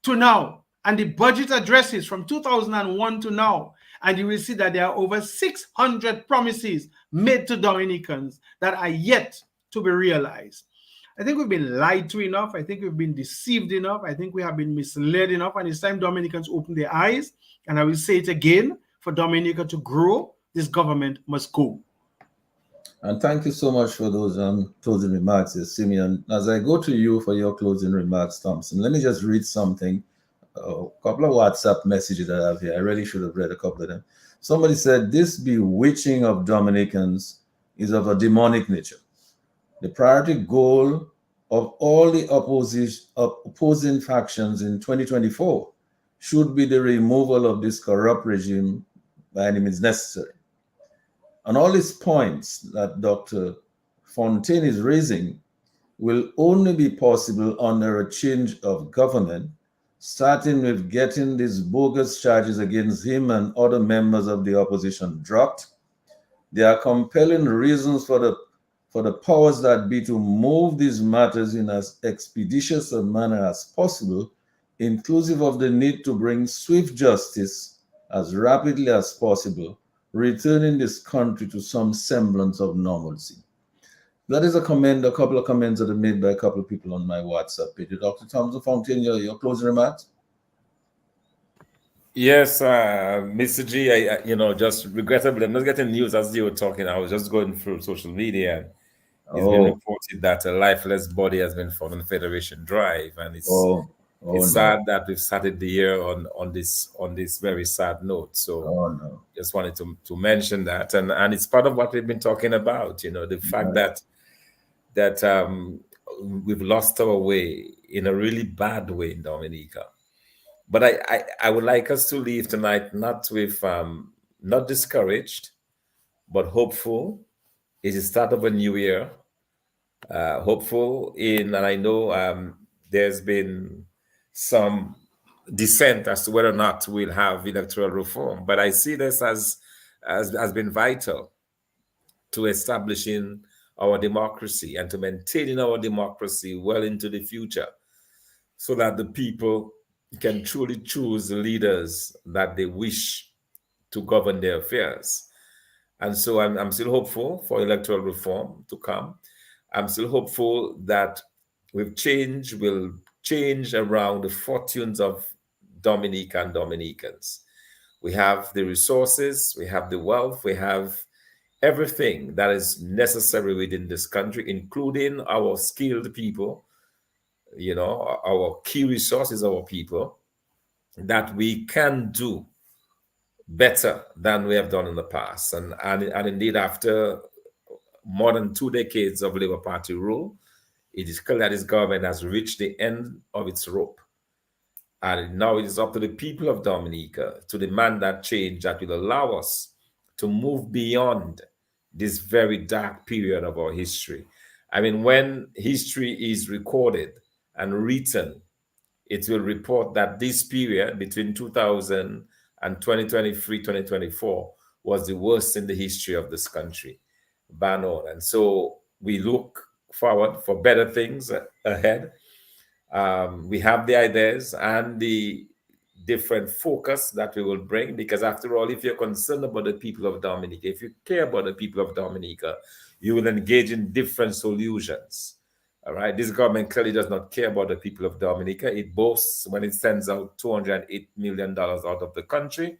to now, and the budget addresses from 2001 to now, and you will see that there are over 600 promises made to Dominicans that are yet to be realized. I think we've been lied to enough. I think we've been deceived enough. I think we have been misled enough, and it's time Dominicans open their eyes. And I will say it again, for Dominica to grow, this government must go. And thank you so much for those closing remarks, Simeon. As I go to you for your closing remarks, Thompson, let me just read something. A couple of WhatsApp messages that I have here. I really should have read a couple of them. Somebody said, this bewitching of Dominicans is of a demonic nature. The priority goal of all the opposing factions in 2024 should be the removal of this corrupt regime by any means necessary. And all these points that Dr. Fontaine is raising will only be possible under a change of government, starting with getting these bogus charges against him and other members of the opposition dropped. There are compelling reasons for the powers that be to move these matters in as expeditious a manner as possible, inclusive of the need to bring swift justice as rapidly as possible, returning this country to some semblance of normalcy. That is a couple of comments that are made by a couple of people on my WhatsApp page. Dr. Thompson Fontaine, your closing remarks? Yes, Mr. G, I just regrettably, I'm not getting news as you were talking. I was just going through social media. It's been reported that a lifeless body has been found on Federation Drive, and it's sad that we've started the year on this very sad note. So just wanted to mention that, and it's part of what we've been talking about. The fact that we've lost our way in a really bad way in Dominica. But I would like us to leave tonight not discouraged, but hopeful. It's the start of a new year. Hopeful and I know there's been some dissent as to whether or not we'll have electoral reform, but I see this as been vital to establishing our democracy and to maintaining our democracy well into the future, so that the people can truly choose the leaders that they wish to govern their affairs. And so I'm still hopeful for electoral reform to come. I'm still hopeful that with change will change around the fortunes of Dominica and Dominicans. We have the resources, we have the wealth, we have everything that is necessary within this country, including our skilled people, you know, our key resources, our people, that we can do better than we have done in the past. And indeed, after more than 2 decades of Labour Party rule, it is clear that this government has reached the end of its rope. And now it is up to the people of Dominica to demand that change that will allow us to move beyond this very dark period of our history. I mean, when history is recorded and written, it will report that this period between 2000 and 2023, 2024 was the worst in the history of this country, bar none. And so we look forward for better things ahead. We have the ideas and the different focus that we will bring, because after all, if you're concerned about the people of Dominica, if you care about the people of Dominica, you will engage in different solutions. All right. This government clearly does not care about the people of Dominica. It boasts when it sends out $208 million out of the country.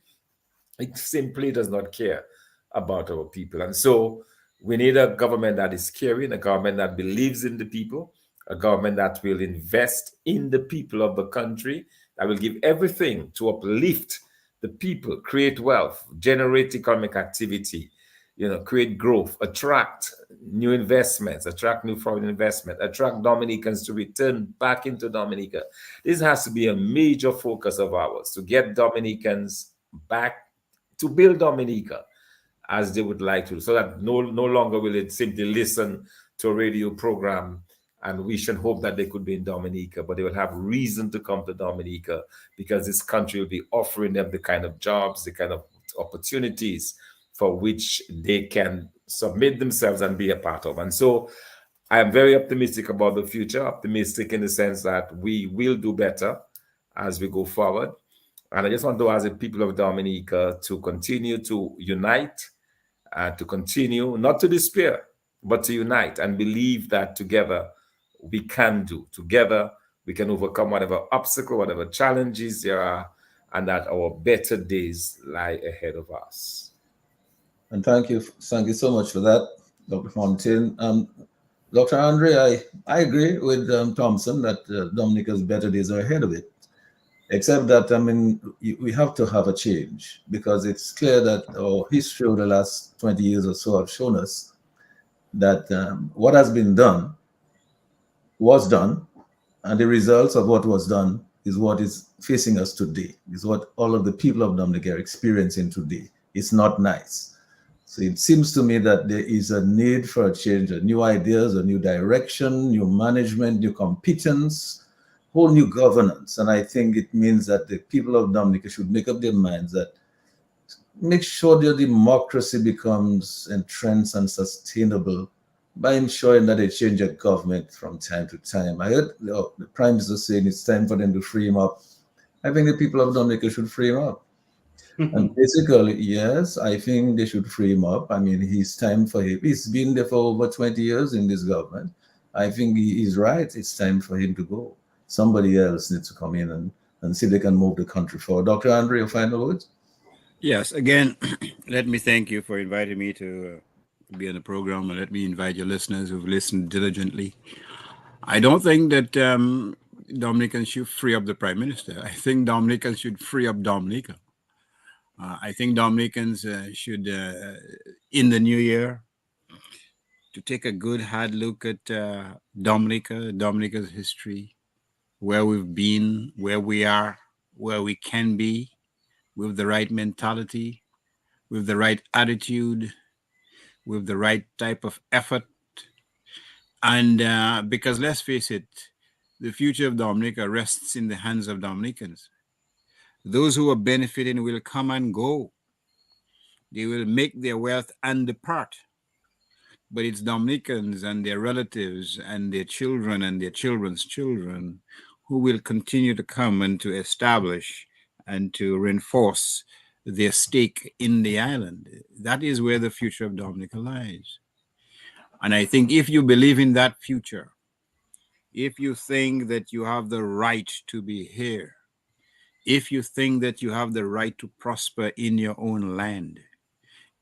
It simply does not care about our people. And so we need a government that is caring, a government that believes in the people, a government that will invest in the people of the country, that will give everything to uplift the people, create wealth, generate economic activity, you know, create growth, attract new investments, attract new foreign investment, attract Dominicans to return back into Dominica. This has to be a major focus of ours, to get Dominicans back to build Dominica as they would like to, so that no longer will it simply listen to a radio program and we should hope that they could be in Dominica, but they will have reason to come to Dominica because this country will be offering them the kind of jobs, the kind of opportunities for which they can submit themselves and be a part of. And so I am very optimistic about the future, optimistic in the sense that we will do better as we go forward. And I just want to ask the people of Dominica to continue to unite, to continue, not to despair, but to unite and believe that together we can do. Together we can overcome whatever obstacle, whatever challenges there are, and that our better days lie ahead of us. And thank you so much for that, Dr. Fontaine. Dr. Andre, I agree with Thompson that Dominica's better days are ahead of it. Except that, I mean, we have to have a change, because it's clear that our history over the last 20 years or so have shown us that what has been done was done, and the results of what was done is what is facing us today, is what all of the people of Dominica are experiencing today. It's not nice. So it seems to me that there is a need for a change, new ideas, a new direction, new management, new competence, whole new governance. And I think it means that the people of Dominica should make up their minds that make sure their democracy becomes entrenched and sustainable by ensuring that they change their government from time to time. I heard the Prime Minister saying it's time for them to free him up. I think the people of Dominica should free him up. And basically, yes, I think they should free him up. I mean, it's time for him. He's been there for over 20 years in this government. I think he's right. It's time for him to go. Somebody else needs to come in and see if they can move the country forward. Dr. Andre, your final words? Yes, again, let me thank you for inviting me to be on the program, and let me invite your listeners who've listened diligently. I don't think that Dominicans should free up the Prime Minister. I think Dominicans should free up Dominica. I think Dominicans should, in the new year, to take a good hard look at Dominica's history, where we've been, where we are, where we can be, with the right mentality, with the right attitude, with the right type of effort. And because let's face it, the future of Dominica rests in the hands of Dominicans. Those who are benefiting will come and go. They will make their wealth and depart. But it's Dominicans and their relatives and their children and their children's children who will continue to come and to establish and to reinforce their stake in the island. That is where the future of Dominica lies. And I think if you believe in that future, if you think that you have the right to be here, if you think that you have the right to prosper in your own land,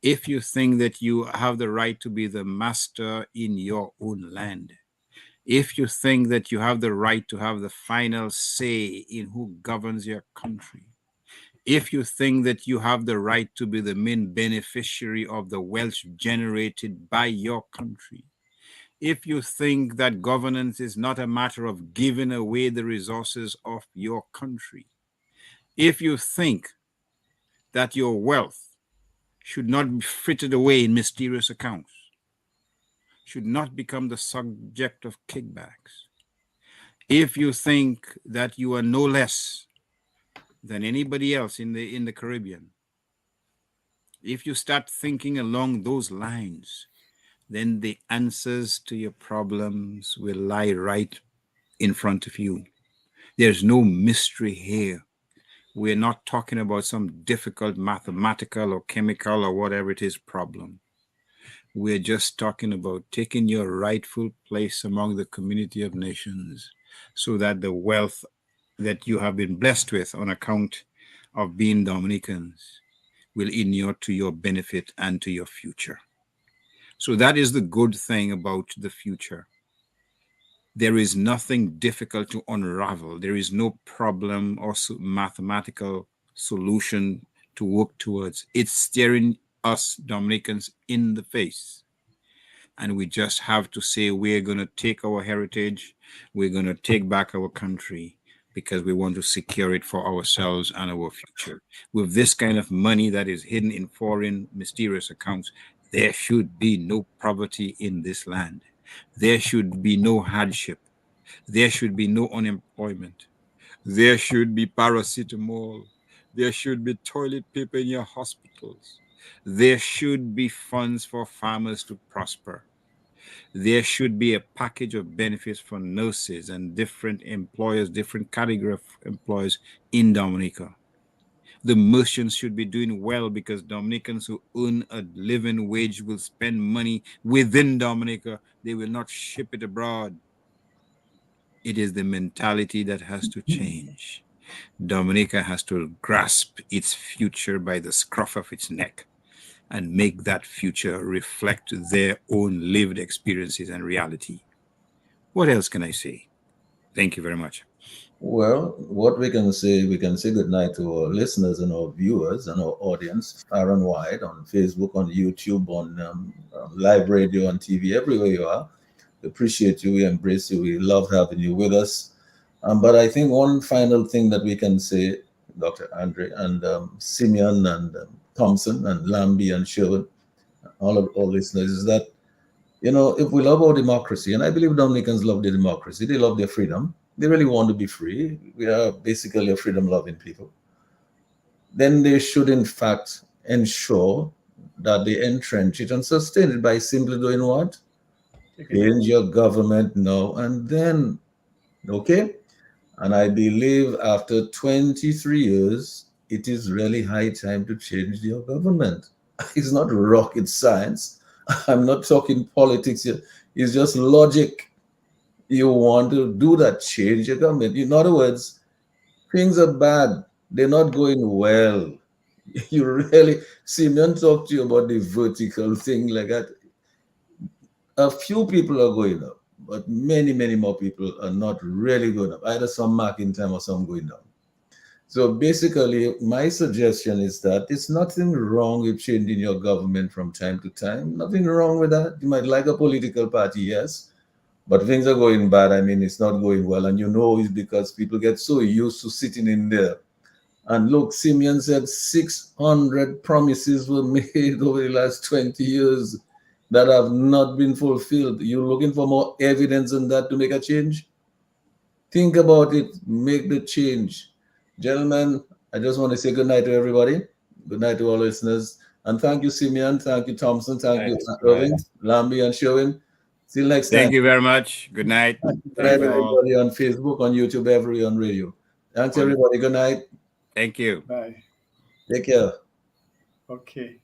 if you think that you have the right to be the master in your own land, if you think that you have the right to have the final say in who governs your country, if you think that you have the right to be the main beneficiary of the wealth generated by your country, if you think that governance is not a matter of giving away the resources of your country, if you think that your wealth should not be frittered away in mysterious accounts, should not become the subject of kickbacks, if you think that you are no less than anybody else in the Caribbean, if you start thinking along those lines, then the answers to your problems will lie right in front of you. There's no mystery here. We're not talking about some difficult mathematical or chemical or whatever it is problem. We're just talking about taking your rightful place among the community of nations so that the wealth that you have been blessed with on account of being Dominicans will inure to your benefit and to your future. So that is the good thing about the future. There is nothing difficult to unravel. There is no problem or mathematical solution to work towards. It's staring us Dominicans in the face. And we just have to say we're going to take our heritage, we're going to take back our country, because we want to secure it for ourselves and our future. With this kind of money that is hidden in foreign mysterious accounts, there should be no poverty in this land. There should be no hardship. There should be no unemployment. There should be paracetamol. There should be toilet paper in your hospitals. There should be funds for farmers to prosper. There should be a package of benefits for nurses and different employers, different category of employers in Dominica. The merchants should be doing well because Dominicans who earn a living wage will spend money within Dominica. They will not ship it abroad. It is the mentality that has to change. Dominica has to grasp its future by the scruff of its neck and make that future reflect their own lived experiences and reality. What else can I say? Thank you very much. Well, what we can say good night to our listeners and our viewers and our audience far and wide on Facebook, on YouTube, on live radio, on TV, everywhere you are. We appreciate you, we embrace you, we love having you with us. But I think one final thing that we can say, Dr. Andre and Simeon and Thompson and Lambie and Sherwood, all listeners, is that, if we love our democracy, and I believe Dominicans love their democracy, they love their freedom, they really want to be free, we are basically a freedom-loving people, then they should in fact ensure that they entrench it and sustain it by simply doing what? Change your government now and then. Okay? And I believe after 23 years, it is really high time to change your government. It's not rocket science. I'm not talking politics here. It's just logic. You want to do that, change your government. In other words, things are bad. They're not going well. You really, Simeon talked to you about the vertical thing like that. A few people are going up, but many, many more people are not really going up. Either some marking time or some going down. So basically, my suggestion is that there's nothing wrong with changing your government from time to time. Nothing wrong with that. You might like a political party, yes, but things are going bad. I mean, it's not going well. And it's because people get so used to sitting in there. And look, Simeon said 600 promises were made over the last 20 years that have not been fulfilled. You're looking for more evidence than that to make a change? Think about it. Make the change. Gentlemen, I just want to say good night to everybody. Good night to all listeners. And thank you, Simeon. Thank you, Thompson. Thank you, Irving, Lambie, and Sherwin. Till next time. Thank you very much. Good night. Good night, everybody on Facebook, on YouTube, everywhere on radio. Thanks, everybody. Good night. Thank you. Bye. Take care. Okay.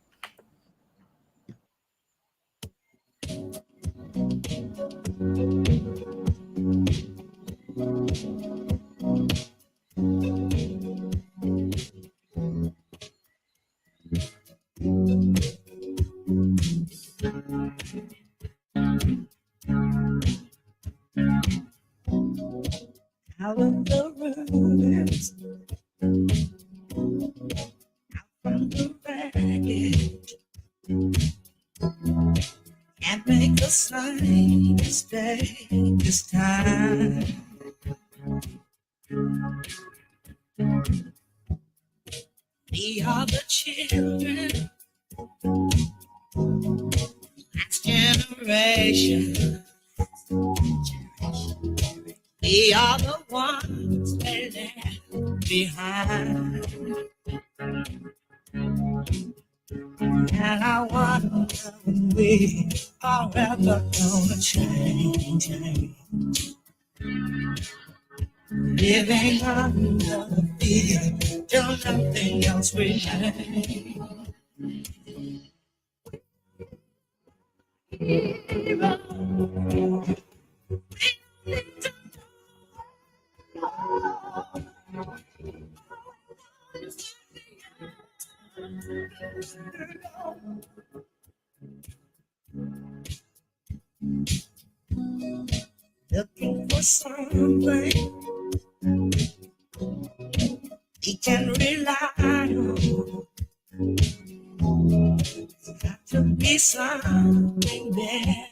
dance out from the wreckage. Can't make the slightest mistake this time. We are the children, next generation. We are the ones they left behind. And I wonder when we are ever gonna change. Living under the fear till nothing else remains. Looking for something we can rely on. Got to be something there